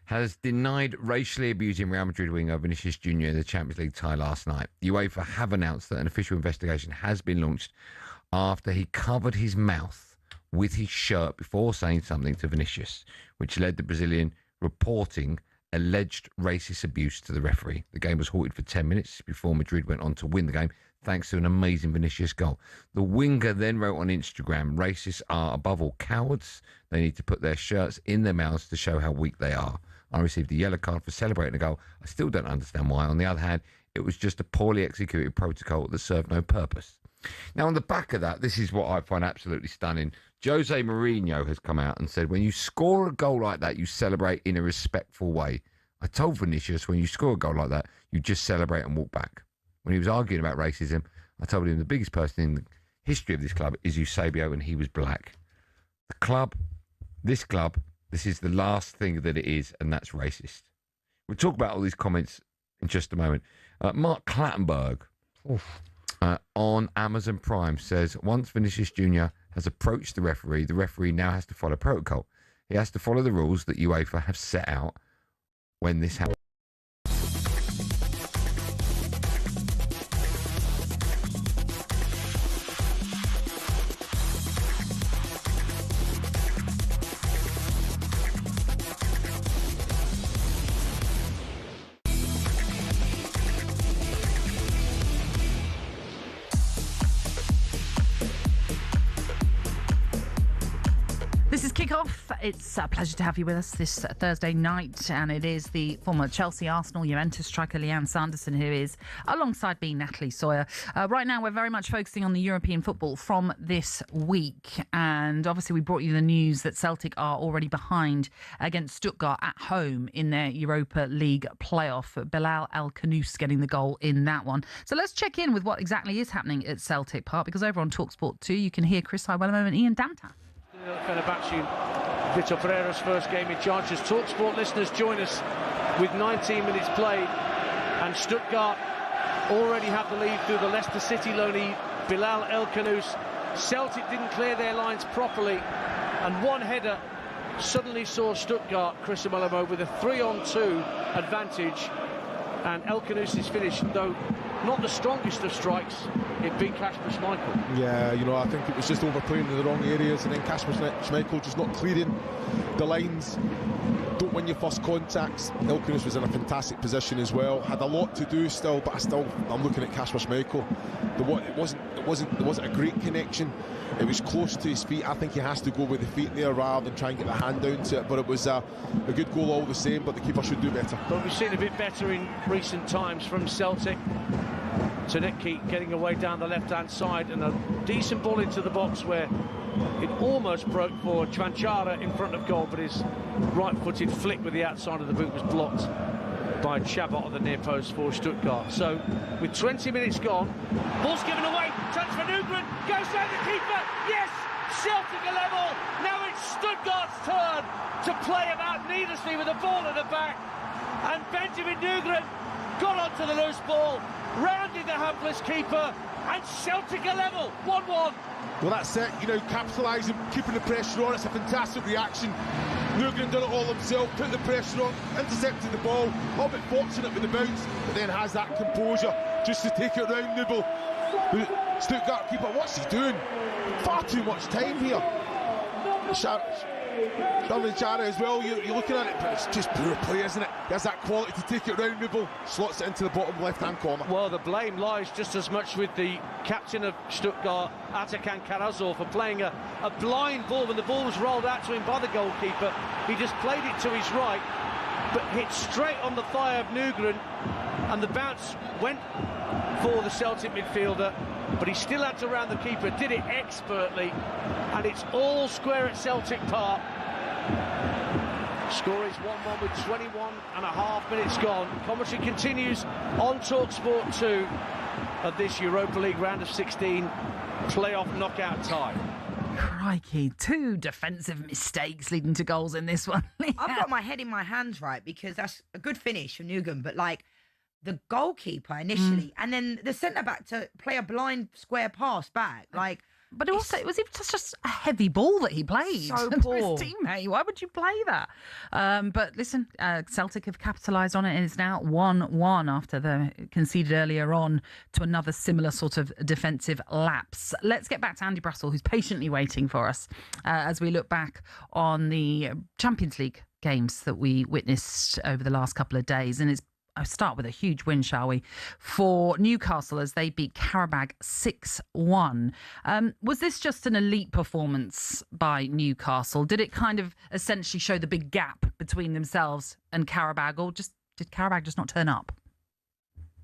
Has denied racially abusing Real Madrid winger Vinicius Jr in the Champions League tie last night. UEFA have announced that an official investigation has been launched after he covered his mouth with his shirt before saying something to Vinicius, which led the Brazilian reporting alleged racist abuse to the referee. The game was halted for 10 minutes before Madrid went on to win the game, thanks to an amazing Vinicius goal. The winger then wrote on Instagram, racists are above all cowards. They need to put their shirts in their mouths to show how weak they are. I received a yellow card for celebrating a goal. I still don't understand why. On the other hand, it was just a poorly executed protocol that served no purpose. Now, on the back of that, this is what I find absolutely stunning. Jose Mourinho has come out and said, when you score a goal like that, you celebrate in a respectful way. I told Vinicius, when you score a goal like that, you just celebrate and walk back. When he was arguing about racism, I told him the biggest person in the history of this club is Eusebio, and he was black. The club, this is the last thing that it is, and that's racist. We'll talk about all these comments in just a moment. Mark Clattenburg on Amazon Prime says, once Vinicius Jr has approached the referee now has to follow protocol. He has to follow the rules that UEFA have set out when this happens. This is Kickoff. It's a pleasure to have you with us this Thursday night, and it is the former Chelsea, Arsenal, Juventus striker Lianne Sanderson who is alongside me, Natalie Sawyer. Right now, we're very much focusing on the European football from this week, and obviously we brought you the news that Celtic are already behind against Stuttgart at home in their Europa League playoff. Bilal El-Khanous getting the goal in that one. So let's check in with what exactly is happening at Celtic Park, because over on talkSPORT 2 you can hear Chris Highwellham and Ian Danta. Fenerbahce, Vitor Pereira's first game in charge. As talkSPORT listeners join us with 19 minutes played, and Stuttgart already have the lead through the Leicester City loanee Bilal El-Khanous. Celtic didn't clear their lines properly, and one header suddenly saw Stuttgart, Chris Highwellham, with a 3-on-2 advantage, and El-Khanous' finish, though not the strongest of strikes, it beat Kasper Schmeichel. Yeah, I think it was just overplaying in the wrong areas, and then Kasper Schmeichel just not clearing the lines. Don't win your first contacts. El-Khanous was in a fantastic position as well. Had a lot to do still, but I'm looking at Kasper Schmeichel. There wasn't a great connection. It was close to his feet. I think he has to go with the feet there rather than try and get the hand down to it. But it was a good goal all the same, but the keeper should do better. But we've seen a bit better in recent times from Celtic. Tanecki getting away down the left-hand side, and a decent ball into the box where it almost broke for Chvanchara in front of goal, but his right-footed flick with the outside of the boot was blocked by Chabot on the near post for Stuttgart. So with 20 minutes gone, ball's given away, touch for Nugren, goes down the keeper, yes, Celtic are level. Now it's Stuttgart's turn to play about needlessly with the ball at the back, and Benjamin Nugren got onto the loose ball, rounded the hapless keeper, and Celtic are level, 1-1. Well, that's it, capitalising, keeping the pressure on. It's a fantastic reaction. Nugren done it all himself, put the pressure on, intercepted the ball, a little bit fortunate with the bounce, but then has that composure just to take it round Nibble. The Stuttgart keeper, what's he doing? Far too much time here. Chara as well, you're looking at it, but it's just poor play, isn't it? He has that quality to take it round Nibble, slots it into the bottom left-hand corner. Well, the blame lies just as much with the captain of Stuttgart, Atakan Karazor, for playing a blind ball when the ball was rolled out to him by the goalkeeper. He just played it to his right, but hit straight on the thigh of Nugren, and the bounce went for the Celtic midfielder, but he still had to round the keeper, did it expertly, and it's all square at Celtic Park. Score is 1-1 with 21.5 minutes gone. Commentary continues on talkSPORT 2 of this Europa League round of 16 playoff knockout tie. Crikey, 2 defensive mistakes leading to goals in this one. I've got my head in my hands, right, because that's a good finish from Nugent, but the goalkeeper initially, and then the centre-back to play a blind square pass back, But also, it was just a heavy ball that he played. So to poor. his teammate. Why would you play that? But listen, Celtic have capitalised on it, and it's now 1-1 after they conceded earlier on to another similar sort of defensive lapse. Let's get back to Andy Brassel, who's patiently waiting for us as we look back on the Champions League games that we witnessed over the last couple of days. And I'll start with a huge win, shall we, for Newcastle as they beat Qarabağ 6-1. Was this just an elite performance by Newcastle? Did it kind of essentially show the big gap between themselves and Qarabağ, or did Qarabağ just not turn up?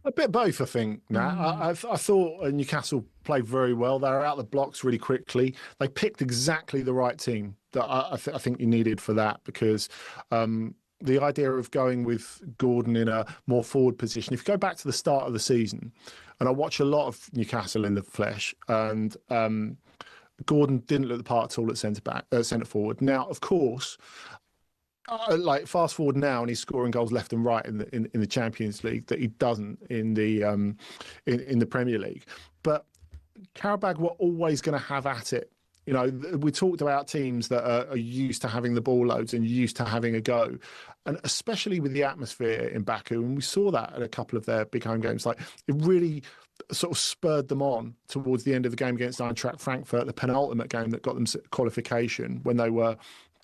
A bit both, I think, Nat. I thought Newcastle played very well. They were out the blocks really quickly. They picked exactly the right team that I think you needed for that, because the idea of going with Gordon in a more forward position. If you go back to the start of the season, and I watch a lot of Newcastle in the flesh, and Gordon didn't look the part at all at centre forward. Now, of course, fast forward now, and he's scoring goals left and right in the Champions League that he doesn't in the Premier League. But Qarabağ were always going to have at it. We talked about teams that are used to having the ball loads and used to having a go, and especially with the atmosphere in Baku, and we saw that at a couple of their big home games. It really sort of spurred them on towards the end of the game against Eintracht Frankfurt, the penultimate game that got them qualification, when they were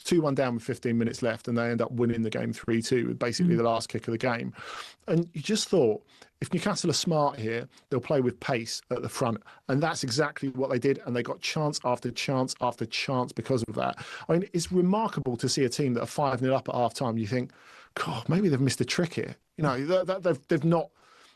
2-1 down with 15 minutes left, and they end up winning the game 3-2 with basically the last kick of the game. And you just thought, if Newcastle are smart here, they'll play with pace at the front. And that's exactly what they did. And they got chance after chance after chance because of that. I mean, it's remarkable to see a team that are 5-0 up at half-time. You think, God, maybe they've missed a trick here. You know, they've not...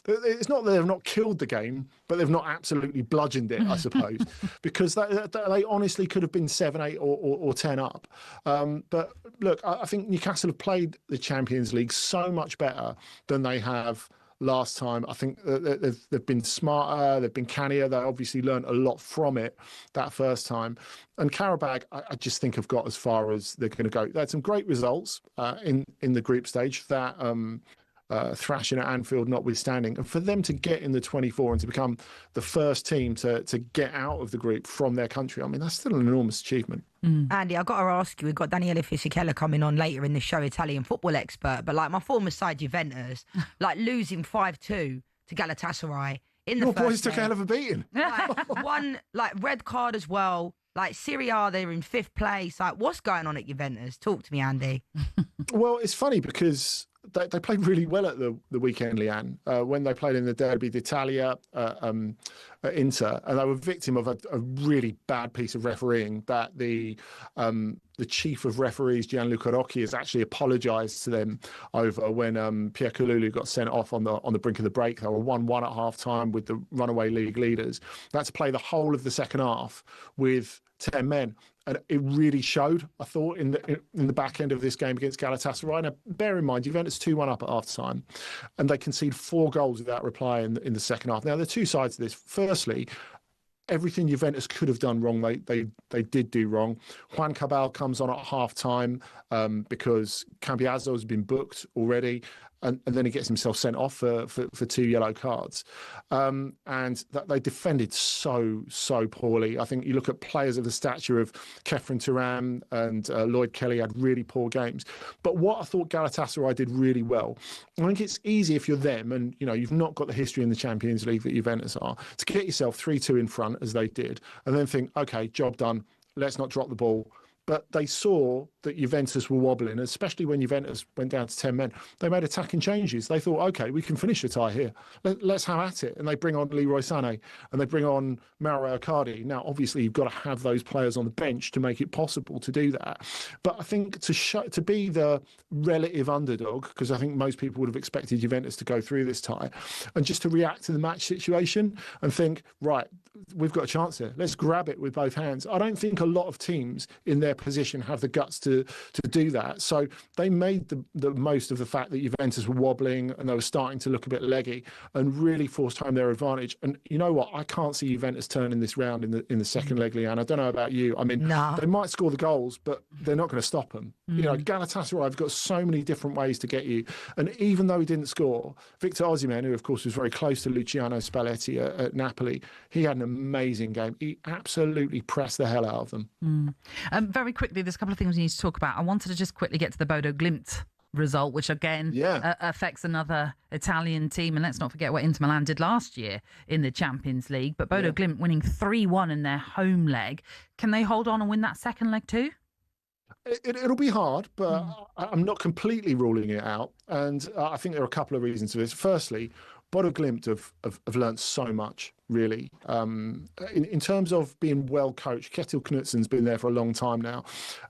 It's not that they've not killed the game, but they've not absolutely bludgeoned it, I suppose, because they honestly could have been 7-8 or 10 up. But look, I think Newcastle have played the Champions League so much better than they have last time. I think they've been smarter, they've been cannier. They obviously learned a lot from it that first time. And Qarabağ, I just think have got as far as they're going to go. They had some great results in the group stage. That thrashing at Anfield notwithstanding, and for them to get in the 24 and to become the first team to get out of the group from their country, I mean, that's still an enormous achievement. Andy, I've got to ask you, we've got Daniele Fisichella coming on later in the show, Italian football expert, but like my former side Juventus, like losing 5-2 to Galatasaray in the Your first boys took a leg. hell of a beating. One like red card as well. Like Serie A, they're in 5th place. Like, what's going on at Juventus? Talk to me, Andy. Well, it's funny because they played really well at the weekend, Lianne, when they played in the Derby d'Italia at Inter, and they were victim of a really bad piece of refereeing that the chief of referees, Gianluca Rocchi, has actually apologised to them over when Pierre Kalulu got sent off on the brink of the break. They were 1-1 at half-time with the runaway league leaders. They had to play the whole of the second half with 10 men. And it really showed, I thought, in the back end of this game against Galatasaray. Now, bear in mind, Juventus 2-1 up at half-time, and they conceded 4 goals without reply in the second half. Now, there are two sides to this. Firstly, everything Juventus could have done wrong, they did do wrong. Juan Cabal comes on at half-time because Cambiaso has been booked already, and then he gets himself sent off for 2 yellow cards. And that they defended so poorly. I think you look at players of the stature of Kefren Turan and Lloyd Kelly had really poor games. But what I thought Galatasaray did really well, I think it's easy if you're them and you've not got the history in the Champions League that Juventus are, to get yourself 3-2 in front as they did, and then think, okay, job done, let's not drop the ball. But they saw that Juventus were wobbling, especially when Juventus went down to 10 men. They made attacking changes. They thought, OK, we can finish the tie here. Let's have at it. And they bring on Leroy Sané and they bring on Mauro Icardi. Now, obviously, you've got to have those players on the bench to make it possible to do that. But I think to be the relative underdog, because I think most people would have expected Juventus to go through this tie, and just to react to the match situation and think, right, we've got a chance here. Let's grab it with both hands. I don't think a lot of teams in their position have the guts to do that. So they made the most of the fact that Juventus were wobbling and they were starting to look a bit leggy and really forced home their advantage. And you know what? I can't see Juventus turning this round in the second leg, Lianne. I don't know about you. I mean, they might score the goals, but they're not going to stop them. Galatasaray have got so many different ways to get you. And even though he didn't score, Victor Osimhen, who of course was very close to Luciano Spalletti at Napoli, he had an amazing game. He absolutely pressed the hell out of them. Very quickly, there's a couple of things we need to talk about. I wanted to just quickly get to the Bodo Glimt result, which again affects another Italian team. And let's not forget what Inter Milan did last year in the Champions League. But Bodo Glimt winning 3-1 in their home leg. Can they hold on and win that second leg too? It'll be hard, but I'm not completely ruling it out. And I think there are a couple of reasons for this. Firstly, Bodo Glimt have learned so much, really. In terms of being well coached, Ketil Knutsen's been there for a long time now.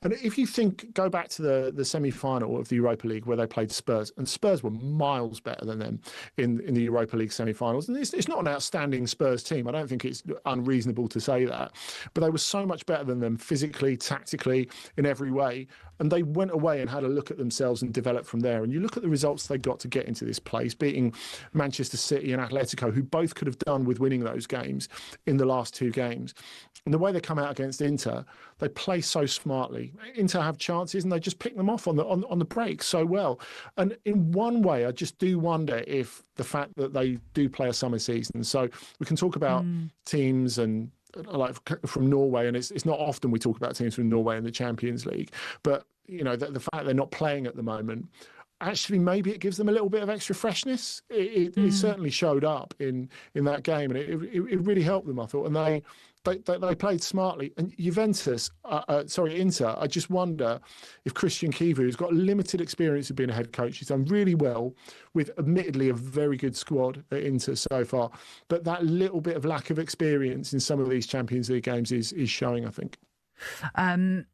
And if you go back to the semi-final of the Europa League where they played Spurs, and Spurs were miles better than them in the Europa League semi-finals. And it's not an outstanding Spurs team. I don't think it's unreasonable to say that. But they were so much better than them physically, tactically, in every way. And they went away and had a look at themselves and developed from there. And you look at the results they got to get into this place, beating Manchester City and Atletico, who both could have done with winning those games in the last 2 games. And the way they come out against Inter, they play so smartly. Inter have chances and they just pick them off on the break so well. And in one way, I just do wonder if the fact that they do play a summer season. So we can talk about teams and like from Norway, and it's not often we talk about teams from Norway in the Champions League, but the fact they're not playing at the moment, actually maybe it gives them a little bit of extra freshness. It certainly showed up in that game, and it really helped them, I thought. And they played smartly. And Inter, I just wonder if Christian Kivu, who's got limited experience of being a head coach, he's done really well with admittedly a very good squad at Inter so far, but that little bit of lack of experience in some of these Champions League games is showing, I think. I'm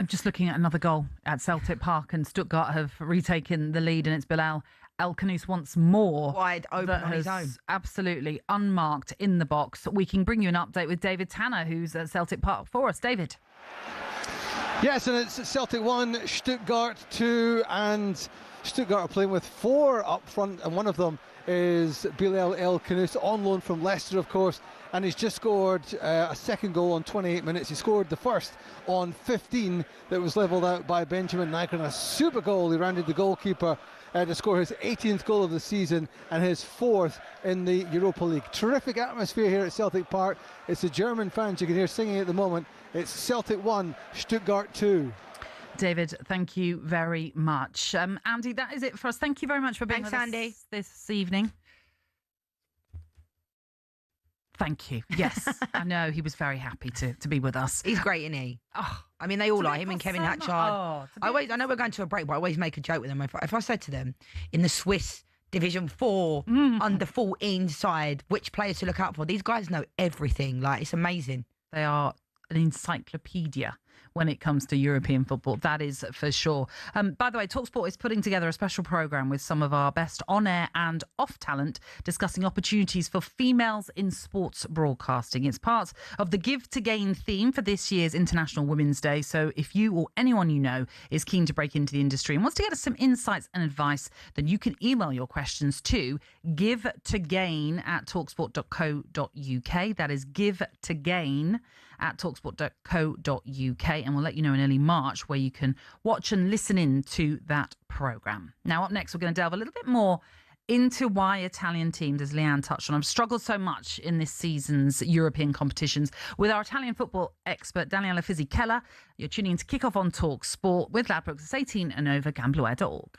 just looking at another goal at Celtic Park, and Stuttgart have retaken the lead, and it's Bilal El-Khanous once more. Wide open on his own. Absolutely unmarked in the box. We can bring you an update with David Tanner, who's at Celtic Park for us. David. Yes, and it's Celtic 1, Stuttgart 2, and Stuttgart are playing with 4 up front, and one of them is Bilal El-Khanous, on loan from Leicester, of course, and he's just scored a second goal on 28 minutes. He scored the first on 15 that was levelled out by Benjamin Nygren. A super goal. He rounded the goalkeeper to score his 18th goal of the season and his 4th in the Europa League. Terrific atmosphere here at Celtic Park. It's the German fans you can hear singing at the moment. It's Celtic 1, Stuttgart 2. David, thank you very much. Andy, that is it for us. Thank you very much for being with Andy. us this evening. Thank you. Yes, I know he was very happy to be with us. He's great, isn't he? Oh, I mean, they all are. Him and Kevin Hatchard. Oh, I know we're going to a break, but I always make a joke with them. If I said to them, in the Swiss Division 4 under 14 side, which players to look out for, these guys know everything. Like, it's amazing. They are an encyclopedia when it comes to European football, that is for sure. By the way, talkSPORT is putting together a special programme with some of our best on-air and off talent discussing opportunities for females in sports broadcasting. It's part of the Give to Gain theme for this year's International Women's Day. So if you or anyone you know is keen to break into the industry and wants to get us some insights and advice, then you can email your questions to givetogain@talksport.co.uk. That is givetogain@talksport.co.uk, and we'll let you know in early March where you can watch and listen in to that programme. Now, up next, we're going to delve a little bit more into why Italian teams, as Lianne touched on, have struggled so much in this season's European competitions with our Italian football expert, Daniela Fisi-Keller. You're tuning in to Kick Off on talkSPORT with Ladbrokes. It's 18 and over, gambluair.org.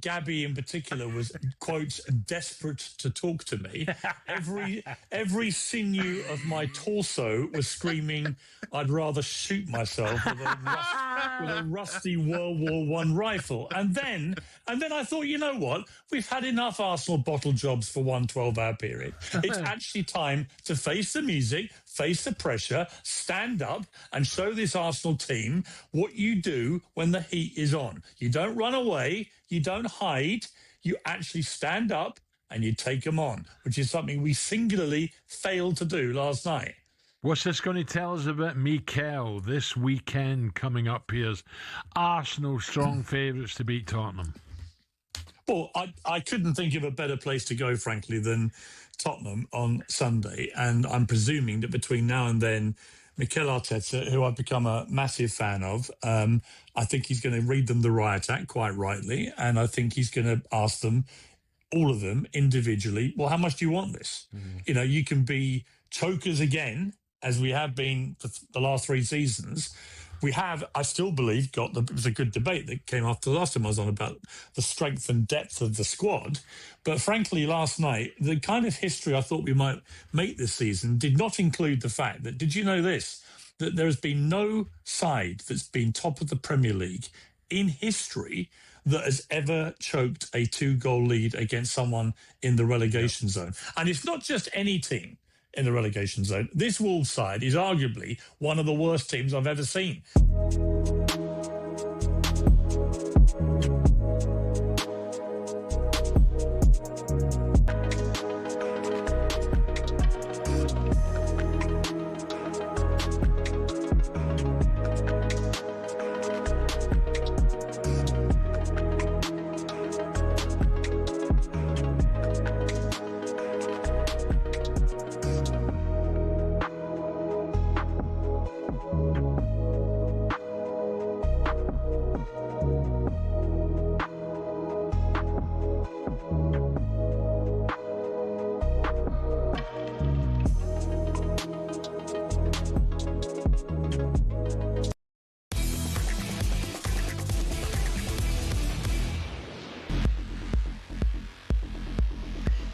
Gabby in particular was, quote, desperate to talk to me. Every sinew of my torso was screaming, I'd rather shoot myself with a rusty World War I rifle. And then I thought, you know what? We've had enough Arsenal bottle jobs for one 12-hour period. It's actually time to face the music, face the pressure, stand up and show this Arsenal team what you do when the heat is on. You don't run away. You don't hide, you actually stand up and you take them on, which is something we singularly failed to do last night. What's this going to tell us about Mikel this weekend coming up here? Arsenal strong favourites to beat Tottenham. Well, I couldn't think of a better place to go, frankly, than Tottenham on Sunday. And I'm presuming that between now and then, Mikel Arteta, who I've become a massive fan of, I think he's going to read them the riot act quite rightly. And I think he's going to ask them, all of them individually, well, how much do you want this? You know, you can be chokers again, as we have been for the last 3 seasons. We have, I still believe, it was a good debate that came after the last time I was on about the strength and depth of the squad. But frankly, last night, the kind of history I thought we might make this season did not include the fact that, did you know this, that there has been no side that's been top of the Premier League in history that has ever choked a 2-goal lead against someone in the relegation zone. And it's not just any team. in the relegation zone. This Wolves side is arguably one of the worst teams I've ever seen.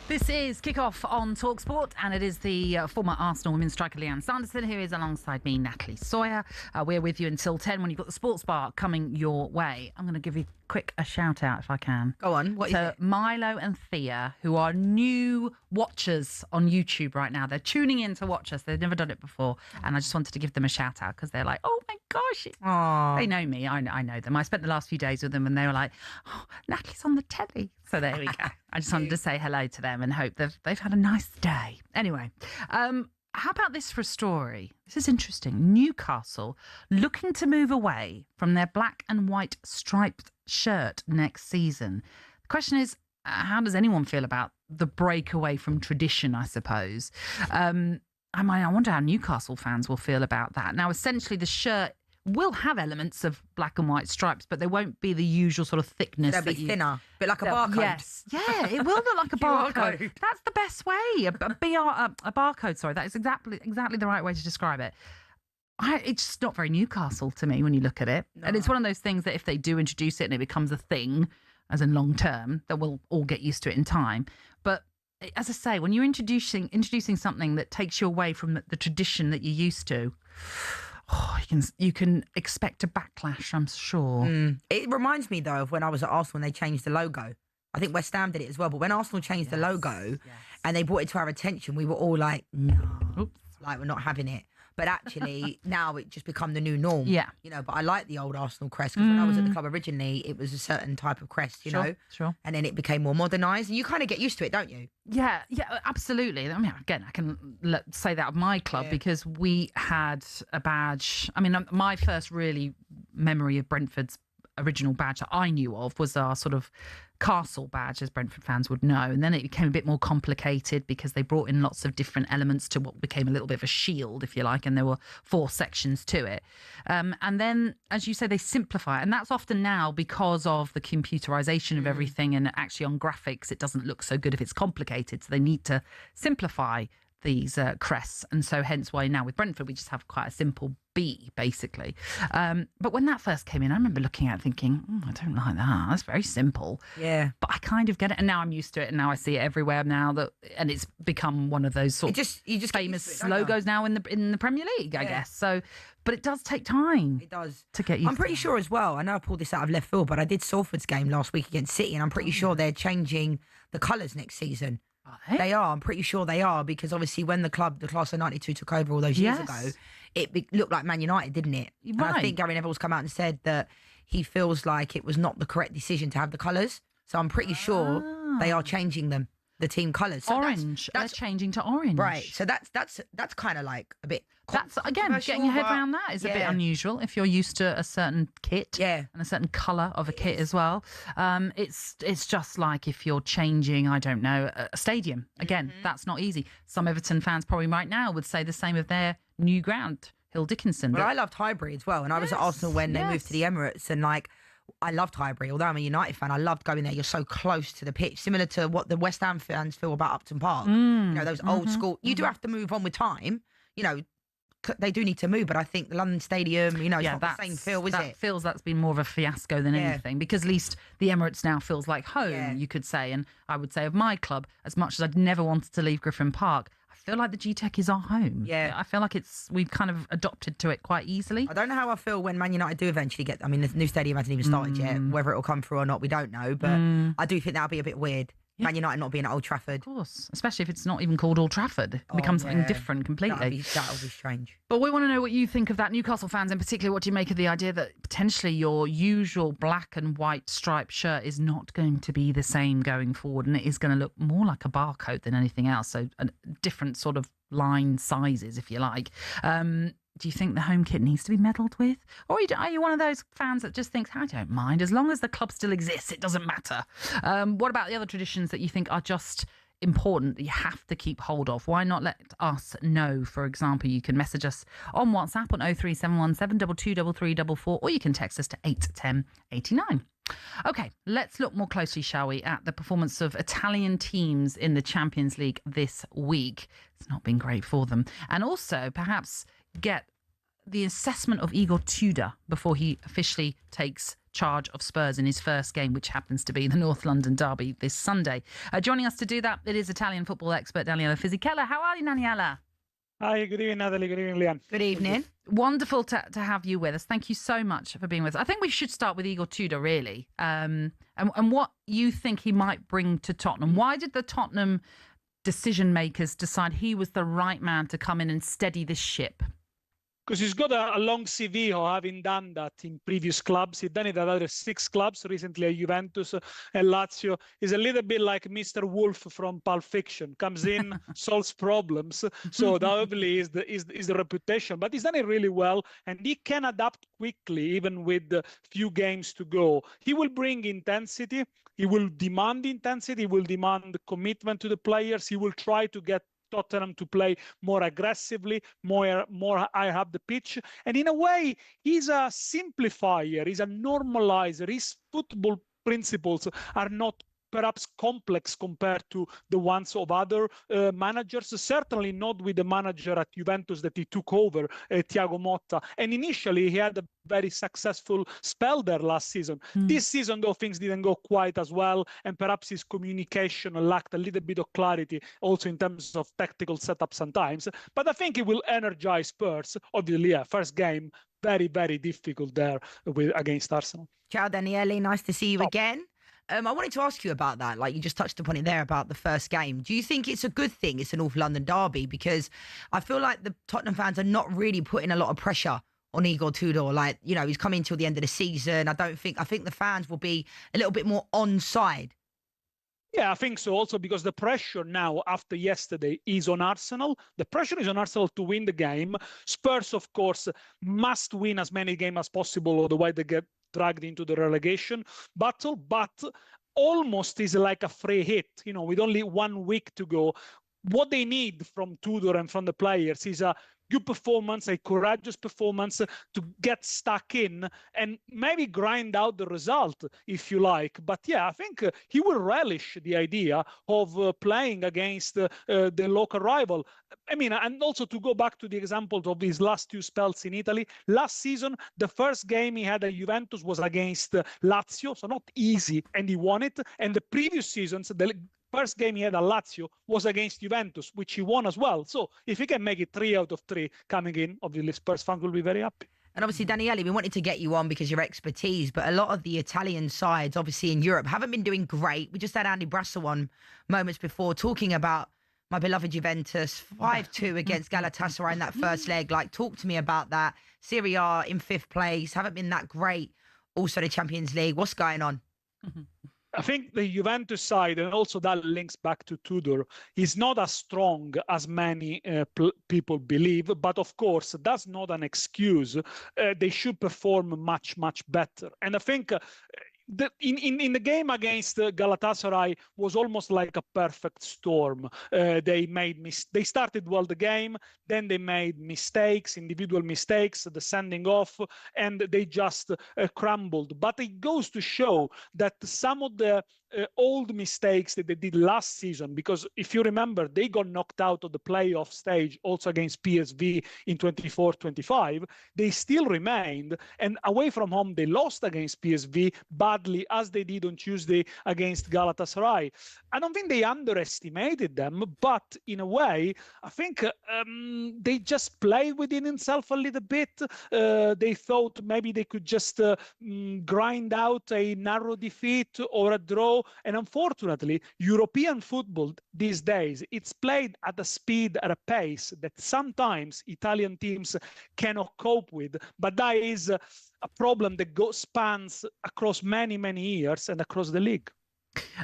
This is Kickoff on talkSPORT, and it is the former Arsenal women's striker Lianne Sanderson who is alongside me, Natalie Sawyer. We're with you until 10 when you've got the Sports Bar coming your way. I'm going to give you a shout out if I can. Go on. What is it? Milo and Thea, who are new watchers on YouTube right now. They're tuning in to watch us. They've never done it before, and I just wanted to give them a shout out because they're like, oh my gosh. Aww. They know me. I know them. I spent the last few days with them and they were like, oh, Natalie's on the telly. So there we go. I just wanted to say hello to them and hope they've had a nice day. Anyway, how about this for a story? This is interesting. Newcastle looking to move away from their black and white striped shirt next season. The question is, how does anyone feel about the break away from tradition, I suppose? I wonder how Newcastle fans will feel about that. Now, essentially, the shirt will have elements of black and white stripes, but they won't be the usual sort of thickness. They'll be thinner, a bit like a barcode. Yes, yeah, it will look like a barcode. That's the best way. A barcode. Sorry, that is exactly the right way to describe it. It's just not very Newcastle to me when you look at it, and it's one of those things that if they do introduce it and it becomes a thing, as in long term, then we'll all get used to it in time. But as I say, when you're introducing something that takes you away from the tradition that you're used to, you can expect a backlash, I'm sure. It reminds me, though, of when I was at Arsenal and they changed the logo. I think West Ham did it as well. But when Arsenal changed the logo and they brought it to our attention, we were all like, no, like we're not having it. But actually, now it just become the new norm. Yeah. You know, but I like the old Arsenal crest because when I was at the club originally, it was a certain type of crest, you know? Sure. And then it became more modernised. And you kind of get used to it, don't you? Yeah, absolutely. I mean, again, I can say that of my club because we had a badge. I mean, my first really memory of Brentford's original badge that I knew of was our sort of castle badge, as Brentford fans would know, and then it became a bit more complicated because they brought in lots of different elements to what became a little bit of a shield, if you like, and there were 4 sections to it, and then, as you say, they simplify it, and that's often now because of the computerization of everything, and actually on graphics it doesn't look so good if it's complicated, so they need to simplify these crests, and so hence why now with Brentford we just have quite a simple B, basically. But when that first came in, I remember looking at it thinking, I don't like that. That's very simple. Yeah. But I kind of get it, and now I'm used to it, and now I see it everywhere now, and it's become one of those sort of famous logos now in the Premier League, I guess. So, but it does take time. It does to get used. I'm pretty sure as well. I know I pulled this out of left field, but I did Salford's game last week against City, and I'm pretty sure they're changing the colours next season. They are. I'm pretty sure they are, because obviously when the class of '92 took over all those years ago, it looked like Man United, didn't it? And I think Gary Neville's come out and said that he feels like it was not the correct decision to have the colours. So I'm pretty sure they are changing them, the team colours. So orange. That's changing to orange. Right. So that's kind of like a bit. That's again getting your head around that is a bit unusual if you're used to a certain kit and a certain colour of a kit as well. It's just like if you're changing, I don't know, a stadium. Again, that's not easy. Some Everton fans probably right now would say the same of their new ground, Hill Dickinson. Well, I loved Highbury as well, and I was at Arsenal when they moved to the Emirates, and like, I loved Highbury. Although I'm a United fan, I loved going there. You're so close to the pitch, similar to what the West Ham fans feel about Upton Park. You know, those old school. You do have to move on with time. You know, they do need to move, but I think the London Stadium, you know, it's not the same feel, is it? That feels that's been more of a fiasco than anything, because at least the Emirates now feels like home, you could say. And I would say of my club, as much as I'd never wanted to leave Griffin Park, I feel like the G-Tech is our home. Yeah. I feel like we've kind of adopted to it quite easily. I don't know how I feel when Man United do eventually get, I mean, the new stadium hasn't even started yet. Whether it'll come through or not, we don't know. But I do think that'll be a bit weird. Man United not being at Old Trafford. Of course, especially if it's not even called Old Trafford. It becomes something different completely. That'll be strange. But we want to know what you think of that. Newcastle fans in particular, what do you make of the idea that potentially your usual black and white striped shirt is not going to be the same going forward, and it is going to look more like a barcode than anything else, so a different sort of line sizes, if you like. Do you think the home kit needs to be meddled with? Or are you one of those fans that just thinks, I don't mind, as long as the club still exists, it doesn't matter? What about the other traditions that you think are just important that you have to keep hold of? Why not let us know? For example, you can message us on WhatsApp on 03717 722 3344, or you can text us to 81089. Okay, let's look more closely, shall we, at the performance of Italian teams in the Champions League this week. It's not been great for them. And also, perhaps, get the assessment of Igor Tudor before he officially takes charge of Spurs in his first game, which happens to be the North London derby this Sunday. Joining us to do that, it is Italian football expert Daniela Fisichella. How are you, Daniela? Hi, good evening, Natalie. Good evening, Lianne. Good evening. Wonderful to have you with us. Thank you so much for being with us. I think we should start with Igor Tudor, really, and what you think he might bring to Tottenham. Why did the Tottenham decision makers decide he was the right man to come in and steady this ship? Because he's got a long CV of having done that in previous clubs. He's done it at other 6 clubs, recently at Juventus and Lazio. He's a little bit like Mr. Wolf from Pulp Fiction. Comes in, solves problems. So that obviously is the reputation. But he's done it really well, and he can adapt quickly, even with the few games to go. He will bring intensity. He will demand intensity. He will demand commitment to the players. He will try to get Tottenham to play more aggressively, more higher up the pitch. And in a way, he's a simplifier, he's a normalizer. His football principles are not perhaps complex compared to the ones of other managers, certainly not with the manager at Juventus that he took over, Thiago Motta. And initially, he had a very successful spell there last season. This season, though, things didn't go quite as well, and perhaps his communication lacked a little bit of clarity, also in terms of tactical setup sometimes. But I think he will energize Spurs. Obviously, first game, very, very difficult there against Arsenal. Ciao, Daniele. Nice to see you again. I wanted to ask you about that. Like, you just touched upon it there about the first game. Do you think it's a good thing it's a North London derby? Because I feel like the Tottenham fans are not really putting a lot of pressure on Igor Tudor. Like, you know, he's coming till the end of the season. I think the fans will be a little bit more onside. Yeah, I think so also, because the pressure now after yesterday is on Arsenal. The pressure is on Arsenal to win the game. Spurs, of course, must win as many games as possible, otherwise they get dragged into the relegation battle. But almost is like a free hit, you know, with only 1 week to go. What they need from Tudor and from the players is a good performance, a courageous performance to get stuck in and maybe grind out the result, if you like. But yeah, I think he will relish the idea of playing against the local rival. I mean, and also to go back to the example of his last 2 spells in Italy. Last season, the first game he had at Juventus was against Lazio, so not easy, and he won it. And the previous seasons, the first game he had at Lazio was against Juventus, which he won as well. So if he can make it 3 out of 3 coming in, obviously Spurs fans will be very happy. And obviously, Daniele, we wanted to get you on because your expertise, but a lot of the Italian sides, obviously in Europe, haven't been doing great. We just had Andy Brassel on moments before talking about my beloved Juventus, 5-2 against Galatasaray in that first leg. Like, talk to me about that. Serie A in 5th place, haven't been that great. Also the Champions League. What's going on? I think the Juventus side, and also that links back to Tudor, is not as strong as many people believe. But of course, that's not an excuse. They should perform much, much better. And I think in the game against Galatasaray was almost like a perfect storm. They started well the game, then they made mistakes, individual mistakes, the sending off, and they just crumbled. But it goes to show that some of the old mistakes that they did last season, because if you remember, they got knocked out of the playoff stage also against PSV in 24-25, they still remained, and away from home they lost against PSV badly, as they did on Tuesday against Galatasaray. I don't think they underestimated them, but in a way, I think they just played within themselves a little bit. They thought maybe they could just grind out a narrow defeat or a draw, and unfortunately, European football these days, it's played at a speed, at a pace that sometimes Italian teams cannot cope with. But that is a problem that spans across many, many years and across the league.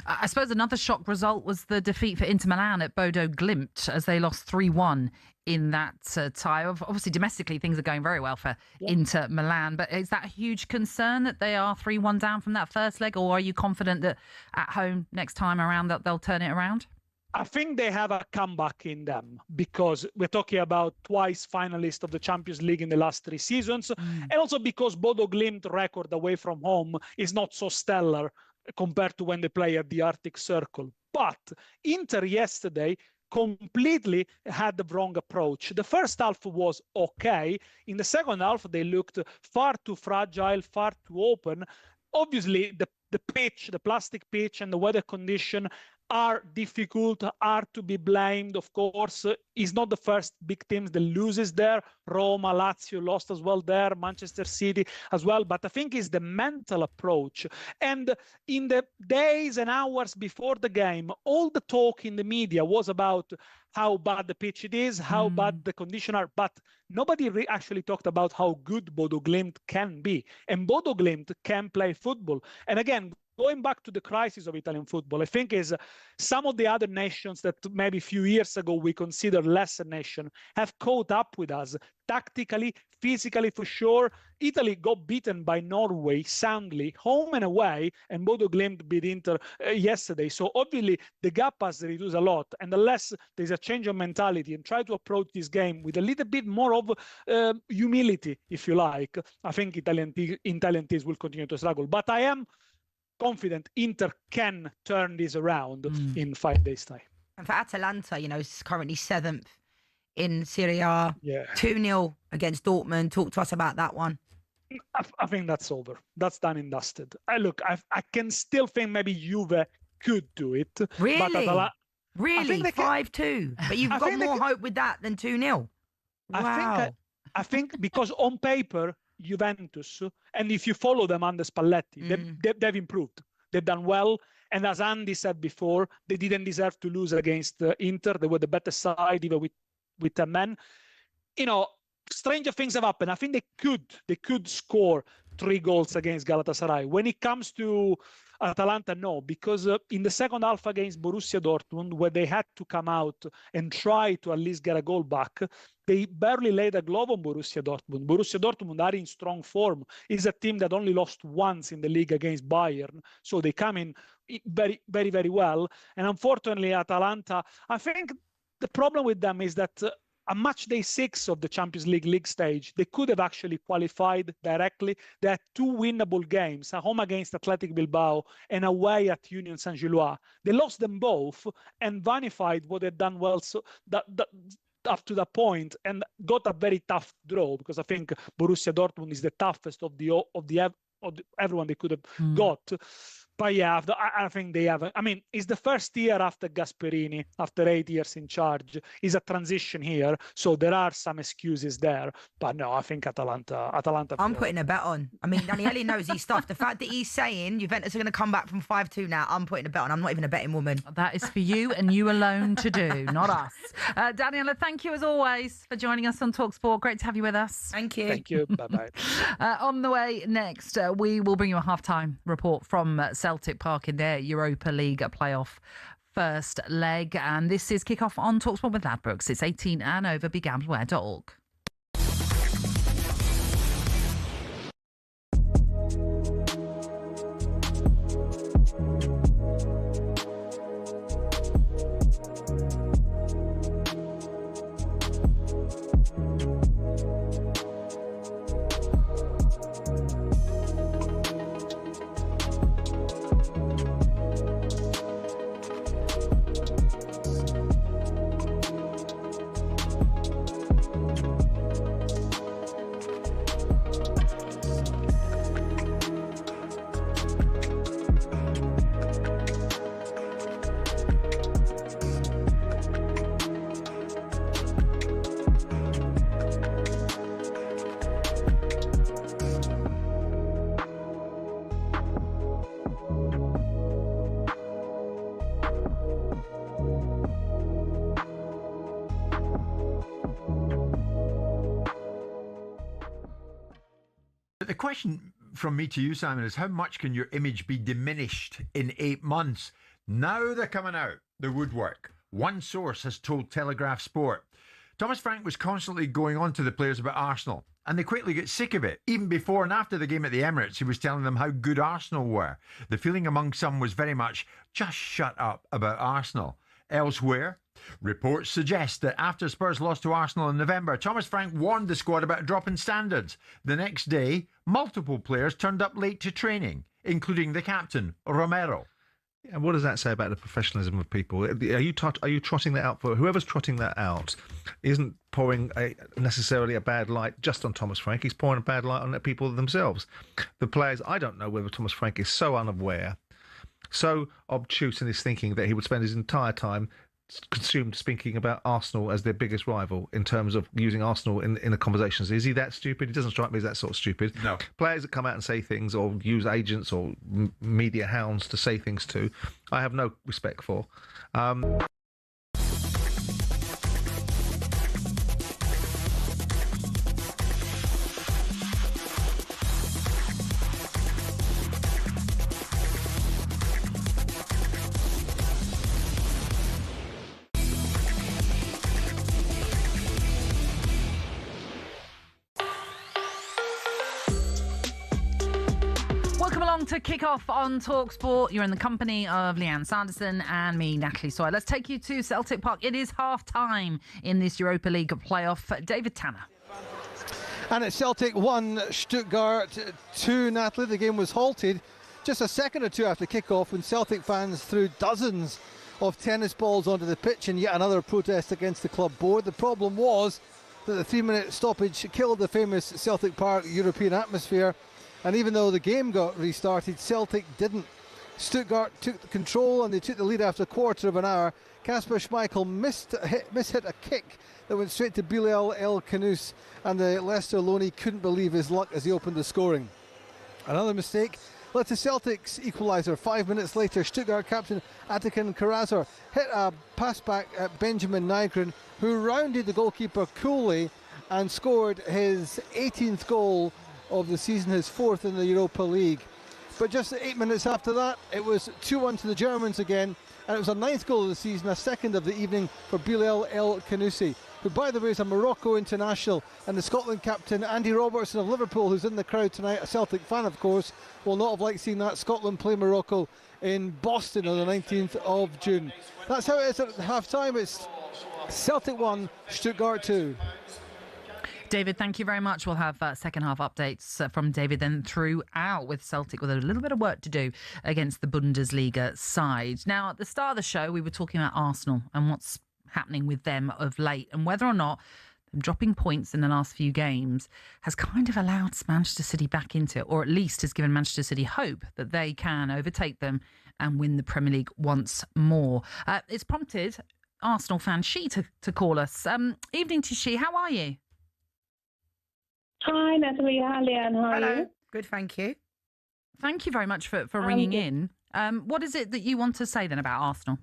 I suppose another shock result was the defeat for Inter Milan at Bodo Glimt as they lost 3-1 in that tie. Obviously, domestically, things are going very well for Inter Milan, but is that a huge concern that they are 3-1 down from that first leg, or are you confident that at home next time around that they'll turn it around? I think they have a comeback in them because we're talking about twice finalists of the Champions League in the last 3 seasons, and also because Bodo Glimt record away from home is not so stellar compared to when they play at the Arctic Circle. But Inter yesterday completely had the wrong approach. The first half was okay. In the second half, they looked far too fragile, far too open. Obviously, the pitch, the plastic pitch and the weather condition are difficult, are to be blamed, of course. He's not the first big teams that loses there. Roma, Lazio lost as well there, Manchester City as well. But I think it's the mental approach. And in the days and hours before the game, all the talk in the media was about how bad the pitch it is, how bad the conditions are, but nobody actually talked about how good Bodo Glimt can be. And Bodo Glimt can play football. And again, going back to the crisis of Italian football, I think is some of the other nations that maybe a few years ago we considered lesser nation have caught up with us tactically, physically for sure. Italy got beaten by Norway soundly, home and away, and Bodo Glimt beat Inter yesterday. So obviously the gap has reduced a lot. And unless there's a change of mentality and try to approach this game with a little bit more of humility, if you like, I think Italian teams will continue to struggle. But I am confident Inter can turn this around in 5 days' time. And for Atalanta, it's currently 7th in Serie A. Yeah. 2-0 against Dortmund. Talk to us about that one. I think that's over. That's done and dusted. I can still think maybe Juve could do it. Really? But Really? 5-2? But you've got more hope with that than 2-0? Wow. I think because on paper, Juventus, and if you follow them under Spalletti, they've improved. They've done well. And as Andy said before, they didn't deserve to lose against Inter. They were the better side, even with 10 men. Stranger things have happened. I think they could score 3 goals against Galatasaray. When it comes to Atalanta, no, because in the second half against Borussia Dortmund, where they had to come out and try to at least get a goal back, they barely laid a glove on Borussia Dortmund. Borussia Dortmund are in strong form. It's a team that only lost once in the league against Bayern. So they come in very, very, very well. And unfortunately, Atalanta, I think the problem with them is that a match day 6 of the Champions League stage, they could have actually qualified directly. They had 2 winnable games, a home against Athletic Bilbao and away at Union Saint-Gilloise. They lost them both and vanified what they'd done well up to that point and got a very tough draw, because I think Borussia Dortmund is the toughest of everyone they could have got. But yeah, I think they have. It's the first year after Gasperini, after 8 years in charge. It's a transition here, so there are some excuses there. But no, I think Atalanta. I'm putting a bet on. Daniele knows his stuff. The fact that he's saying Juventus are going to come back from 5-2 now, I'm putting a bet on. I'm not even a betting woman. That is for you and you alone to do, not us. Daniela, thank you as always for joining us on talkSPORT. Great to have you with us. Thank you. Thank you. Bye-bye. On the way next, we will bring you a halftime report from Celtic Park in their Europa League playoff first leg. And this is Kickoff on talkSPORT with Ladbrokes. It's 18 and over. BeGambleAware.org. The question from me to you, Simon, is how much can your image be diminished in 8 months? Now they're coming out, the woodwork. One source has told Telegraph Sport. Thomas Frank was constantly going on to the players about Arsenal, and they quickly get sick of it. Even before and after the game at the Emirates, he was telling them how good Arsenal were. The feeling among some was very much, just shut up about Arsenal. Elsewhere, reports suggest that after Spurs lost to Arsenal in November, Thomas Frank warned the squad about a drop in standards. The next day, multiple players turned up late to training, including the captain, Romero. And what does that say about the professionalism of people? Are you trotting that out for whoever's trotting that out? Isn't pouring necessarily a bad light just on Thomas Frank. He's pouring a bad light on the people themselves. The players. I don't know whether Thomas Frank is so unaware, so obtuse in his thinking that he would spend his entire time consumed speaking about Arsenal as their biggest rival in terms of using Arsenal in the conversations. Is he that stupid? He doesn't strike me as that sort of stupid. No. Players that come out and say things or use agents or media hounds to say things to, I have no respect for. To kick off on talkSPORT, you're in the company of Lianne Sanderson and me, Natalie Sawyer. Let's take you to Celtic Park. It is half-time in this Europa League playoff. David Tanner. And it's Celtic 1, Stuttgart 2, Natalie. The game was halted just a second or two after kick-off when Celtic fans threw dozens of tennis balls onto the pitch in yet another protest against the club board. The problem was that the 3-minute stoppage killed the famous Celtic Park European atmosphere. And even though the game got restarted, Celtic didn't. Stuttgart took control and they took the lead after a quarter of an hour. Kasper Schmeichel mishit a kick that went straight to Bilal El Khanous, and the Leicester loanee couldn't believe his luck as he opened the scoring. Another mistake led to Celtic's equaliser. 5 minutes later, Stuttgart captain Atakan Karazor hit a pass back at Benjamin Nygren, who rounded the goalkeeper coolly and scored his 18th goal of the season, his 4th in the Europa League. But just 8 minutes after that, it was 2-1 to the Germans again, and it was a 9th goal of the season, a 2nd of the evening for Bilal El Khanous, who by the way is a Morocco international, and the Scotland captain Andy Robertson of Liverpool, who's in the crowd tonight, a Celtic fan of course, will not have liked seeing that Scotland play Morocco in Boston on the 19th of June. That's how it is at half-time. It's Celtic 1, Stuttgart 2. David, thank you very much. We'll have second half updates from David then throughout, with Celtic with a little bit of work to do against the Bundesliga side. Now, at the start of the show, we were talking about Arsenal and what's happening with them of late, and whether or not them dropping points in the last few games has kind of allowed Manchester City back into it, or at least has given Manchester City hope that they can overtake them and win the Premier League once more. It's prompted Arsenal fan She to call us. Evening to She, how are you? Hi, Natalie. Hi, Lianne. How are you? Good, thank you. Thank you very much for ringing in. What is it that you want to say then about Arsenal?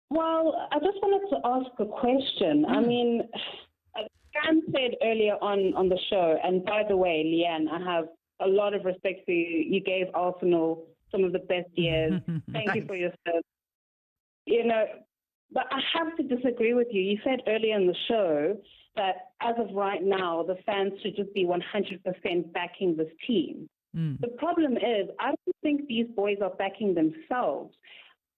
Well, I just wanted to ask a question. I mean, Sam said earlier on the show, and by the way, Lianne, I have a lot of respect for you. You gave Arsenal some of the best years. Thank you for your service. You know, but I have to disagree with you. You said earlier in the show that as of right now, the fans should just be 100% backing this team. The problem is, I don't think these boys are backing themselves.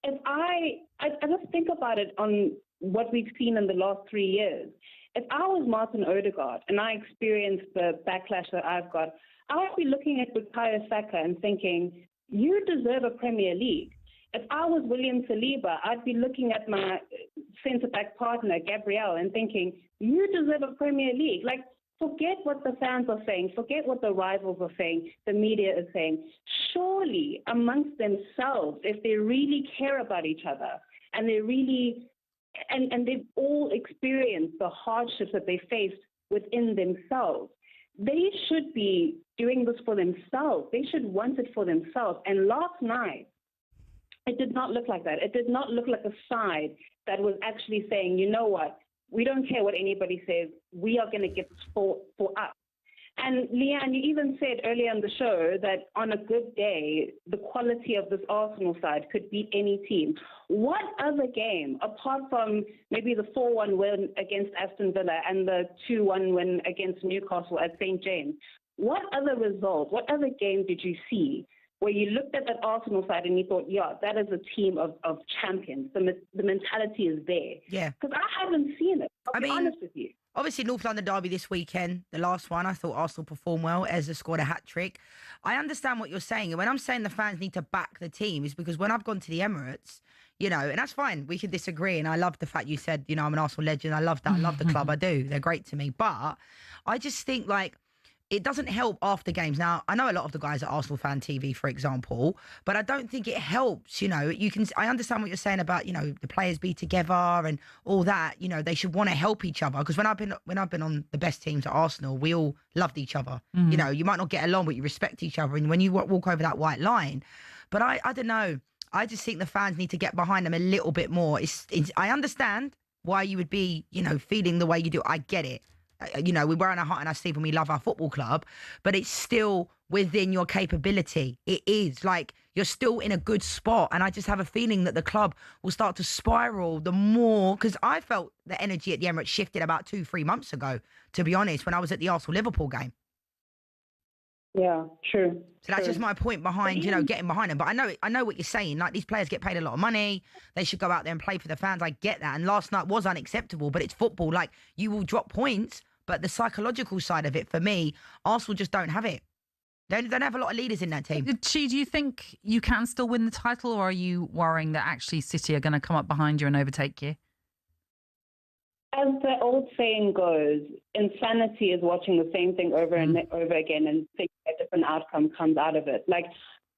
If I just think about it on what we've seen in the last 3 years. If I was Martin Odegaard and I experienced the backlash that I've got, I would be looking at Bukayo Saka and thinking, you deserve a Premier League. If I was William Saliba, I'd be looking at my centre-back partner, Gabriel, and thinking, you deserve a Premier League. Like, forget what the fans are saying. Forget what the rivals are saying, the media is saying. Surely, amongst themselves, if they really care about each other, and they really, and they've all experienced the hardships that they faced within themselves, they should be doing this for themselves. They should want it for themselves. And last night, it did not look like that. It did not look like a side that was actually saying, you know what, we don't care what anybody says. We are going to get this for us. And Lianne, you even said earlier in the show that on a good day, the quality of this Arsenal side could beat any team. What other game, apart from maybe the 4-1 win against Aston Villa and the 2-1 win against Newcastle at St. James, what other result, what other game did you see where you looked at that Arsenal side and you thought, yeah, that is a team of champions. The mentality is there. Yeah. Because I haven't seen it. I'll be honest with you. Obviously, North London derby this weekend, the last one, I thought Arsenal performed well. Ezra scored a hat-trick. I understand what you're saying. And when I'm saying the fans need to back the team, is because when I've gone to the Emirates, you know, and that's fine. We can disagree. And I love the fact you said, you know, I'm an Arsenal legend. I love that. I love the club. I do. They're great to me. But I just think, like, it doesn't help after games. Now, I know a lot of the guys at Arsenal Fan TV, for example, but I don't think it helps. You know, I understand what you're saying about, you know, the players be together and all that. You know, they should want to help each other, because when I've been on the best teams at Arsenal, we all loved each other. You know, you might not get along, but you respect each other. And when you walk over that white line, but I don't know. I just think the fans need to get behind them a little bit more. I understand why you would be, you know, feeling the way you do. I get it. You know, we wear on our heart and our sleeve and we love our football club, but it's still within your capability. It is like you're still in a good spot. And I just have a feeling that the club will start to spiral the more, because I felt the energy at the Emirates shifted about 2-3 months ago, to be honest, when I was at the Arsenal-Liverpool game. Yeah, true. So that's just my point behind, you know, getting behind them. But I know what you're saying. Like, these players get paid a lot of money. They should go out there and play for the fans. I get that. And last night was unacceptable, but it's football. Like, you will drop points. But the psychological side of it, for me, Arsenal just don't have it. They don't have a lot of leaders in that team. Do you think you can still win the title, or are you worrying that actually City are going to come up behind you and overtake you? As the old saying goes, insanity is watching the same thing over and over again and thinking a different outcome comes out of it. Like,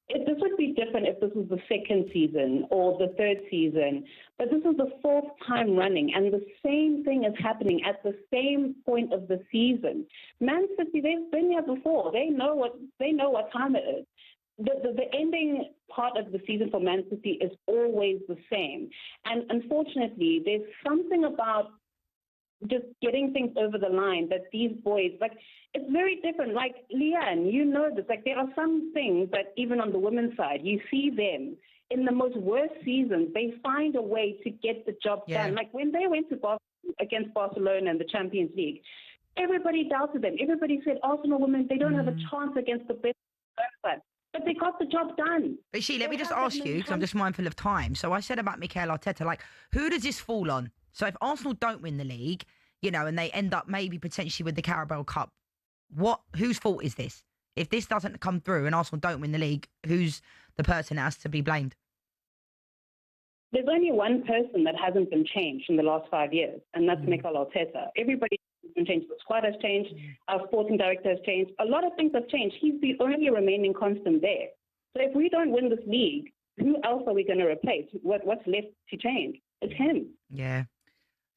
this would be different if this was the second season or the third season, but this is the fourth time running, and the same thing is happening at the same point of the season. Man City, they've been here before. They know what time it is. The ending part of the season for Man City is always the same, and unfortunately, there's something about just getting things over the line that these boys, like, it's very different. Like, Lianne, you know this. Like, there are some things that even on the women's side, you see them in the most worst seasons, they find a way to get the job done. Like, when they went to against Barcelona in the Champions League, everybody doubted them. Everybody said, Arsenal women, they don't have a chance against the best side. But they got the job done. But let me just ask you, because I'm just mindful of time. So I said about Mikel Arteta, like, who does this fall on? So if Arsenal don't win the league, you know, and they end up maybe potentially with the Carabao Cup, whose fault is this? If this doesn't come through and Arsenal don't win the league, who's the person that has to be blamed? There's only one person that hasn't been changed in the last 5 years, and that's Mikel Arteta. Everybody has been changed. The squad has changed. Our sporting director has changed. A lot of things have changed. He's the only remaining constant there. So if we don't win this league, who else are we going to replace? What's left to change? It's him. Yeah.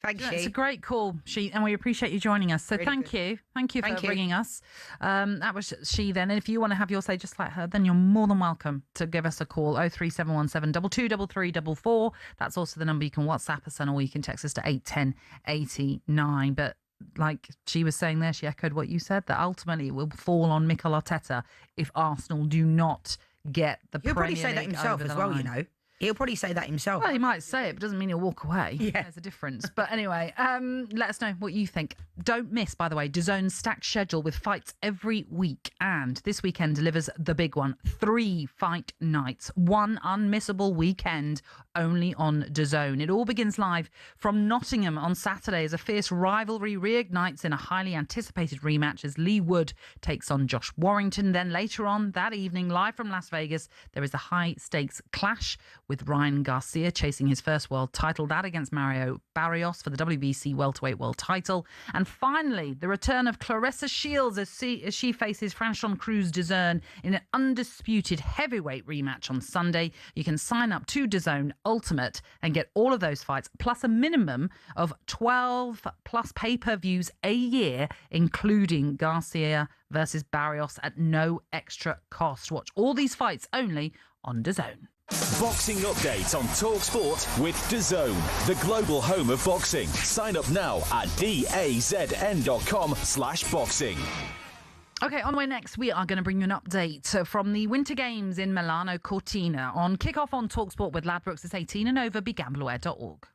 Thanks, She. It's a great call, She, and we appreciate you joining us. So thank you. Thank you for bringing us. That was She then. And if you want to have your say just like her, then you're more than welcome to give us a call, 03717 223344. That's also the number you can WhatsApp us on, or you can text us to 81089. But like she was saying there, she echoed what you said, that ultimately it will fall on Mikel Arteta if Arsenal do not get the Premier League. He'll probably say that himself as well, line. you know. He'll probably say that himself. Well, he might say it, but doesn't mean he'll walk away. Yeah. There's a difference. But anyway, let us know what you think. Don't miss, by the way, DAZN's stacked schedule with fights every week. And this weekend delivers the big one. 3 fight nights. 1 unmissable weekend only on DAZN. It all begins live from Nottingham on Saturday as a fierce rivalry reignites in a highly anticipated rematch as Lee Wood takes on Josh Warrington. Then later on that evening, live from Las Vegas, there is a high-stakes clash with Ryan Garcia chasing his first world title, that against Mario Barrios for the WBC welterweight world title. And finally, the return of Claressa Shields as she faces Franchon Cruz DAZN in an undisputed heavyweight rematch on Sunday. You can sign up to DAZN Ultimate and get all of those fights, plus a minimum of 12 plus pay-per-views a year, including Garcia versus Barrios at no extra cost. Watch all these fights only on DAZN. Boxing update on talkSPORT with DAZN, the global home of boxing. Sign up now at DAZN.com/boxing. OK, on the way next, we are going to bring you an update from the Winter Games in Milano Cortina on Kickoff on talkSPORT with Ladbrokes. It's 18 and over. BeGambleAware.org.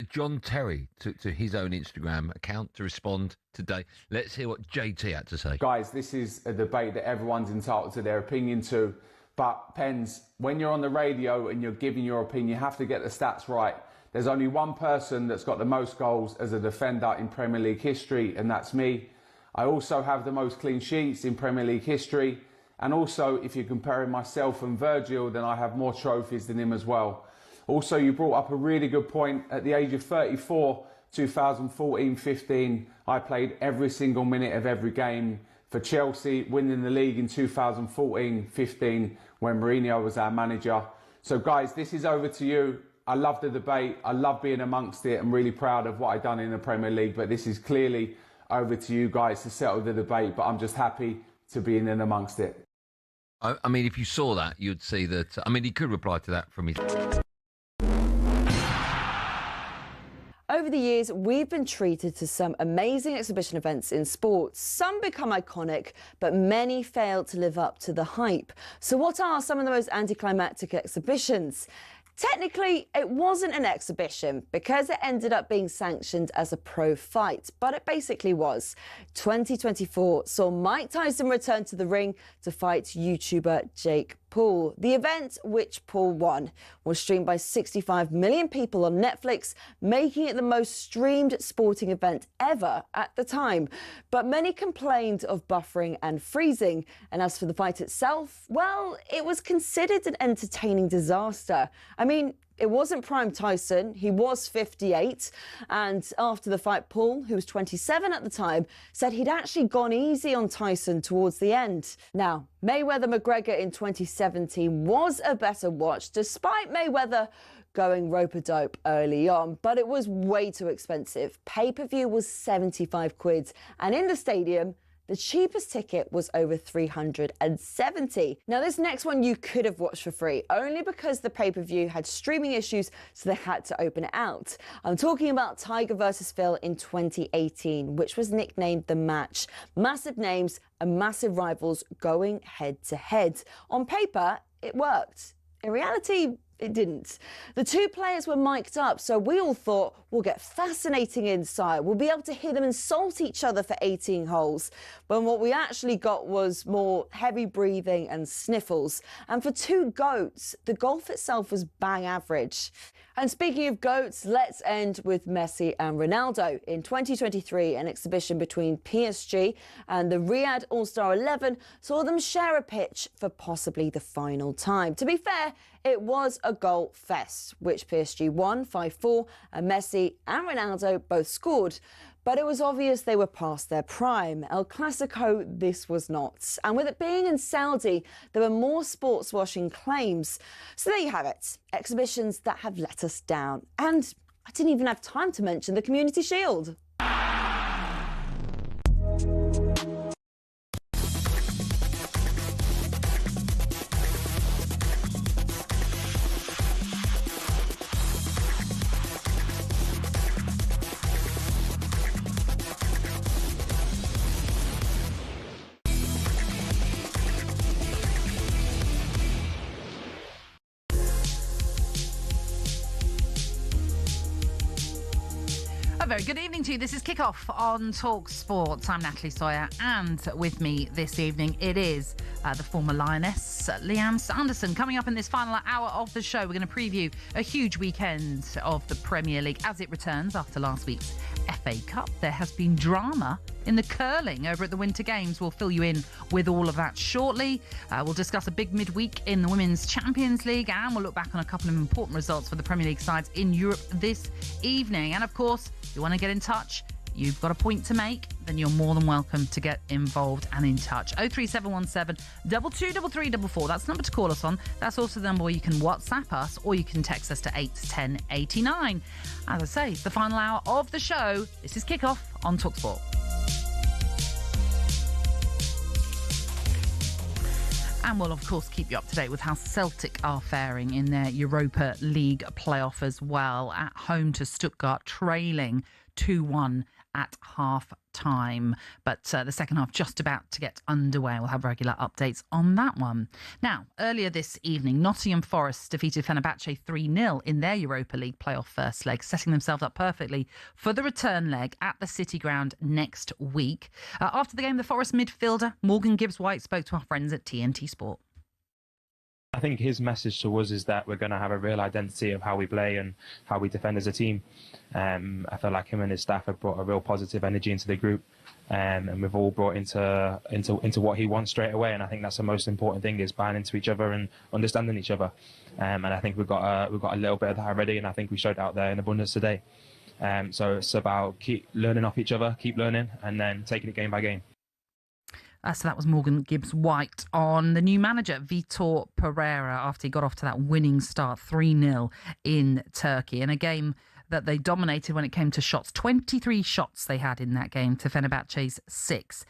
John Terry took to his own Instagram account to respond today. Let's hear what JT had to say. Guys, this is a debate that everyone's entitled to their opinion to. But, Pens, when you're on the radio and you're giving your opinion, you have to get the stats right. There's only one person that's got the most goals as a defender in Premier League history, and that's me. I also have the most clean sheets in Premier League history. And also, if you're comparing myself and Virgil, then I have more trophies than him as well. Also, you brought up a really good point. At the age of 34, 2014-15, I played every single minute of every game for Chelsea, winning the league in 2014-15 when Mourinho was our manager. So, guys, this is over to you. I love the debate. I love being amongst it. I'm really proud of what I've done in the Premier League, but this is clearly over to you guys to settle the debate. But I'm just happy to be in and amongst it. I mean, if you saw that, you'd see that. I mean, he could reply to that from his... Over the years, we've been treated to some amazing exhibition events in sports. Some become iconic, but many fail to live up to the hype. So what are some of the most anticlimactic exhibitions? Technically, it wasn't an exhibition because it ended up being sanctioned as a pro fight, but it basically was. 2024 saw Mike Tyson return to the ring to fight YouTuber Jake Paul. The event, which Paul won, was streamed by 65 million people on Netflix, making it the most streamed sporting event ever at the time. But many complained of buffering and freezing. And as for the fight itself, well, it was considered an entertaining disaster. I mean, it wasn't prime Tyson. He was 58. And after the fight, Paul, who was 27 at the time, said he'd actually gone easy on Tyson towards the end. Now, Mayweather-McGregor in 2017 was a better watch, despite Mayweather going rope-a-dope early on, but it was way too expensive. Pay-per-view was 75 quid, and in the stadium, the cheapest ticket was over 370. Now, this next one you could have watched for free, only because the pay-per-view had streaming issues, so they had to open it out. I'm talking about Tiger versus Phil in 2018, which was nicknamed The Match. Massive names and massive rivals going head-to-head. On paper, it worked. In reality, it didn't. The two players were mic'd up, so we all thought we'll get fascinating insight. We'll be able to hear them insult each other for 18 holes. But what we actually got was more heavy breathing and sniffles. And for two GOATs, the golf itself was bang average. And speaking of GOATs, let's end with Messi and Ronaldo. In 2023, an exhibition between PSG and the Riyadh All-Star 11 saw them share a pitch for possibly the final time. To be fair, it was a goal fest, which PSG won 5-4, and Messi and Ronaldo both scored. But it was obvious they were past their prime. El Clasico, this was not. And with it being in Saudi, there were more sports washing claims. So there you have it. Exhibitions that have let us down. And I didn't even have time to mention the Community Shield. A very good evening to you. This is Kickoff on talkSPORT. I'm Natalie Sawyer, and with me this evening it is the former Lioness, Lianne Sanderson. Coming up in this final hour of the show, we're going to preview a huge weekend of the Premier League as it returns after last week's FA Cup. There has been drama in the curling over at the Winter Games. We'll fill you in with all of that shortly. We'll discuss a big midweek in the Women's Champions League, and we'll look back on a couple of important results for the Premier League sides in Europe this evening. And of course, if you want to get in touch, you've got a point to make, then you're more than welcome to get involved and in touch. 03717 223344. That's the number to call us on. That's also the number where you can WhatsApp us or you can text us to 81089. As I say, it's the final hour of the show. This is Kickoff on talkSPORT. And we'll, of course, keep you up to date with how Celtic are faring in their Europa League playoff as well. At home to Stuttgart, trailing 2-1 at half-time. But the second half just about to get underway. We'll have regular updates on that one. Now, earlier this evening, Nottingham Forest defeated Fenerbahce 3-0 in their Europa League playoff first leg, setting themselves up perfectly for the return leg at the City Ground next week. After the game, the Forest midfielder Morgan Gibbs-White spoke to our friends at TNT Sport. I think his message to us is that we're going to have a real identity of how we play and how we defend as a team. I feel like him and his staff have brought a real positive energy into the group, and we've all brought into what he wants straight away. And I think that's the most important thing, is buying into each other and understanding each other. And I think we've got a little bit of that already, and I think we showed out there in abundance today. So it's about keep learning off each other, keep learning, and then taking it game by game. So that was Morgan Gibbs-White on the new manager, Vitor Pereira, after he got off to that winning start, 3-0 in Turkey, in a game that they dominated when it came to shots. 23 shots they had in that game to Fenerbahce's 6.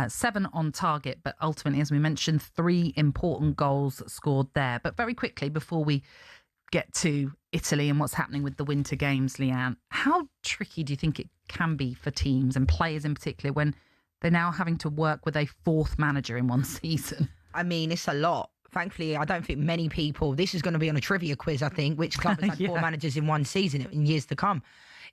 7 on target, but ultimately, as we mentioned, 3 important goals scored there. But very quickly, before we get to Italy and what's happening with the Winter Games, Lianne, how tricky do you think it can be for teams and players in particular when they're now having to work with a 4th manager in one season? I mean, it's a lot. Thankfully, I don't think many people... This is going to be on a trivia quiz, I think. Which club has had 4 managers in one season in years to come?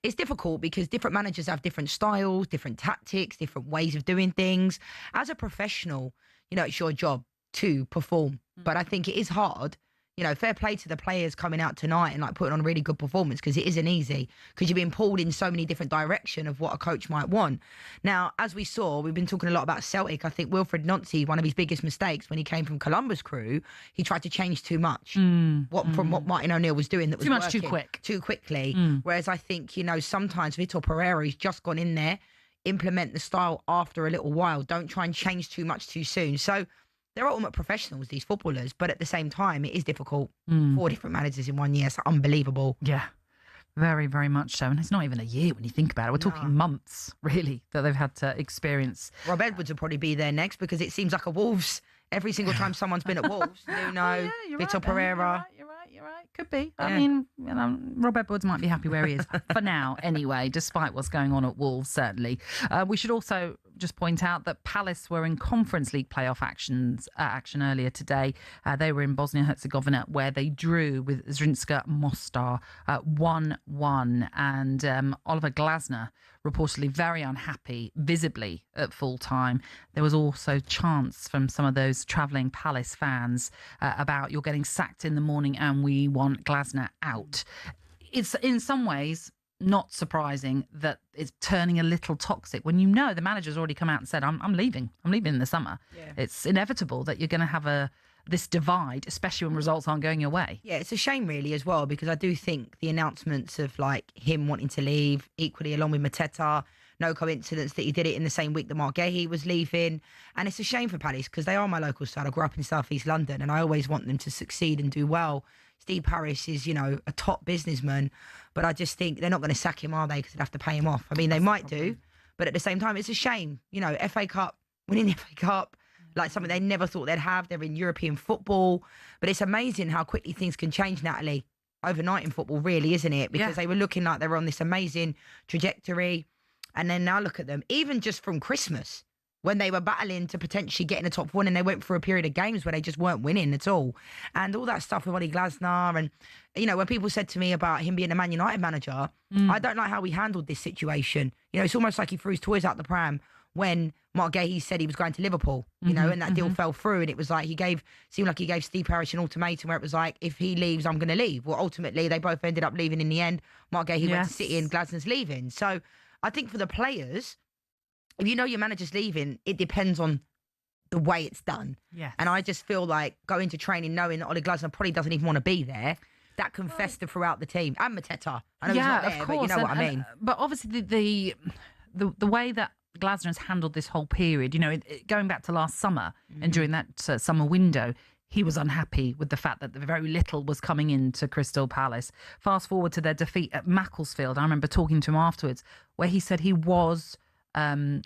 It's difficult because different managers have different styles, different tactics, different ways of doing things. As a professional, you know, it's your job to perform. But I think it is hard. You know, fair play to the players coming out tonight and like putting on a really good performance, because it isn't easy, because you're being pulled in so many different directions of what a coach might want. Now, as we saw, we've been talking a lot about Celtic. I think Wilfred Nancy, one of his biggest mistakes when he came from Columbus Crew, he tried to change too much. From what Martin O'Neill was doing, that was too much, too quickly. Whereas I think, you know, sometimes Vitor Pereira, he's just gone in there, implement the style after a little while. Don't try and change too much too soon. So they're ultimate professionals, these footballers, but at the same time, it is difficult. 4 different managers in 1 year. It's unbelievable. Yeah, very, very much so. And it's not even a year when you think about it. We're talking months, really, that they've had to experience. Rob Edwards will probably be there next, because it seems like a Wolves. Every single time someone's been at Wolves, Nuno, Vitor Pereira. You're right. Could be. Yeah. I mean, you know, Rob Edwards might be happy where he is for now, anyway, despite what's going on at Wolves, certainly. We should also just point out that Palace were in Conference League playoff action earlier today. They were in Bosnia-Herzegovina, where they drew with Zrinjska Mostar 1-1. And Oliver Glasner reportedly very unhappy, visibly at full time. There was also chants from some of those travelling Palace fans about, you're getting sacked in the morning and we want Glasner out. It's in some ways not surprising that it's turning a little toxic when you know the manager's already come out and said, I'm leaving in the summer. Yeah. It's inevitable that you're going to have this divide, especially when results aren't going your way. Yeah, it's a shame really as well, because I do think the announcements of like him wanting to leave, equally along with Mateta, no coincidence that he did it in the same week that Mark Gahey was leaving. And it's a shame for Palace, because they are my local side. I grew up in South East London and I always want them to succeed and do well. Steve Parish is, you know, a top businessman, but I just think they're not going to sack him, are they? Because they'd have to pay him off. I mean, they might do, but at the same time, it's a shame. You know, FA Cup, winning the FA Cup, like something they never thought they'd have. They're in European football. But it's amazing how quickly things can change, Natalie, overnight in football, really, isn't it? Because they were looking like they were on this amazing trajectory. And then now look at them. Even just from Christmas, when they were battling to potentially get in the top one, and they went through a period of games where they just weren't winning at all. And all that stuff with Ollie Glasner, and, you know, when people said to me about him being the Man United manager, I don't like how he handled this situation. You know, it's almost like he threw his toys out the pram when Mark Gahey said he was going to Liverpool, you know, and that deal fell through. And it was like seemed like he gave Steve Parish an ultimatum where it was like, if he leaves, I'm going to leave. Well, ultimately, they both ended up leaving in the end. Mark Gahey went to City and Glasner's leaving. So I think for the players, if you know your manager's leaving, it depends on the way it's done. Yeah. And I just feel like going to training knowing that Ollie Glasner probably doesn't even want to be there, that can fester throughout the team. And Mateta. I know he's not there, but you know what I mean. But obviously the way that Glasner has handled this whole period, you know, going back to last summer and during that summer window, he was unhappy with the fact that very little was coming into Crystal Palace. Fast forward to their defeat at Macclesfield. I remember talking to him afterwards where he said he was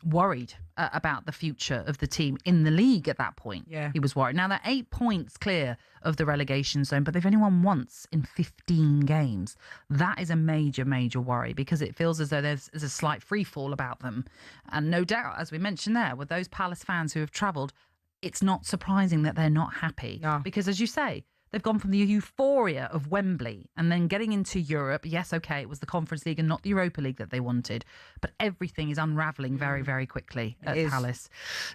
worried about the future of the team in the league at that point. Yeah. He was worried. Now, they're 8 points clear of the relegation zone, but they've only won once in 15 games. That is a major, major worry because it feels as though there's a slight free fall about them. And no doubt, as we mentioned there, with those Palace fans who have travelled, it's not surprising that they're not happy. No. Because, as you say, they've gone from the euphoria of Wembley and then getting into Europe. Yes, okay, it was the Conference League and not the Europa League that they wanted, but everything is unravelling very, very quickly at Palace.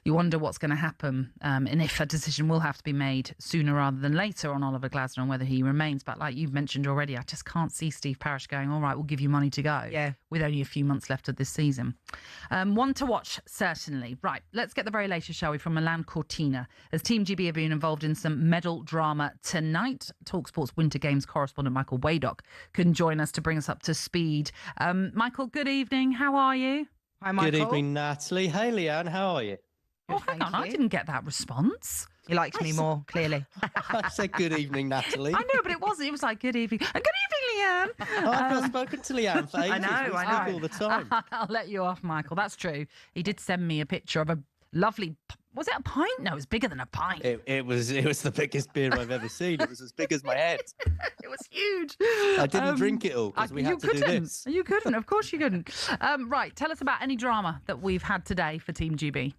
You wonder what's going to happen and if a decision will have to be made sooner rather than later on Oliver Glasner and whether he remains. But like you've mentioned already, I just can't see Steve Parish going, all right, we'll give you money to go. Yeah. With only a few months left of this season. One to watch, certainly. Right, let's get the very latest, shall we, from Milan Cortina, as Team GB have been involved in some medal drama tonight. talkSPORT's Winter Games correspondent Michael Waydock can join us to bring us up to speed. Michael, good evening. How are you? Hi, Michael. Good evening, Natalie. Hey, Leanne. How are you? Oh, hang on. I didn't get that response. He likes me more, clearly. I said good evening, Natalie. I know, but it wasn't. It was like, good evening. Good evening, Leanne. I've not spoken to Leanne for ages. I know. We speak all the time. I'll let you off, Michael. That's true. He did send me a picture of a lovely... Was it a pint? No, it was bigger than a pint. It was the biggest beer I've ever seen. It was as big as my head. It was huge. I didn't drink it all because we had to do this. You couldn't. Of course you couldn't. Right. Tell us about any drama that we've had today for Team GB.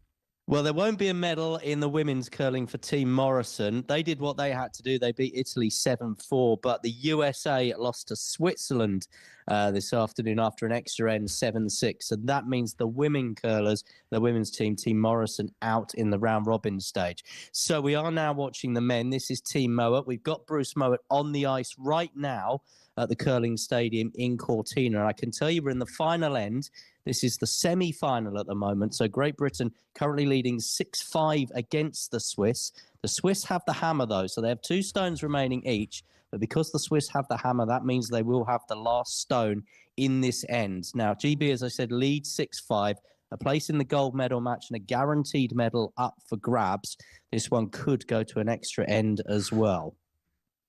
Well, there won't be a medal in the women's curling for Team Morrison. They did what they had to do. They beat Italy 7-4, but the USA lost to Switzerland this afternoon after an extra end 7-6. And that means the women curlers, the women's team, Team Morrison, out in the round-robin stage. So we are now watching the men. This is Team Mowat. We've got Bruce Mowat on the ice right now at the curling stadium in Cortina. And I can tell you we're in the final end. This is the semi-final at the moment. So Great Britain currently leading 6-5 against the Swiss. The Swiss have the hammer, though, so they have 2 stones remaining each. But because the Swiss have the hammer, that means they will have the last stone in this end. Now, GB, as I said, leads 6-5. A place in the gold medal match and a guaranteed medal up for grabs. This one could go to an extra end as well.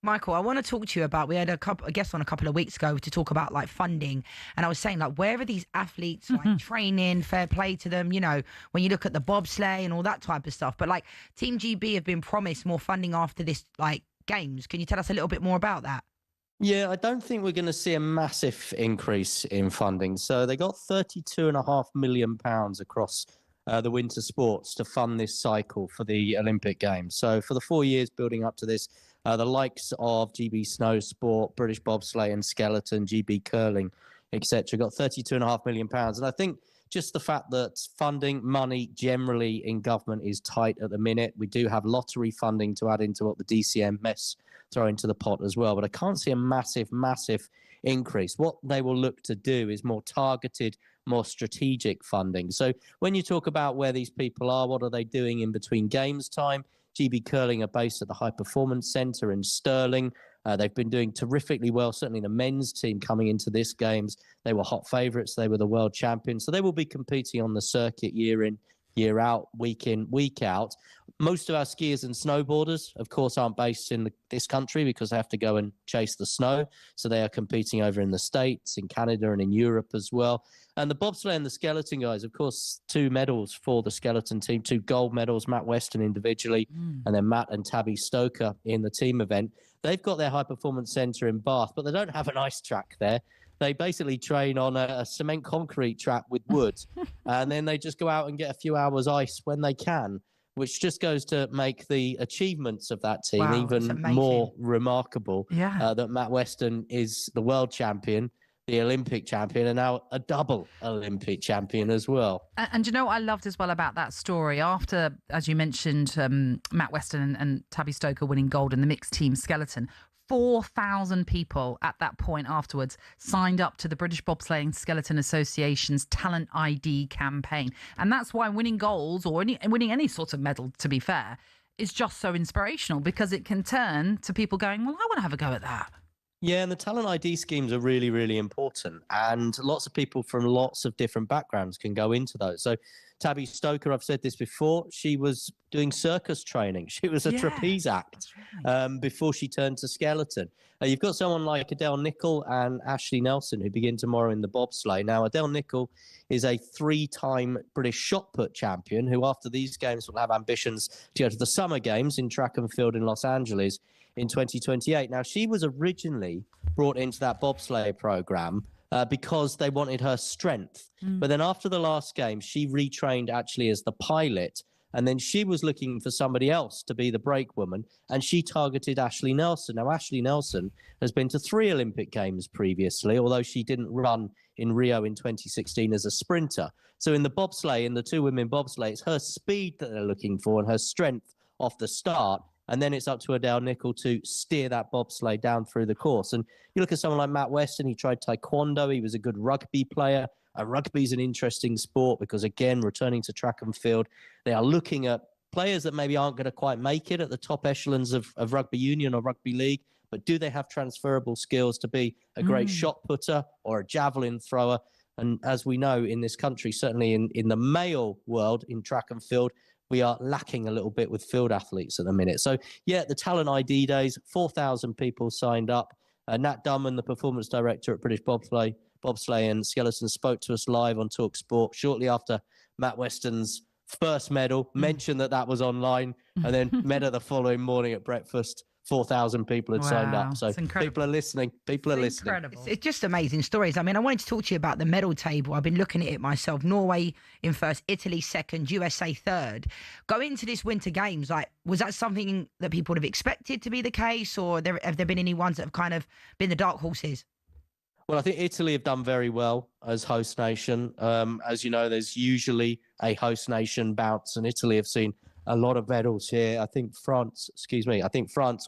Michael, I want to talk to you about, we had a guest on a couple of weeks ago to talk about like funding. And I was saying like, where are these athletes like training, fair play to them, you know, when you look at the bobsleigh and all that type of stuff. But like Team GB have been promised more funding after this like games. Can you tell us a little bit more about that? Yeah, I don't think we're going to see a massive increase in funding. So they got £32.5 million across the winter sports to fund this cycle for the Olympic Games. So for the 4 years building up to this, the likes of GB Snow Sport, British Bobsleigh and Skeleton, GB Curling, etc., got £32.5 million. And I think just the fact that funding, money generally in government is tight at the minute. We do have lottery funding to add into what the DCM mess throw into the pot as well. But I can't see a massive, massive increase. What they will look to do is more targeted, more strategic funding. So when you talk about where these people are, what are they doing in between games time? GB Curling are based at the High Performance Centre in Stirling. They've been doing terrifically well, certainly the men's team coming into this games. They were hot favourites. They were the world champions. So they will be competing on the circuit year in, year out, week in, week out. Most of our skiers and snowboarders, of course, aren't based in this country because they have to go and chase the snow. So they are competing over in the States, in Canada and in Europe as well. And the bobsleigh and the skeleton guys, of course, 2 medals for the skeleton team, 2 gold medals, Matt Weston individually, and then Matt and Tabby Stoker in the team event. They've got their high performance centre in Bath, but they don't have an ice track there. They basically train on a cement concrete track with wood, and then they just go out and get a few hours ice when they can, which just goes to make the achievements of that team even more remarkable. Yeah. That Matt Weston is the world champion, the Olympic champion, and now a double Olympic champion as well. And you know what I loved as well about that story? After, as you mentioned, Matt Weston and Tabby Stoker winning gold in the mixed team skeleton, 4,000 people at that point afterwards signed up to the British Bobsleighing Skeleton Association's Talent ID campaign. And that's why winning goals or winning any sort of medal, to be fair, is just so inspirational, because it can turn to people going, well, I want to have a go at that. Yeah, and the talent ID schemes are really, really important. And lots of people from lots of different backgrounds can go into those. So Tabby Stoker, I've said this before, she was doing circus training. She was a trapeze act before she turned to skeleton. You've got someone like Adele Nicol and Ashley Nelson who begin tomorrow in the bobsleigh. Now, Adele Nicol is a 3-time British shot put champion who, after these games, will have ambitions to go to the Summer Games in track and field in Los Angeles in 2028. Now, she was originally brought into that bobsleigh program because they wanted her strength. But then after the last game, she retrained actually as the pilot. And then she was looking for somebody else to be the brake woman, and she targeted Ashley Nelson. Now, Ashley Nelson has been to 3 Olympic Games previously, although she didn't run in Rio in 2016 as a sprinter. So in the bobsleigh, in the 2 women bobsleigh, it's her speed that they're looking for and her strength off the start. And then it's up to Adele Nicol to steer that bobsleigh down through the course. And you look at someone like Matt Weston, he tried taekwondo. He was a good rugby player. Rugby is an interesting sport because, again, returning to track and field, they are looking at players that maybe aren't going to quite make it at the top echelons of rugby union or rugby league, but do they have transferable skills to be a great shot putter or a javelin thrower? And as we know in this country, certainly in the male world, in track and field, we are lacking a little bit with field athletes at the minute. So, yeah, the Talent ID Days, 4,000 people signed up. Nat Dunman, the performance director at British Bobsleigh and Skeleton, spoke to us live on talkSPORT shortly after Matt Weston's first medal, mentioned that was online, and then met her the following morning at breakfast. 4,000 people had signed up. So people are listening. People are listening. Incredible. It's just amazing stories. I mean, I wanted to talk to you about the medal table. I've been looking at it myself. Norway in first, Italy second, USA third. Going into this Winter Games, was that something that people would have expected to be the case, or have there been any ones that have kind of been the dark horses? Well, I think Italy have done very well as host nation. As you know, there's usually a host nation bounce, and Italy have seen a lot of medals here. I think France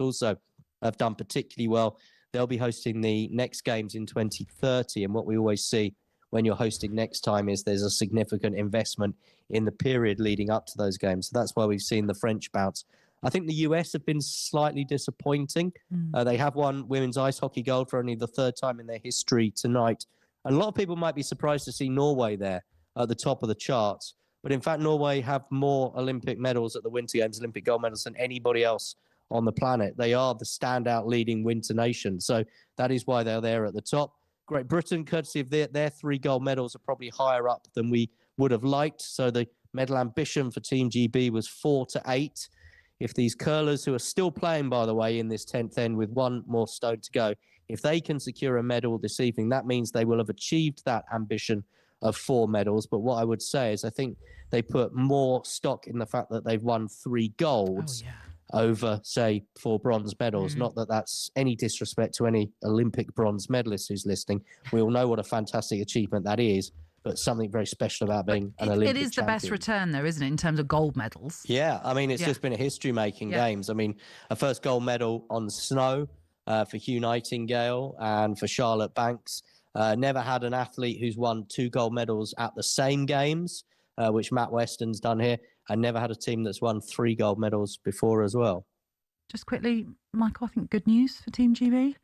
also have done particularly well. They'll be hosting the next games in 2030. And what we always see when you're hosting next time is there's a significant investment in the period leading up to those games. So that's why we've seen the French bounce. I think the US have been slightly disappointing. They have won women's ice hockey gold for only the 3rd time in their history tonight. And a lot of people might be surprised to see Norway there at the top of the charts. But in fact, Norway have more Olympic medals at the Winter Games, Olympic gold medals, than anybody else on the planet. They are the standout leading winter nation. So that is why they're there at the top. Great Britain, courtesy of their 3 gold medals, are probably higher up than we would have liked. So the medal ambition for Team GB was 4 to 8. If these curlers, who are still playing, by the way, in this 10th end with 1 more stone to go, if they can secure a medal this evening, that means they will have achieved that ambition of 4 medals. But what I would say is I think they put more stock in the fact that they've won 3 golds over, say, 4 bronze medals. Not that that's any disrespect to any Olympic bronze medalist who's listening. We all know what a fantastic achievement that is, but something very special about being an Olympic champion. It is the best return, though, isn't it, in terms of gold medals? Yeah, I mean, it's just been a history-making games. I mean, a first gold medal on snow for Hugh Nightingale and for Charlotte Banks. Never had an athlete who's won 2 gold medals at the same games, which Matt Weston's done here, and never had a team that's won 3 gold medals before as well. Just quickly, Michael, I think good news for Team GB.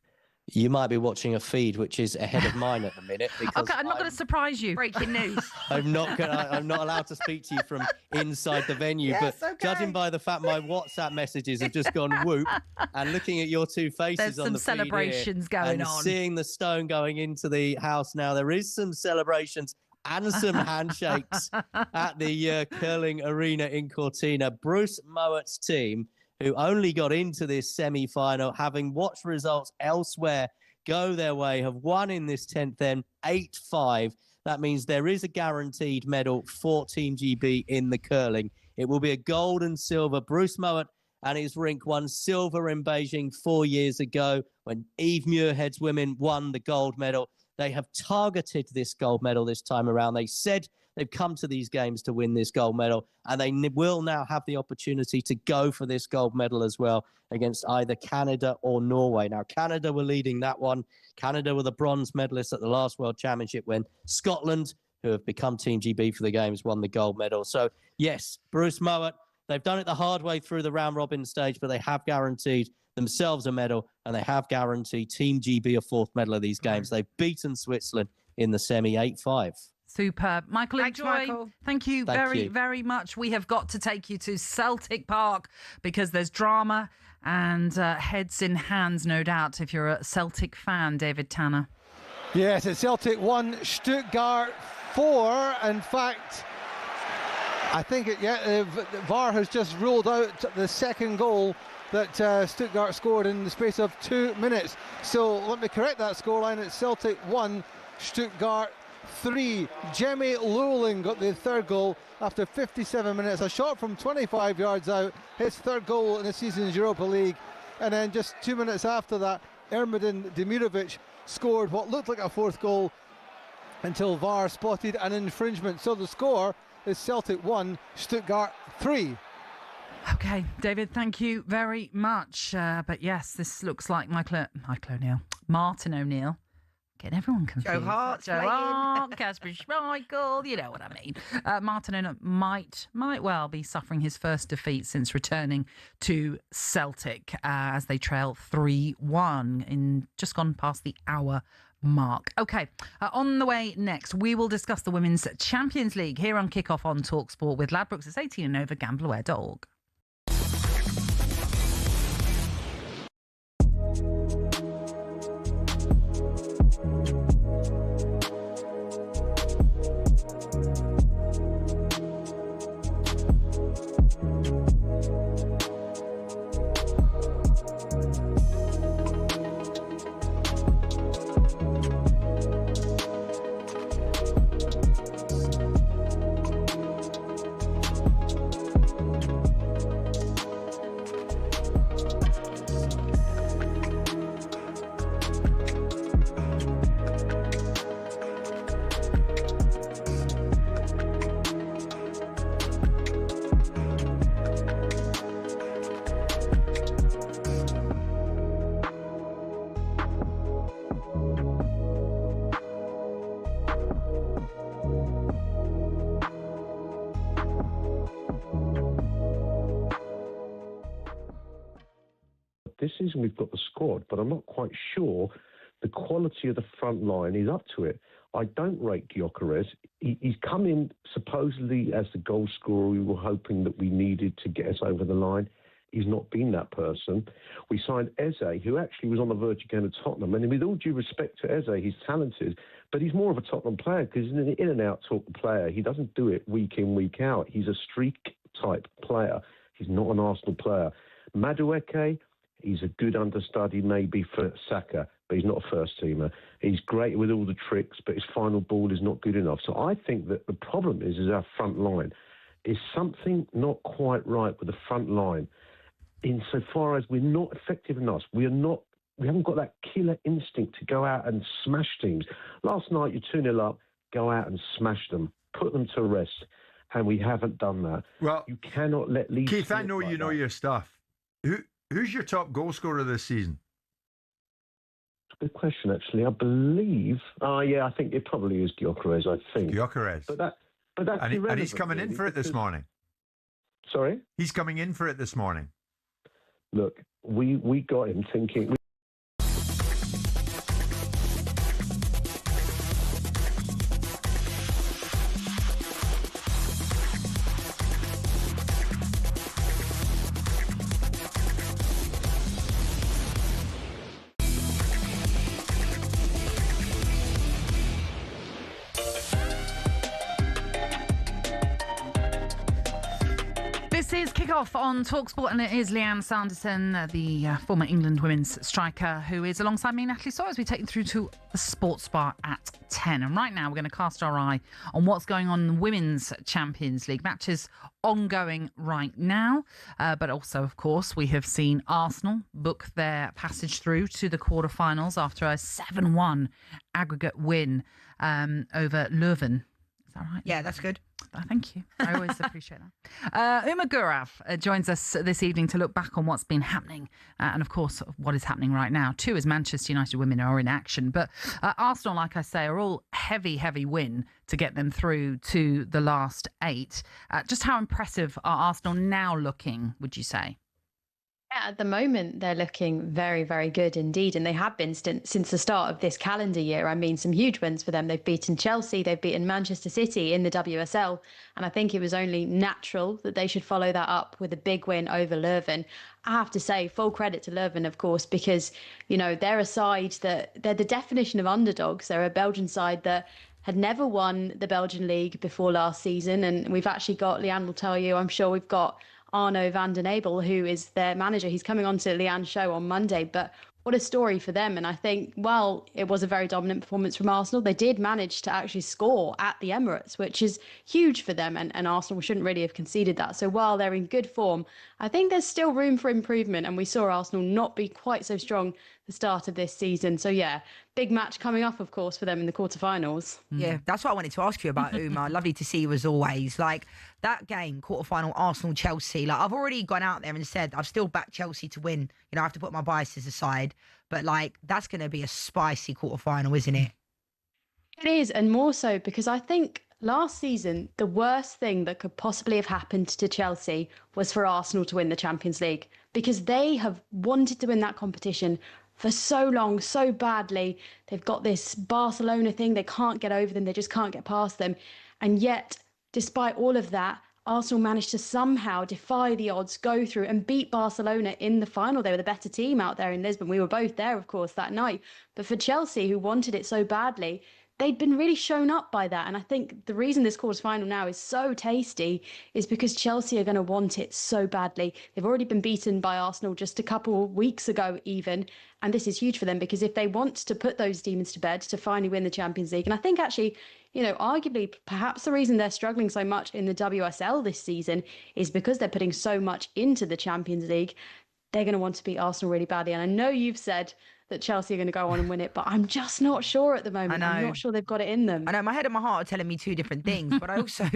You might be watching a feed which is ahead of mine at the minute. Okay, I'm not going to surprise you. Breaking news. I'm not allowed to speak to you from inside the venue. Yes, but judging by the fact my WhatsApp messages have just gone whoop, and looking at your 2 faces There's on the some celebrations feed here, going and on. seeing the stone going into the house now, there is some celebrations and some handshakes at the curling arena in Cortina. Bruce Mowatt's team, who only got into this semi-final, having watched results elsewhere go their way, have won in this 10th then 8-5. That means there is a guaranteed medal for Team GB in the curling. It will be a gold and silver. Bruce Mowat and his rink won silver in Beijing 4 years ago when Eve Muirhead's women won the gold medal. They have targeted this gold medal this time around. They said they've come to these games to win this gold medal, and they will now have the opportunity to go for this gold medal as well against either Canada or Norway. Now, Canada were leading that one. Canada were the bronze medalists at the last World Championship when Scotland, who have become Team GB for the Games, won the gold medal. So, yes, Bruce Mowat, they've done it the hard way through the round-robin stage, but they have guaranteed themselves a medal, and they have guaranteed Team GB a fourth medal of these games. They've beaten Switzerland in the semi 8-5. Superb. Michael, Thanks, enjoy. Michael. Thank you very much. We have got to take you to Celtic Park because there's drama and heads in hands, no doubt, if you're a Celtic fan, David Tanner. Yes, it's Celtic 1, Stuttgart 4. In fact, I think VAR has just ruled out the second goal that Stuttgart scored in the space of 2 minutes. So let me correct that scoreline. It's Celtic 1, Stuttgart 3. Jemmy Lowling got the third goal after 57 minutes. A shot from 25 yards out, his third goal in the season's Europa League. And then just 2 minutes after that, Ermedin Demirovic scored what looked like a fourth goal until VAR spotted an infringement. So the score is Celtic 1, Stuttgart 3. Okay, David, thank you very much. But yes, this looks like Martin O'Neill. Getting everyone confused. Joe Hart, Kasper Schmeichel, you know what I mean. Martin O'Neill might well be suffering his first defeat since returning to Celtic as they trail 3-1 in just gone past the hour mark. Okay, on the way next, we will discuss the Women's Champions League here on Kickoff on talkSPORT with Ladbrokes. It's 18 and over, gambleaware.org. This season we've got the squad, but I'm not quite sure the quality of the front line is up to it. I don't rate Gyökeres. He's come in supposedly as the goal scorer we were hoping that we needed to get us over the line. He's not been that person. We signed Eze, who actually was on the verge of going to Tottenham. And with all due respect to Eze, he's talented, but he's more of a Tottenham player because he's an in-and-out sort of player. He doesn't do it week in, week out. He's a streak-type player. He's not an Arsenal player. Madueke, he's a good understudy maybe for Saka, but he's not a first-teamer. He's great with all the tricks, but his final ball is not good enough. So I think that the problem is our front line. Is something not quite right with the front line insofar as we're not effective enough. We haven't got that killer instinct to go out and smash teams. Last night, you're 2-0 up, go out and smash them, put them to rest, and we haven't done that. Well, you cannot let Leeds... Keith, I know you know your stuff. Who's your top goal scorer this season? Good question, actually. I believe... I think it probably is Gyökeres, I think. Gyökeres. But that's and he's coming in for it this morning. Sorry? He's coming in for it this morning. Look, we got him thinking... This is Kick-Off on talkSPORT, and it is Lianne Sanderson, the former England women's striker, who is alongside me, Natalie Sawyer, as we take you through to the Sports Bar at 10. And right now we're going to cast our eye on what's going on in the Women's Champions League. Matches ongoing right now, but also, of course, we have seen Arsenal book their passage through to the quarterfinals after a 7-1 aggregate win over Leuven. Is that right? Yeah, that's good. Thank you. I always appreciate that. Uma Gurav joins us this evening to look back on what's been happening and, of course, what is happening right now, too, as Manchester United women are in action. But Arsenal, like I say, are all heavy win to get them through to the last 8. Just how impressive are Arsenal now looking, would you say? At the moment, they're looking very, very good indeed. And they have been since the start of this calendar year. I mean, some huge wins for them. They've beaten Chelsea, they've beaten Manchester City in the WSL. And I think it was only natural that they should follow that up with a big win over Leuven. I have to say, full credit to Leuven, of course, because, you know, they're a side that they're the definition of underdogs. They're a Belgian side that had never won the Belgian league before last season. And we've actually got, Lianne will tell you, I'm sure we've got Arno van den Abel, who is their manager. He's coming on to Lianne's show on Monday, but what a story for them. And I think, well, it was a very dominant performance from Arsenal. They did manage to actually score at the Emirates, which is huge for them. And Arsenal shouldn't really have conceded that. So while they're in good form, I think there's still room for improvement. And we saw Arsenal not be quite so strong the start of this season. So yeah, big match coming up, of course, for them in the quarterfinals. Yeah, that's what I wanted to ask you about, Uma. Lovely to see you as always. Like that game, quarterfinal, Arsenal-Chelsea. Like I've already gone out there and said I've still backed Chelsea to win. You know, I have to put my biases aside. But like that's going to be a spicy quarterfinal, isn't it? It is, and more so because I think last season, the worst thing that could possibly have happened to Chelsea was for Arsenal to win the Champions League, because they have wanted to win that competition for so long, so badly. They've got this Barcelona thing. They can't get over them. They just can't get past them. And yet, despite all of that, Arsenal managed to somehow defy the odds, go through and beat Barcelona in the final. They were the better team out there in Lisbon. We were both there, of course, that night. But for Chelsea, who wanted it so badly, they'd been really shown up by that. And I think the reason this quarterfinal now is so tasty is because Chelsea are going to want it so badly. They've already been beaten by Arsenal just a couple of weeks ago even. And this is huge for them because if they want to put those demons to bed to finally win the Champions League, and I think actually, you know, arguably perhaps the reason they're struggling so much in the WSL this season is because they're putting so much into the Champions League. They're going to want to beat Arsenal really badly. And I know you've said that Chelsea are going to go on and win it, but I'm just not sure at the moment. I'm not sure they've got it in them. I know, my head and my heart are telling me two different things, but I also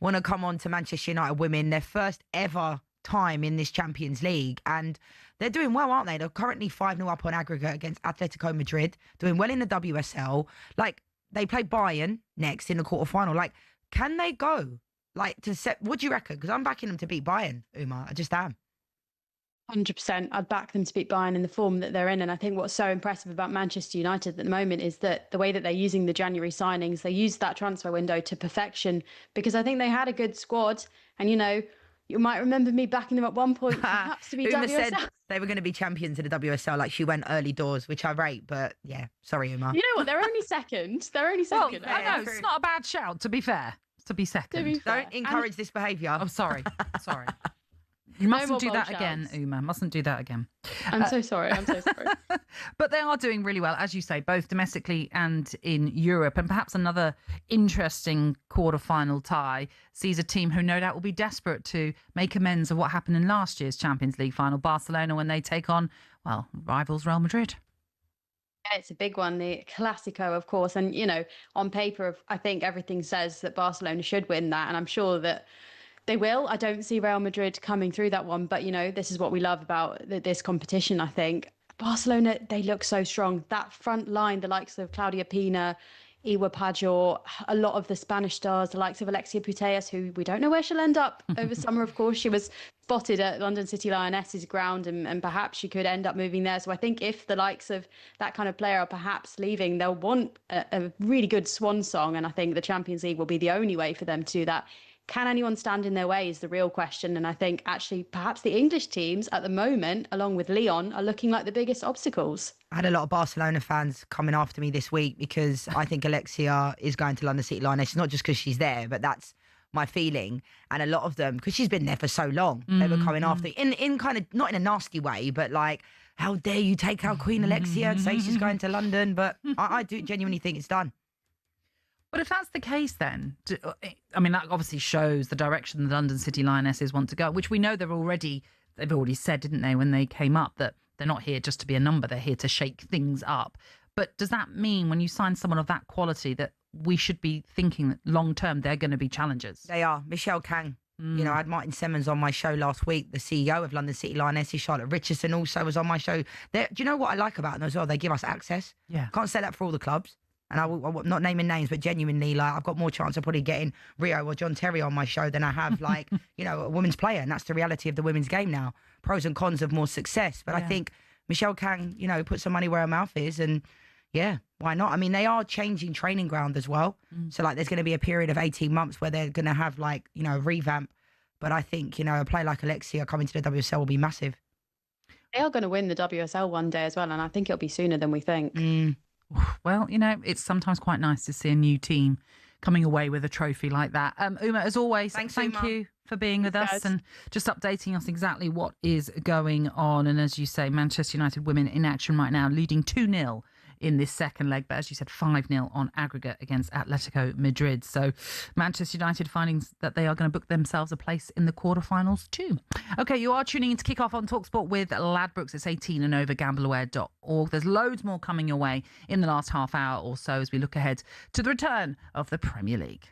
want to come on to Manchester United women, their first ever time in this Champions League, and they're doing well, aren't they? They're currently 5-0 up on aggregate against Atletico Madrid, doing well in the WSL. Like, they play Bayern next in the quarterfinal. Like, can they go? Like, to set, what do you reckon? Because I'm backing them to beat Bayern, Uma. I just am. 100%. I'd back them to beat Bayern in the form that they're in. And I think what's so impressive about Manchester United at the moment is that the way that they're using the January signings, they used that transfer window to perfection, because I think they had a good squad. And, you know, you might remember me backing them at one point, perhaps to be Uma WSL. said they were going to be champions of the WSL. Like, she went early doors, which I rate. But yeah, sorry, Uma. You know what? They're only second. They're only second. Well, I know, it's not a bad shout, to be fair. To be second. Don't encourage this behaviour. I'm sorry. Sorry. You mustn't do that again, Uma. Mustn't do that again. I'm so sorry. I'm so sorry. But they are doing really well, as you say, both domestically and in Europe. And perhaps another interesting quarter-final tie sees a team who no doubt will be desperate to make amends of what happened in last year's Champions League final, Barcelona, when they take on, well, rivals Real Madrid. Yeah, it's a big one, the Clásico, of course. And, you know, on paper, I think everything says that Barcelona should win that. And I'm sure that they will. I don't see Real Madrid coming through that one. But, you know, this is what we love about this competition, I think. Barcelona, they look so strong. That front line, the likes of Claudia Pina, Iwa Pajor, a lot of the Spanish stars, the likes of Alexia Putellas, who we don't know where she'll end up over summer, of course. She was spotted at London City Lionesses ground and perhaps she could end up moving there. So I think if the likes of that kind of player are perhaps leaving, they'll want a really good swan song. And I think the Champions League will be the only way for them to do that. Can anyone stand in their way is the real question. And I think actually perhaps the English teams at the moment, along with Lyon, are looking like the biggest obstacles. I had a lot of Barcelona fans coming after me this week because I think Alexia is going to London City Lionesses, not just because she's there, but that's my feeling. And a lot of them, because she's been there for so long, they were coming after, in kind of, not in a nasty way, but like, how dare you take our Queen Alexia and say she's going to London? But I do genuinely think it's done. But if that's the case, then, I mean, that obviously shows the direction the London City Lionesses want to go, which we know they've already said, didn't they, when they came up, that they're not here just to be a number, they're here to shake things up. But does that mean when you sign someone of that quality that we should be thinking that long term they're going to be challengers? They are. Michelle Kang. You know, I had Martin Semmons on my show last week, the CEO of London City Lionesses. Charlotte Richardson also was on my show. Do you know what I like about them as well? They give us access. Yeah. Can't say that for all the clubs. And I'm not naming names, but genuinely, like, I've got more chance of probably getting Rio or John Terry on my show than I have, like, you know, a women's player. And that's the reality of the women's game now. Pros and cons of more success. But I think Michelle Kang, you know, put some money where her mouth is. And, yeah, why not? I mean, they are changing training ground as well. So, like, there's going to be a period of 18 months where they're going to have, like, you know, a revamp. But I think, you know, a player like Alexia coming to the WSL will be massive. They are going to win the WSL one day as well. And I think it'll be sooner than we think. Well, you know, it's sometimes quite nice to see a new team coming away with a trophy like that. Uma, as always, thank you for being with us and just updating us exactly what is going on. And as you say, Manchester United women in action right now, leading 2-0 in this second leg, but as you said, 5-0 on aggregate against Atletico Madrid. So Manchester United finding that they are going to book themselves a place in the quarterfinals too. Okay, you are tuning in to Kick Off on talkSPORT with Ladbrokes. It's 18 and over, gambleaware.org. There's loads more coming your way in the last half hour or so as we look ahead to the return of the Premier League.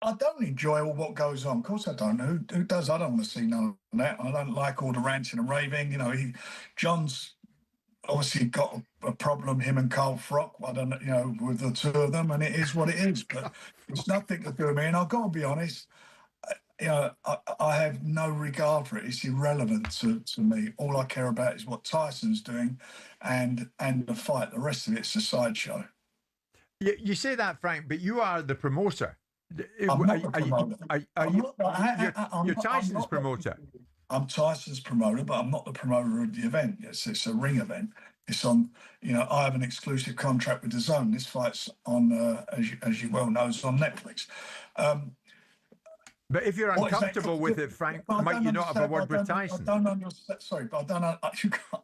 I don't enjoy all what goes on. Of course I don't. Who does? I don't want to see none of that. I don't like all the ranting and raving. You know, John's obviously got a problem, him and Carl Frock, I don't know, you know, with the two of them, and it is what it is. But it's nothing to do with me. And I've got to be honest, you know, I have no regard for it. It's irrelevant to me. All I care about is what Tyson's doing and the fight. The rest of it's a sideshow. You say that, Frank, but you are the promoter. I'm not the promoter. You're Tyson's promoter. I'm Tyson's promoter, but I'm not the promoter of the event. It's a ring event. It's on, you know, I have an exclusive contract with DAZN. This fight's on, as you well know, it's on Netflix. But if you're uncomfortable with it, Frank, might you not have a word with Tyson? I don't understand. Sorry, but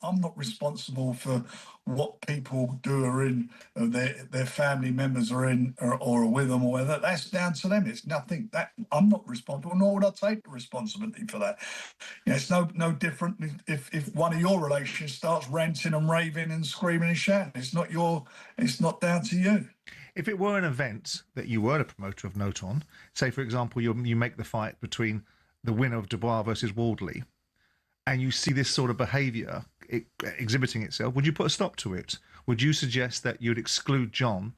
I'm not responsible for what people do or in their family members are in or with them or whether that's down to them. It's nothing that I'm not responsible, nor would I take the responsibility for that. You know, it's no different if one of your relations starts ranting and raving and screaming and shouting. It's not down to you. If it were an event that you were a promoter of note on, say, for example, you make the fight between the winner of Dubois versus Waldley, and you see this sort of behaviour exhibiting itself, would you put a stop to it? Would you suggest that you'd exclude John?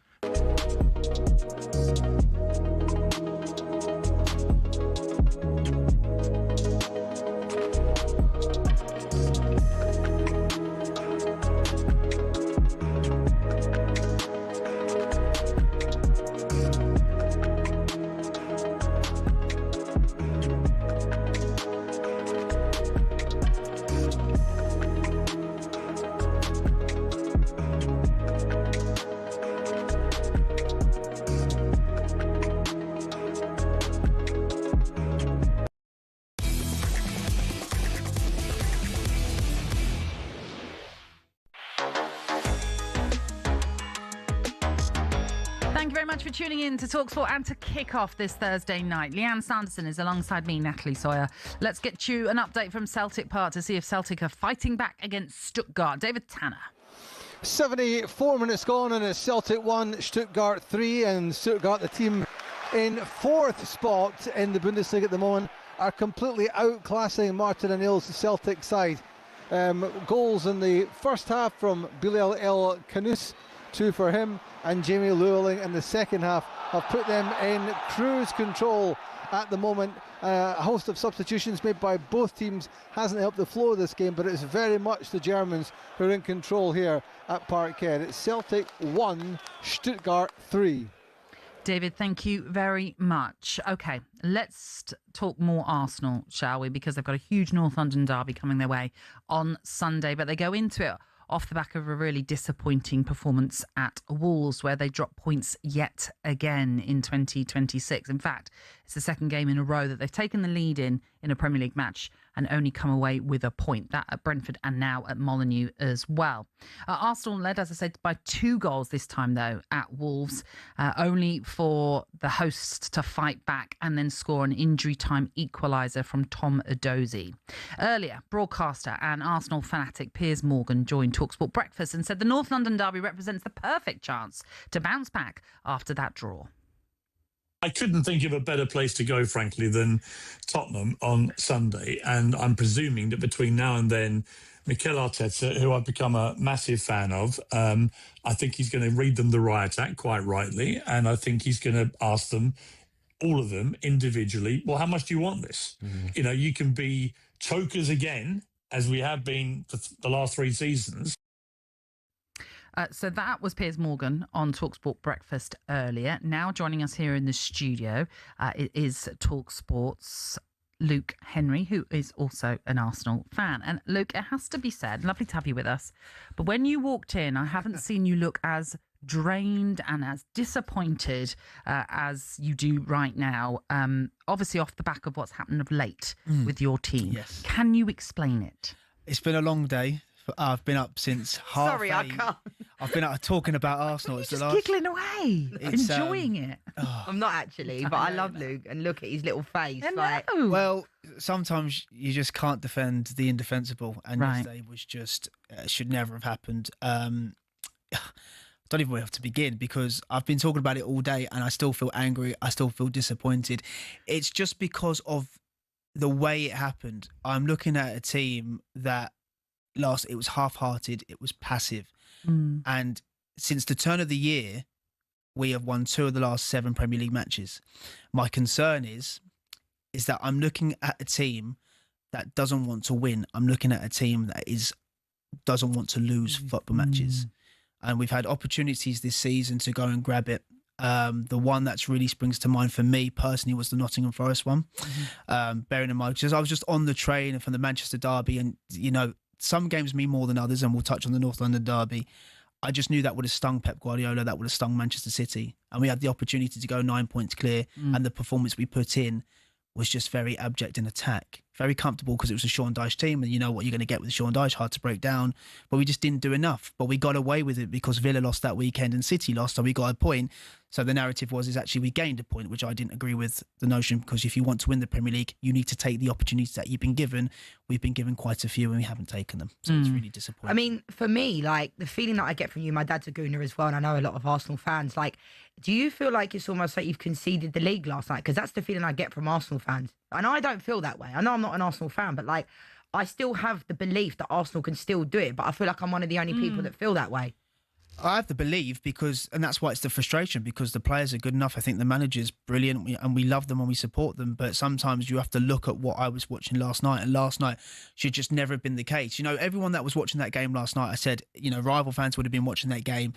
Thank you very much for tuning in to talkSPORT and to kick off this Thursday night. Leanne Sanderson is alongside me, Natalie Sawyer. Let's get you an update from Celtic Park to see if Celtic are fighting back against Stuttgart. David Tanner. 74 minutes gone and it's Celtic 1, Stuttgart 3, and Stuttgart, the team in 4th spot in the Bundesliga at the moment, are completely outclassing Martin O'Neill's Celtic side. Goals in the first half from Bilal El Khanous, 2 for him, and Jamie Llewellyn in the second half have put them in cruise control at the moment. A host of substitutions made by both teams hasn't helped the flow of this game, but it's very much the Germans who are in control here at Parkhead. It's Celtic 1, Stuttgart 3. David, thank you very much. OK, let's talk more Arsenal, shall we? Because they've got a huge North London derby coming their way on Sunday, but they go into it off the back of a really disappointing performance at Wolves, where they dropped points yet again in 2026. In fact, it's the second game in a row that they've taken the lead in a Premier League match and only come away with a point. That at Brentford and now at Molineux as well. Arsenal led, as I said, by 2 goals this time, though, at Wolves, only for the hosts to fight back and then score an injury time equaliser from Tom Edozie. Earlier, broadcaster and Arsenal fanatic Piers Morgan joined talkSPORT Breakfast and said the North London derby represents the perfect chance to bounce back after that draw. I couldn't think of a better place to go, frankly, than Tottenham on Sunday. And I'm presuming that between now and then, Mikel Arteta, who I've become a massive fan of, I think he's going to read them the riot act quite rightly. And I think he's going to ask them, all of them individually, well, how much do you want this? You know, you can be chokers again, as we have been for the last 3 seasons. So that was Piers Morgan on talkSPORT Breakfast earlier. Now joining us here in the studio, it is talkSPORT's Luke Henry, who is also an Arsenal fan. And Luke, it has to be said, lovely to have you with us, but when you walked in, I haven't seen you look as drained and as disappointed as you do right now, obviously off the back of what's happened of late with your team. Yes. Can you explain it? It's been a long day. I've been up since half Sorry, 8. I can't. I've been up talking about Arsenal. It's Just the last. giggling away, enjoying it. I'm not actually, but I love Luke, and look at his little face. Like, Well, sometimes you just can't defend the indefensible, and Right. yesterday was just should never have happened. I don't even know where to begin because I've been talking about it all day, and I still feel angry. I still feel disappointed. It's just because of the way it happened. I'm looking at a team that it was half-hearted, it was passive, and since the turn of the year, we have won 2 of the last 7 Premier League matches. My concern is that I'm looking at a team that doesn't want to win. I'm looking at a team that doesn't want to lose football matches, and we've had opportunities this season to go and grab it. The one that's really springs to mind for me personally was the Nottingham Forest one. Bearing in mind, because I was just on the train from the Manchester derby, and you know, some games mean more than others, and we'll touch on the North London derby. I just knew that would have stung Pep Guardiola, that would have stung Manchester City, and we had the opportunity to go 9 points clear, and the performance we put in was just very abject in attack. Very comfortable because it was a Sean Dyche team, and you know what you're going to get with Sean Dyche, hard to break down. But we just didn't do enough. But we got away with it because Villa lost that weekend and City lost, so we got a point. So the narrative is actually we gained a point, which I didn't agree with the notion, because if you want to win the Premier League, you need to take the opportunities that you've been given. We've been given quite a few and we haven't taken them. So it's really disappointing. I mean, for me, like the feeling that I get from you, my dad's a Gooner as well, and I know a lot of Arsenal fans. Like, do you feel like it's almost like you've conceded the league last night? Because that's the feeling I get from Arsenal fans. And I don't feel that way. I know I'm not an Arsenal fan, but like, I still have the belief that Arsenal can still do it. But I feel like I'm one of the only people that feel that way. I have the belief and that's why it's the frustration, because the players are good enough. I think the manager's brilliant and we love them and we support them. But sometimes you have to look at what I was watching last night, and last night should just never have been the case. You know, everyone that was watching that game last night, I said, you know, rival fans would have been watching that game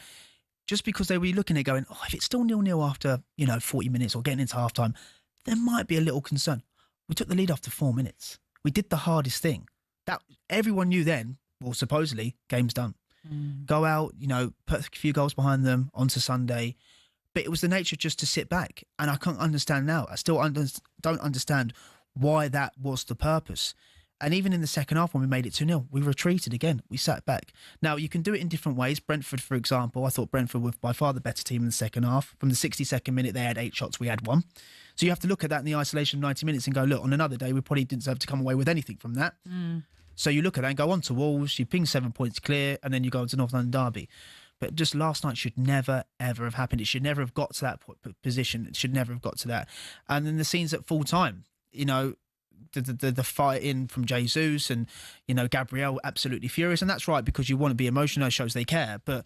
just because they were looking at it going, oh, if it's still 0-0 after, 40 minutes or getting into half-time, there might be a little concern. We took the lead after 4 minutes. We did the hardest thing. That everyone knew then, well, supposedly, game's done. Go out, put a few goals behind them onto Sunday. But it was the nature just to sit back. And I can't understand now. I still don't understand why that was the purpose. And even in the second half, when we made it 2-0, we retreated again. We sat back. Now, you can do it in different ways. Brentford, for example, I thought Brentford were by far the better team in the second half. From the 62nd minute, they had 8 shots, we had 1. So you have to look at that in the isolation of 90 minutes and go, look, on another day, we probably didn't deserve to come away with anything from that. So you look at that and go on to Wolves, you ping 7 points clear, and then you go on to North London Derby. But just last night should never, ever have happened. It should never have got to that position. It should never have got to that. And then the scenes at full time, you know, the fight in from Jesus and, you know, Gabriel absolutely furious. And that's right, because you want to be emotional. It shows they care. But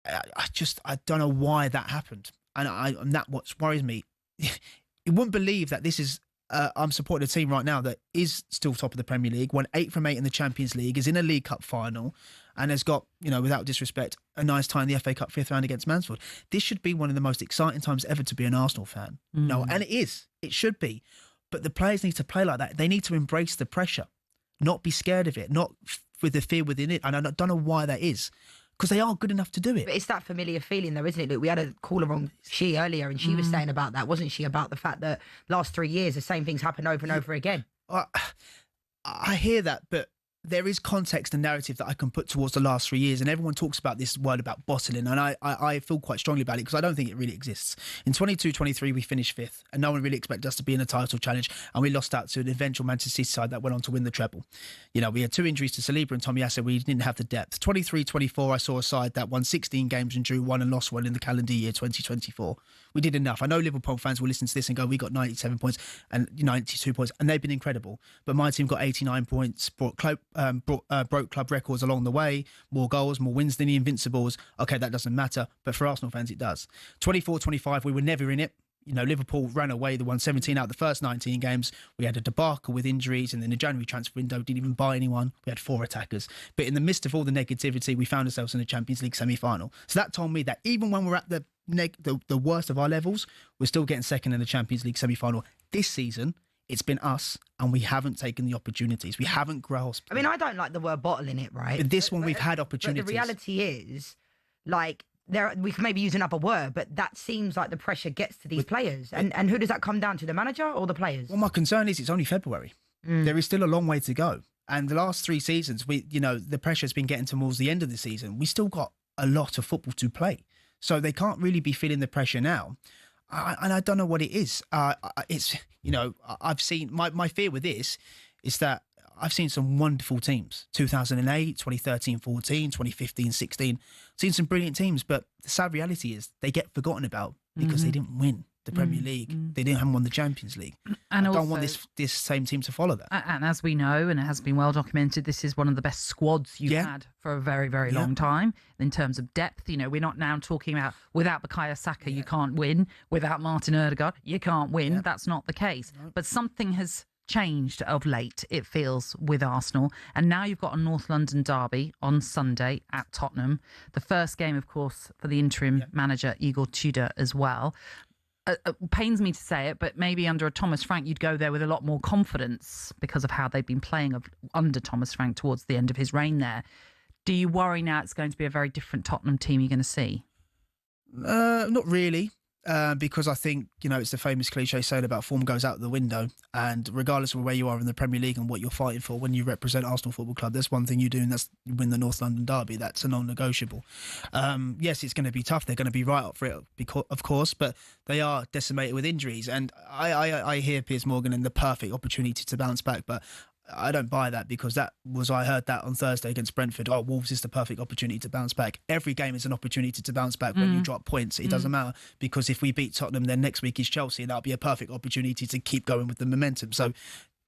I don't know why that happened. And that what worries me. You wouldn't believe that this is... I'm supporting a team right now that is still top of the Premier League, won 8 from 8 in the Champions League, is in a League Cup final, and has got, you know, without disrespect, a nice tie in the FA Cup 5th round against Mansfield. This should be one of the most exciting times ever to be an Arsenal fan. No, and it is. It should be. But the players need to play like that. They need to embrace the pressure, not be scared of it, not with the fear within it. And I don't know why that is. Because they are good enough to do it. But it's that familiar feeling, though, isn't it? Look, we had a caller on She earlier, and she was saying about that, wasn't she? About the fact that last 3 years, the same things happen over and over again. I hear that, but there is context and narrative that I can put towards the last 3 years, and everyone talks about this word about bottling, and I feel quite strongly about it because I don't think it really exists. In 22-23, we finished 5th, and no one really expected us to be in a title challenge, and we lost out to an eventual Manchester City side that went on to win the treble. You know, we had 2 injuries to Saliba and Tomiyasu. We didn't have the depth. 23-24, I saw a side that won 16 games and drew 1 and lost 1 in the calendar year 2024. We did enough. I know Liverpool fans will listen to this and go, we got 97 points and 92 points, and they've been incredible. But my team got 89 points, broke club records along the way, more goals, more wins than the Invincibles. Okay, that doesn't matter, but for Arsenal fans, it does. 24-25, we were never in it. You know, Liverpool ran away. They won 17 out of the first 19 games. We had a debacle with injuries, and then the January transfer window didn't even buy anyone. We had 4 attackers. But in the midst of all the negativity, we found ourselves in the Champions League semi-final. So that told me that even when we're at the worst of our levels, we're still getting second in the Champions League semi-final. This season, it's been us, and we haven't taken the opportunities. We haven't grasped. I mean, I don't like the word bottling it, right? But this one, we've had opportunities. But the reality is, like, we can maybe use another word, but that seems like the pressure gets to these players. And who does that come down to, the manager or the players? Well, my concern is it's only February. There is still a long way to go. And the last 3 seasons, the pressure's been getting towards the end of the season. We still got a lot of football to play. So they can't really be feeling the pressure now. And I don't know what it is. It's, you know, I've seen, my fear with this is that I've seen some wonderful teams. 2008, 2013, 14, 2015, 16. Seen some brilliant teams, but the sad reality is they get forgotten about because they didn't win the Premier League. They haven't won the Champions League. And I don't also, want this same team to follow that. And as we know, and it has been well documented, this is one of the best squads you've had for a very, very long time in terms of depth. You know, we're not now talking about without Bukayo Saka, you can't win. Without Martin Odegaard, you can't win. That's not the case. But something has changed of late, it feels, with Arsenal. And now you've got a North London derby on Sunday at Tottenham. The first game, of course, for the interim manager, Igor Tudor, as well. Pains me to say it, but maybe under a Thomas Frank, you'd go there with a lot more confidence because of how they've been playing under Thomas Frank towards the end of his reign there. Do you worry now it's going to be a very different Tottenham team you're going to see? Not really. Because I think, you know, it's the famous cliche saying about form goes out the window. And regardless of where you are in the Premier League and what you're fighting for, when you represent Arsenal Football Club, there's one thing you do, and that's win the North London derby. That's a non-negotiable. Yes, it's going to be tough. They're going to be right up for it, of course, but they are decimated with injuries. And I hear Piers Morgan in the perfect opportunity to bounce back, but I don't buy that because I heard that on Thursday against Brentford. Oh, Wolves is the perfect opportunity to bounce back. Every game is an opportunity to bounce back when you drop points. It doesn't matter because if we beat Tottenham, then next week is Chelsea, and that'll be a perfect opportunity to keep going with the momentum. So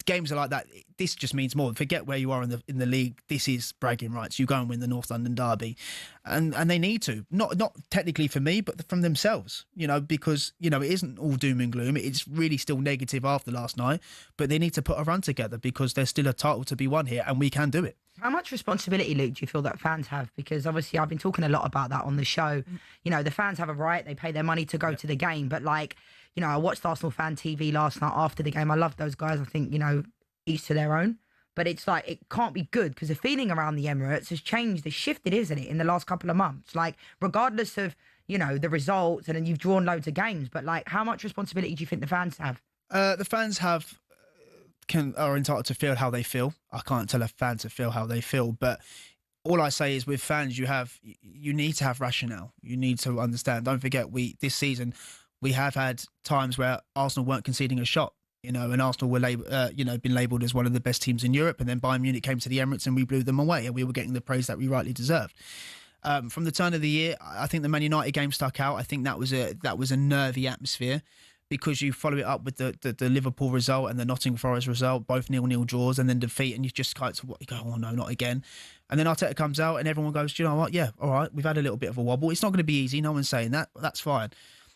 games are like that. This just means more. Forget where you are in the league. This is bragging rights. You go and win the North London derby, and they need to. Not technically for me, but from themselves. You know, because you know it isn't all doom and gloom. It's really still negative after last night, but they need to put a run together because there's still a title to be won here, and we can do it. How much responsibility, Luke, do you feel that fans have? Because obviously I've been talking a lot about that on the show. You know, the fans have a right. They pay their money to go to the game, but like, you know, I watched Arsenal Fan TV last night after the game. I love those guys. I think, you know, each to their own. But it's like, it can't be good because the feeling around the Emirates has changed. It's shifted, isn't it, in the last couple of months? Like, regardless of, you know, the results, and then you've drawn loads of games, but like, how much responsibility do you think the fans have? The fans have are entitled to feel how they feel. I can't tell a fan to feel how they feel, but all I say is with fans, you need to have rationale. You need to understand. Don't forget, this season we have had times where Arsenal weren't conceding a shot, and Arsenal were been labelled as one of the best teams in Europe, and then Bayern Munich came to the Emirates and we blew them away, and we were getting the praise that we rightly deserved. From the turn of the year, I think the Man United game stuck out. I think that was a nervy atmosphere, because you follow it up with the Liverpool result and the Nottingham Forest result, both 0-0 draws, and then defeat, and you just kind of you go, oh no, not again. And then Arteta comes out and everyone goes, do you know what? Yeah, all right, we've had a little bit of a wobble. It's not going to be easy. No one's saying that. That's fine.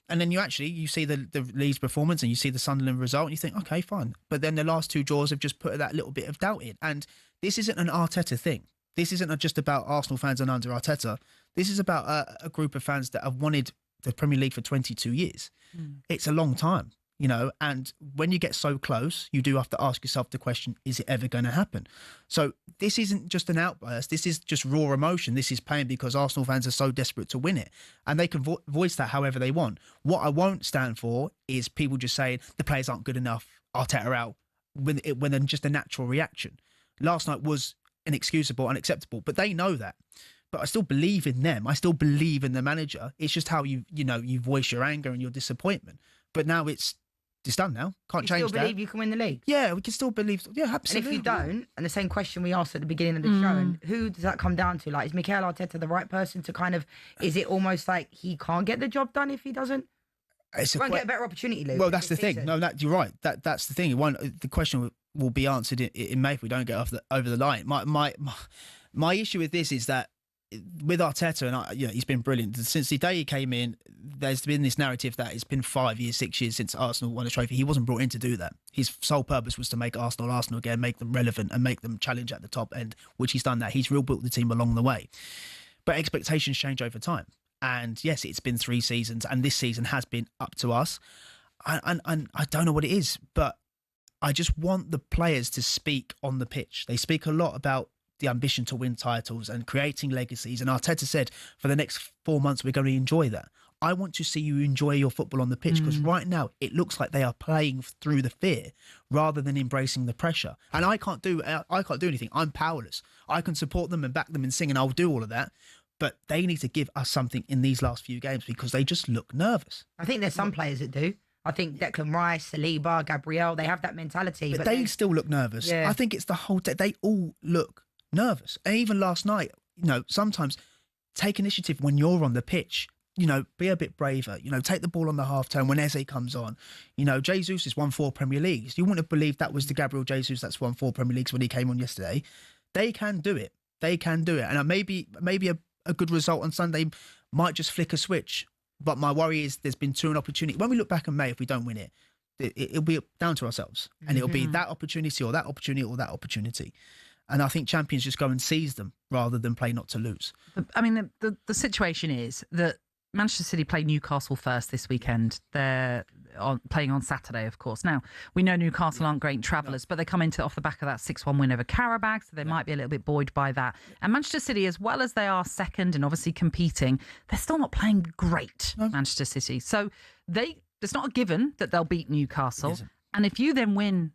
And then you see the Leeds performance and you see the Sunderland result and you think, okay, fine. But then the last two draws have just put that little bit of doubt in. And this isn't an Arteta thing. This isn't just about Arsenal fans and under Arteta. This is about a group of fans that have wanted the Premier League for 22 years. It's a long time. And when you get so close, you do have to ask yourself the question, is it ever going to happen? So this isn't just an outburst. This is just raw emotion. This is pain because Arsenal fans are so desperate to win it. And they can voice that however they want. What I won't stand for is people just saying the players aren't good enough, Arteta out, when they're just a natural reaction. Last night was inexcusable, unacceptable, but they know that. But I still believe in them. I still believe in the manager. It's just how you voice your anger and your disappointment. But now it's done now. Can't change that. You still believe you can win the league? Yeah, we can still believe. Yeah, absolutely. And if you don't, and the same question we asked at the beginning of the show, and who does that come down to? Like, is Mikel Arteta the right person to kind of, is it almost like he can't get the job done if he doesn't? He won't get a better opportunity, Luke. Well, that's the thing. No, you're right. That's the thing. The question will be answered in May if we don't get over the line. My issue with this is that with Arteta, and he's been brilliant since the day he came in. There's been this narrative that it's been 5 years, 6 years since Arsenal won a trophy. He wasn't brought in to do that. His sole purpose was to make Arsenal again, make them relevant and make them challenge at the top end, which he's done that. He's rebuilt the team along the way. But expectations change over time. And yes, it's been 3 seasons, and this season has been up to us. And I don't know what it is, but I just want the players to speak on the pitch. They speak a lot about the ambition to win titles and creating legacies. And Arteta said, for the next 4 months, we're going to enjoy that. I want to see you enjoy your football on the pitch, because right now it looks like they are playing through the fear rather than embracing the pressure. And I can't do anything. I'm powerless. I can support them and back them and sing, and I'll do all of that. But they need to give us something in these last few games, because they just look nervous. I think there's some players that do. I think Declan Rice, Saliba, Gabriel, they have that mentality. But they still look nervous. Yeah. I think it's the whole day. They all look nervous. And even last night, sometimes take initiative when you're on the pitch. Be a bit braver. Take the ball on the half turn when Eze comes on. Jesus has won 4 Premier Leagues. You wouldn't have believed that was the Gabriel Jesus that's won 4 Premier Leagues when he came on yesterday. They can do it. They can do it. And maybe a good result on Sunday might just flick a switch. But my worry is there's been an opportunity. When we look back in May, if we don't win it, it'll be down to ourselves. And it'll be that opportunity or that opportunity or that opportunity. And I think champions just go and seize them rather than play not to lose. I mean, the situation is that Manchester City play Newcastle first this weekend. They're playing on Saturday, of course. Now, we know Newcastle aren't great travellers, but they come off the back of that 6-1 win over Qarabağ, so they might be a little bit buoyed by that. And Manchester City, as well as they are second and obviously competing, they're still not playing great, Manchester City. So it's not a given that they'll beat Newcastle. And if you then win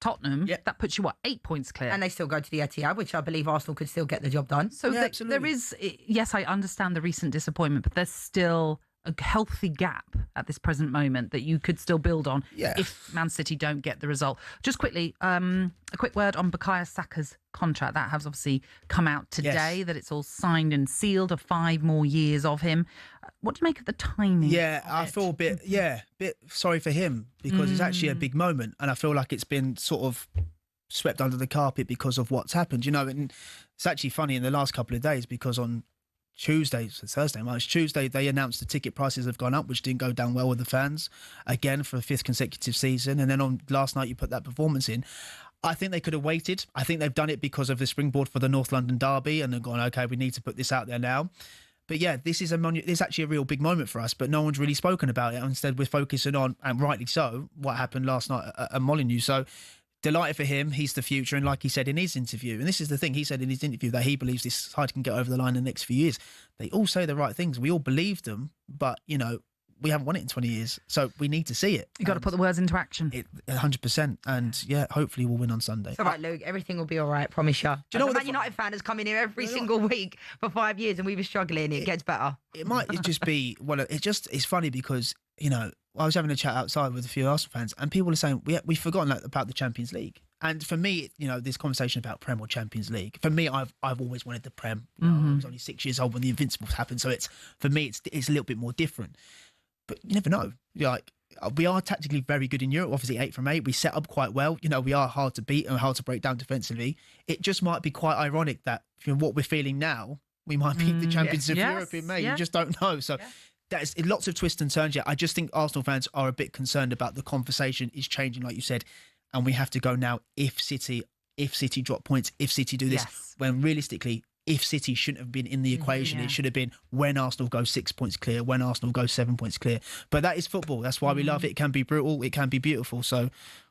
Tottenham, that puts you, 8 points clear. And they still go to the Etihad, which I believe Arsenal could still get the job done. So there is, yes, I understand the recent disappointment, but there's still a healthy gap at this present moment that you could still build on if Man City don't get the result. Just quickly, a quick word on Bukayo Saka's contract. That has obviously come out today, that it's all signed and sealed, of 5 more years of him. What do you make of the timing? Yeah, I feel a bit sorry for him, because it's actually a big moment, and I feel like it's been sort of swept under the carpet because of what's happened, and it's actually funny in the last couple of days, because on Tuesday, they announced the ticket prices have gone up, which didn't go down well with the fans, again, for a 5th consecutive season. And then on last night, you put that performance in. I think they could have waited. I think they've done it because of the springboard for the North London derby, and they've gone, okay, we need to put this out there now. But yeah, this is actually a real big moment for us, but no one's really spoken about it. Instead, we're focusing on, and rightly so, what happened last night at Molineux. So delighted for him. He's the future. And like he said in his interview, and this is the thing, he said in his interview that he believes this side can get over the line in the next few years. They all say the right things. We all believe them, but, we haven't won it in 20 years, so we need to see it. You got to put the words into action. 100%, and yeah, hopefully we'll win on Sunday. It's all right, Luke. Everything will be all right. Promise you. Do you know what? Man United fan has come in here every single week for 5 years, and we were struggling. It gets better. It might just be it's funny because I was having a chat outside with a few Arsenal fans, and people are saying we've forgotten about the Champions League. And for me, this conversation about Prem or Champions League, for me, I've always wanted the Prem. I was only 6 years old when the Invincibles happened, so it's a little bit more different. But you never know. We are tactically very good in Europe. Obviously, 8 from 8. We set up quite well. We are hard to beat and hard to break down defensively. It just might be quite ironic that what we're feeling now, we might beat the champions of Europe in May. You just don't know. So. There's lots of twists and turns yet. I just think Arsenal fans are a bit concerned about the conversation is changing, like you said, and we have to go now if City drop points, if City do this, when realistically, if City shouldn't have been in the equation, it should have been when Arsenal go 6 points clear, when Arsenal go 7 points clear. But that is football. That's why we love it. It can be brutal. It can be beautiful. So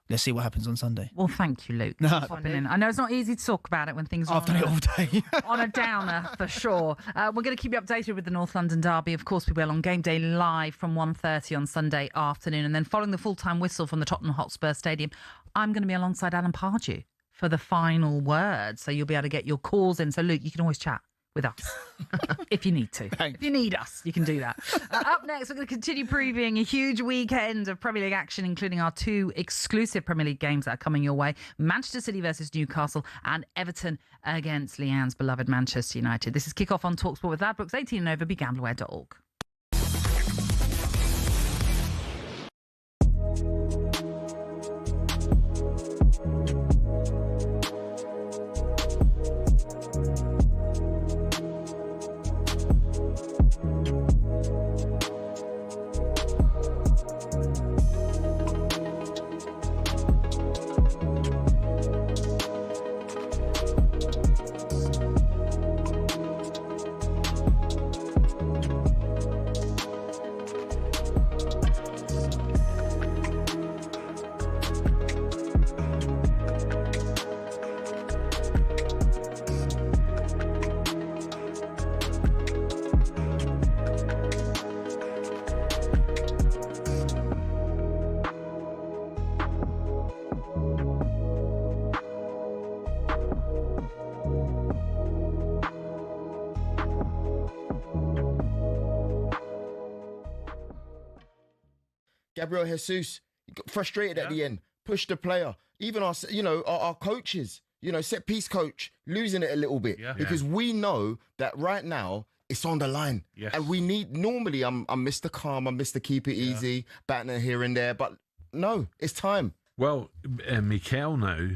let's see what happens on Sunday. Well, thank you, Luke. For popping in. I know it's not easy to talk about it when things are I've done it all day. on a downer, for sure. We're going to keep you updated with the North London derby. Of course, we will on Game Day live from 1:30 on Sunday afternoon. And then following the full-time whistle from the Tottenham Hotspur Stadium, I'm going to be alongside Alan Pardew for the final word. So you'll be able to get your calls in. So, Luke, you can always chat with us if you need to. Thanks. If you need us, you can do that. Up next, we're going to continue previewing a huge weekend of Premier League action, including our 2 exclusive Premier League games that are coming your way. Manchester City versus Newcastle and Everton against Lianne's beloved Manchester United. This is Kickoff on talkSPORT with Ladbrokes. 18 and over. BeGambleAware.org. Gabriel Jesus got frustrated at the end, pushed the player. Even our coaches, set piece coach, losing it a little bit because we know that right now it's on the line. Yes. And we need, normally I'm Mr. Calm, I'm Mr. Keep It Easy, batting here and there, but no, it's time. Well, Mikel now,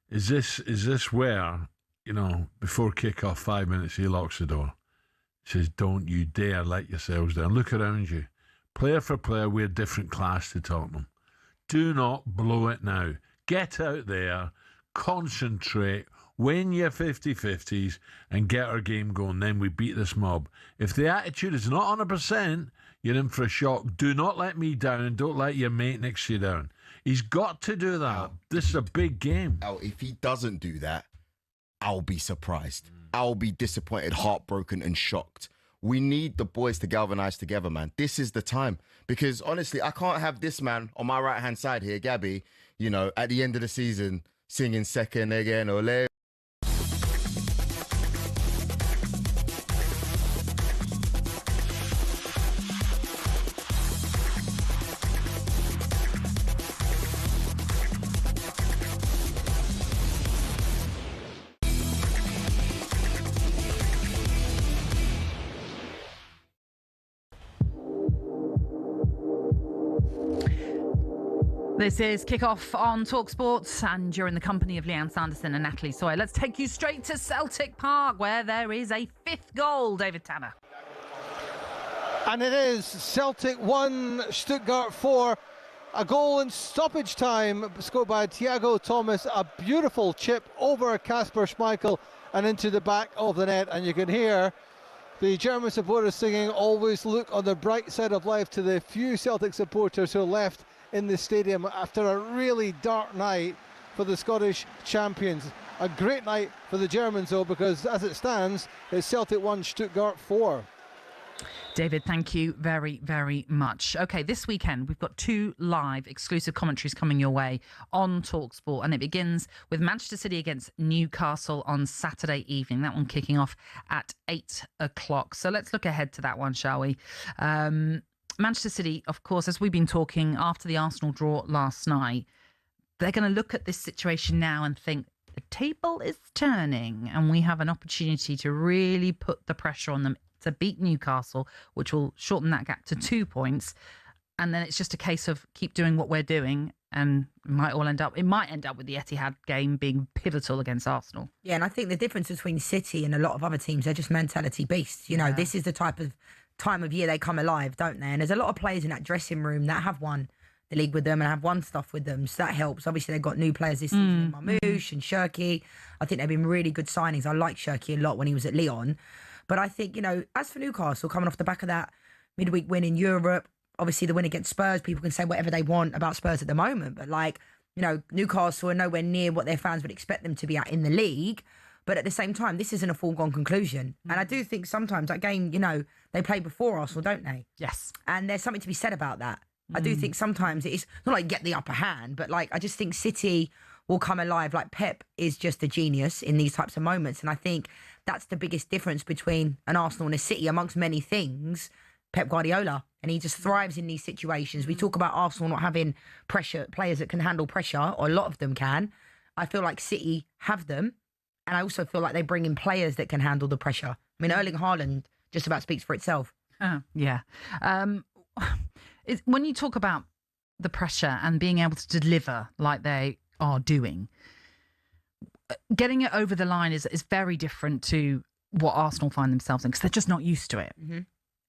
is this where, before kick-off 5 minutes, he locks the door. Says, don't you dare let yourselves down. Look around you. Player for player, we're different class to Tottenham. Do not blow it now. Get out there, concentrate, win your 50-50s and get our game going. Then we beat this mob. If the attitude is not 100%, you're in for a shock. Do not let me down and don't let your mate next to you down. He's got to do that. This is a big game. If he doesn't do that, I'll be surprised. I'll be disappointed, heartbroken and shocked. We need the boys to galvanise together, man. This is the time. Because, honestly, I can't have this man on my right-hand side here, Gabby, at the end of the season, singing second again, ole. This is Kickoff on talkSPORT, and you're in the company of Lianne, Sanderson and Natalie Sawyer. Let's take you straight to Celtic Park, where there is a 5th goal. David Tanner. And it is Celtic 1, Stuttgart 4. A goal in stoppage time scored by Thiago Thomas. A beautiful chip over Kasper Schmeichel and into the back of the net. And you can hear the German supporters singing, always look on the bright side of life, to the few Celtic supporters who are left in the stadium after a really dark night for the Scottish champions. A great night for the Germans though, because as it stands, it's Celtic 1, Stuttgart 4. David, thank you very, very much. OK, this weekend, we've got 2 live exclusive commentaries coming your way on talkSPORT, and it begins with Manchester City against Newcastle on Saturday evening. That one kicking off at 8 o'clock. So let's look ahead to that one, shall we? Manchester City, of course, as we've been talking after the Arsenal draw last night, they're going to look at this situation now and think, the table is turning and we have an opportunity to really put the pressure on them to beat Newcastle, which will shorten that gap to 2 points. And then it's just a case of keep doing what we're doing, and it might end up with the Etihad game being pivotal against Arsenal. Yeah, and I think the difference between City and a lot of other teams, they're just mentality beasts. You know, this is the type of time of year they come alive, don't they? And there's a lot of players in that dressing room that have won the league with them and have won stuff with them, so that helps. Obviously, they've got new players this season, Marmoush and Shirky. I think they've been really good signings. I like Shirky a lot when he was at Lyon. But I think, you know, as for Newcastle, coming off the back of that midweek win in Europe, obviously the win against Spurs, people can say whatever they want about Spurs at the moment. But, like, you know, Newcastle are nowhere near what their fans would expect them to be at in the league. But at the same time, this isn't a foregone conclusion. And I do think sometimes that game, you know, they play before Arsenal, don't they? Yes. And there's something to be said about that. I do think sometimes it's not like get the upper hand, but like I just think City will come alive. Like Pep is just a genius in these types of moments. And I think that's the biggest difference between an Arsenal and a City amongst many things. Pep Guardiola, and he just thrives in these situations. We talk about Arsenal not having pressure, players that can handle pressure, or a lot of them can. I feel like City have them. And I also feel like they bring in players that can handle the pressure. I mean, Erling Haaland just about speaks for itself. Yeah. When you talk about the pressure and being able to deliver like they are doing, getting it over the line is very different to what Arsenal find themselves in, because they're just not used to it.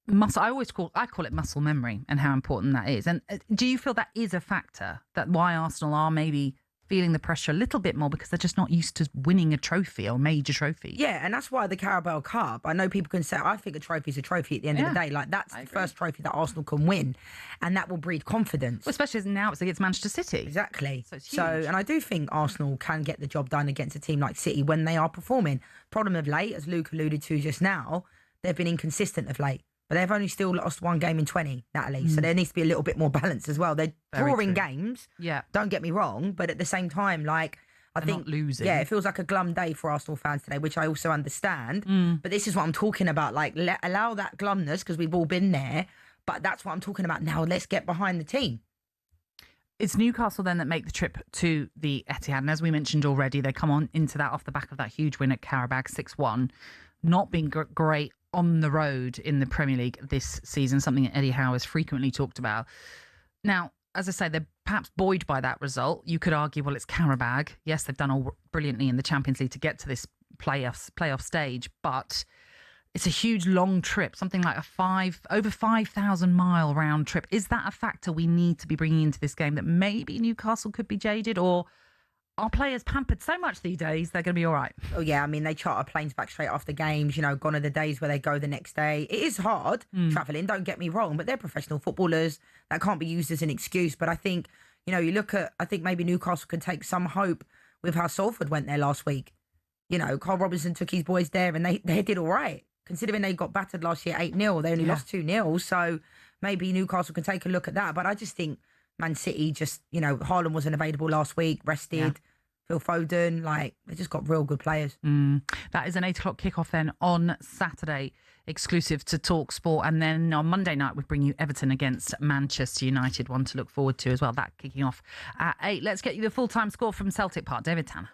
I call it muscle memory and how important that is. And do you feel that is a factor, that why Arsenal are maybe feeling the pressure a little bit more, because they're just not used to winning a trophy or a major trophy? Yeah, and that's why the Carabao Cup, I know people can say, I think a trophy is a trophy at the end of the day. Like, that's the first trophy that Arsenal can win, and that will breed confidence. Well, especially as now it's against Manchester City. Exactly. So it's huge. And I do think Arsenal can get the job done against a team like City when they are performing. Problem of late, as Luke alluded to just now, they've been inconsistent of late. But they've only still lost 1 game in 20, Natalie. So there needs to be a little bit more balance as well. They're drawing games. Yeah. Don't get me wrong. But at the same time, like, I think not losing. Yeah, it feels like a glum day for Arsenal fans today, which I also understand. But this is what I'm talking about. Like, allow that glumness, because we've all been there. But that's what I'm talking about now. Let's get behind the team. It's Newcastle then that make the trip to the Etihad. And as we mentioned already, they come on into that off the back of that huge win at Carabao 6-1. Not being great on the road in the Premier League this season, something that Eddie Howe has frequently talked about. Now, as I say, they're perhaps buoyed by that result. You could argue, well, it's Carabao. Yes, they've done all brilliantly in the Champions League to get to this playoff stage, but it's a huge long trip, something like over 5,000 mile round trip. Is that a factor we need to be bringing into this game, that maybe Newcastle could be jaded, or are players pampered so much these days they're going to be all right? Oh, yeah. I mean, they charter planes back straight after games. You know, gone are the days where they go the next day. It is hard travelling, don't get me wrong, but they're professional footballers. That can't be used as an excuse. But I think, you know, you look at, I think maybe Newcastle can take some hope with how Salford went there last week. You know, Carl Robinson took his boys there and they did all right. Considering they got battered last year 8-0, they only lost 2-0. So maybe Newcastle can take a look at that. But I just think Man City just, you know, Haaland wasn't available last week, rested. Yeah. Phil Foden, like, they just got real good players. That is an 8 o'clock kickoff then on Saturday, exclusive to talkSPORT. And then on Monday night, we bring you Everton against Manchester United, one to look forward to as well. That kicking off at 8. Let's get you the full-time score from Celtic Park. David Tanner.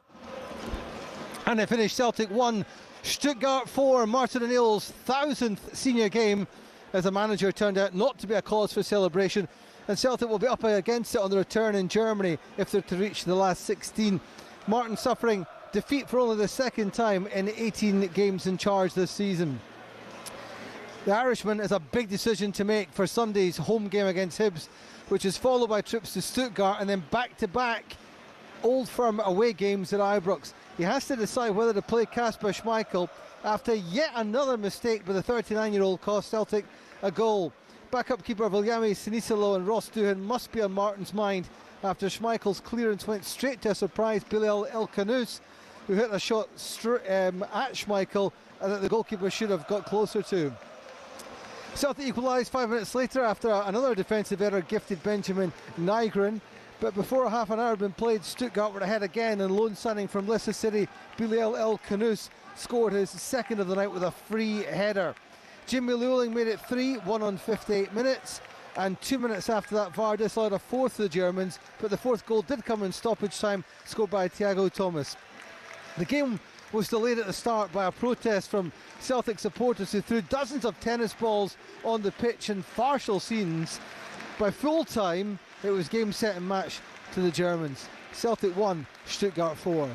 And it finished Celtic 1, Stuttgart 4. Martin O'Neill's 1000th senior game as a manager turned out not to be a cause for celebration. And Celtic will be up against it on the return in Germany if they're to reach the last 16. Martin suffering defeat for only the second time in 18 games in charge this season. The Irishman has a big decision to make for Sunday's home game against Hibs, which is followed by trips to Stuttgart and then back-to-back Old Firm away games at Ibrox. He has to decide whether to play Kasper Schmeichel after yet another mistake by the 39-year-old cost Celtic a goal. Backup keeper Viljami Sinisalo and Ross Doohan must be on Martin's mind after Schmeichel's clearance went straight to a surprise Bilal El Khanous, who hit a shot at Schmeichel that the goalkeeper should have got closer to. Celtic equalised 5 minutes later after another defensive error gifted Benjamin Nygren. But before half an hour had been played, Stuttgart were ahead again, and loan signing from Leicester City, Bilal El Khanous, scored his second of the night with a free header. Jimmy Luling made it 3-1 on 58 minutes, and 2 minutes after that, VAR disallowed a fourth to the Germans, but the fourth goal did come in stoppage time, scored by Thiago Thomas. The game was delayed at the start by a protest from Celtic supporters who threw dozens of tennis balls on the pitch in farcical scenes. By full time, it was game, set and match to the Germans. Celtic 1, Stuttgart 4.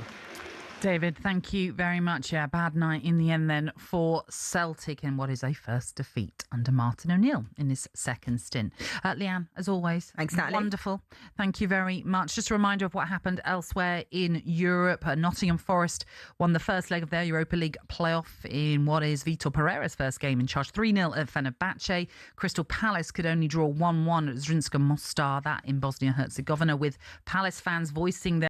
David, thank you very much. Yeah, bad night in the end then for Celtic in what is a first defeat under Martin O'Neill in his second stint. Lianne, as always, thanks, Natalie. Wonderful. Thank you very much. Just a reminder of what happened elsewhere in Europe. Nottingham Forest won the first leg of their Europa League playoff in what is Vitor Pereira's first game in charge, 3-0 at Fenerbahce. Crystal Palace could only draw 1-1 at Zrinjska Mostar, that in Bosnia-Herzegovina, with Palace fans voicing their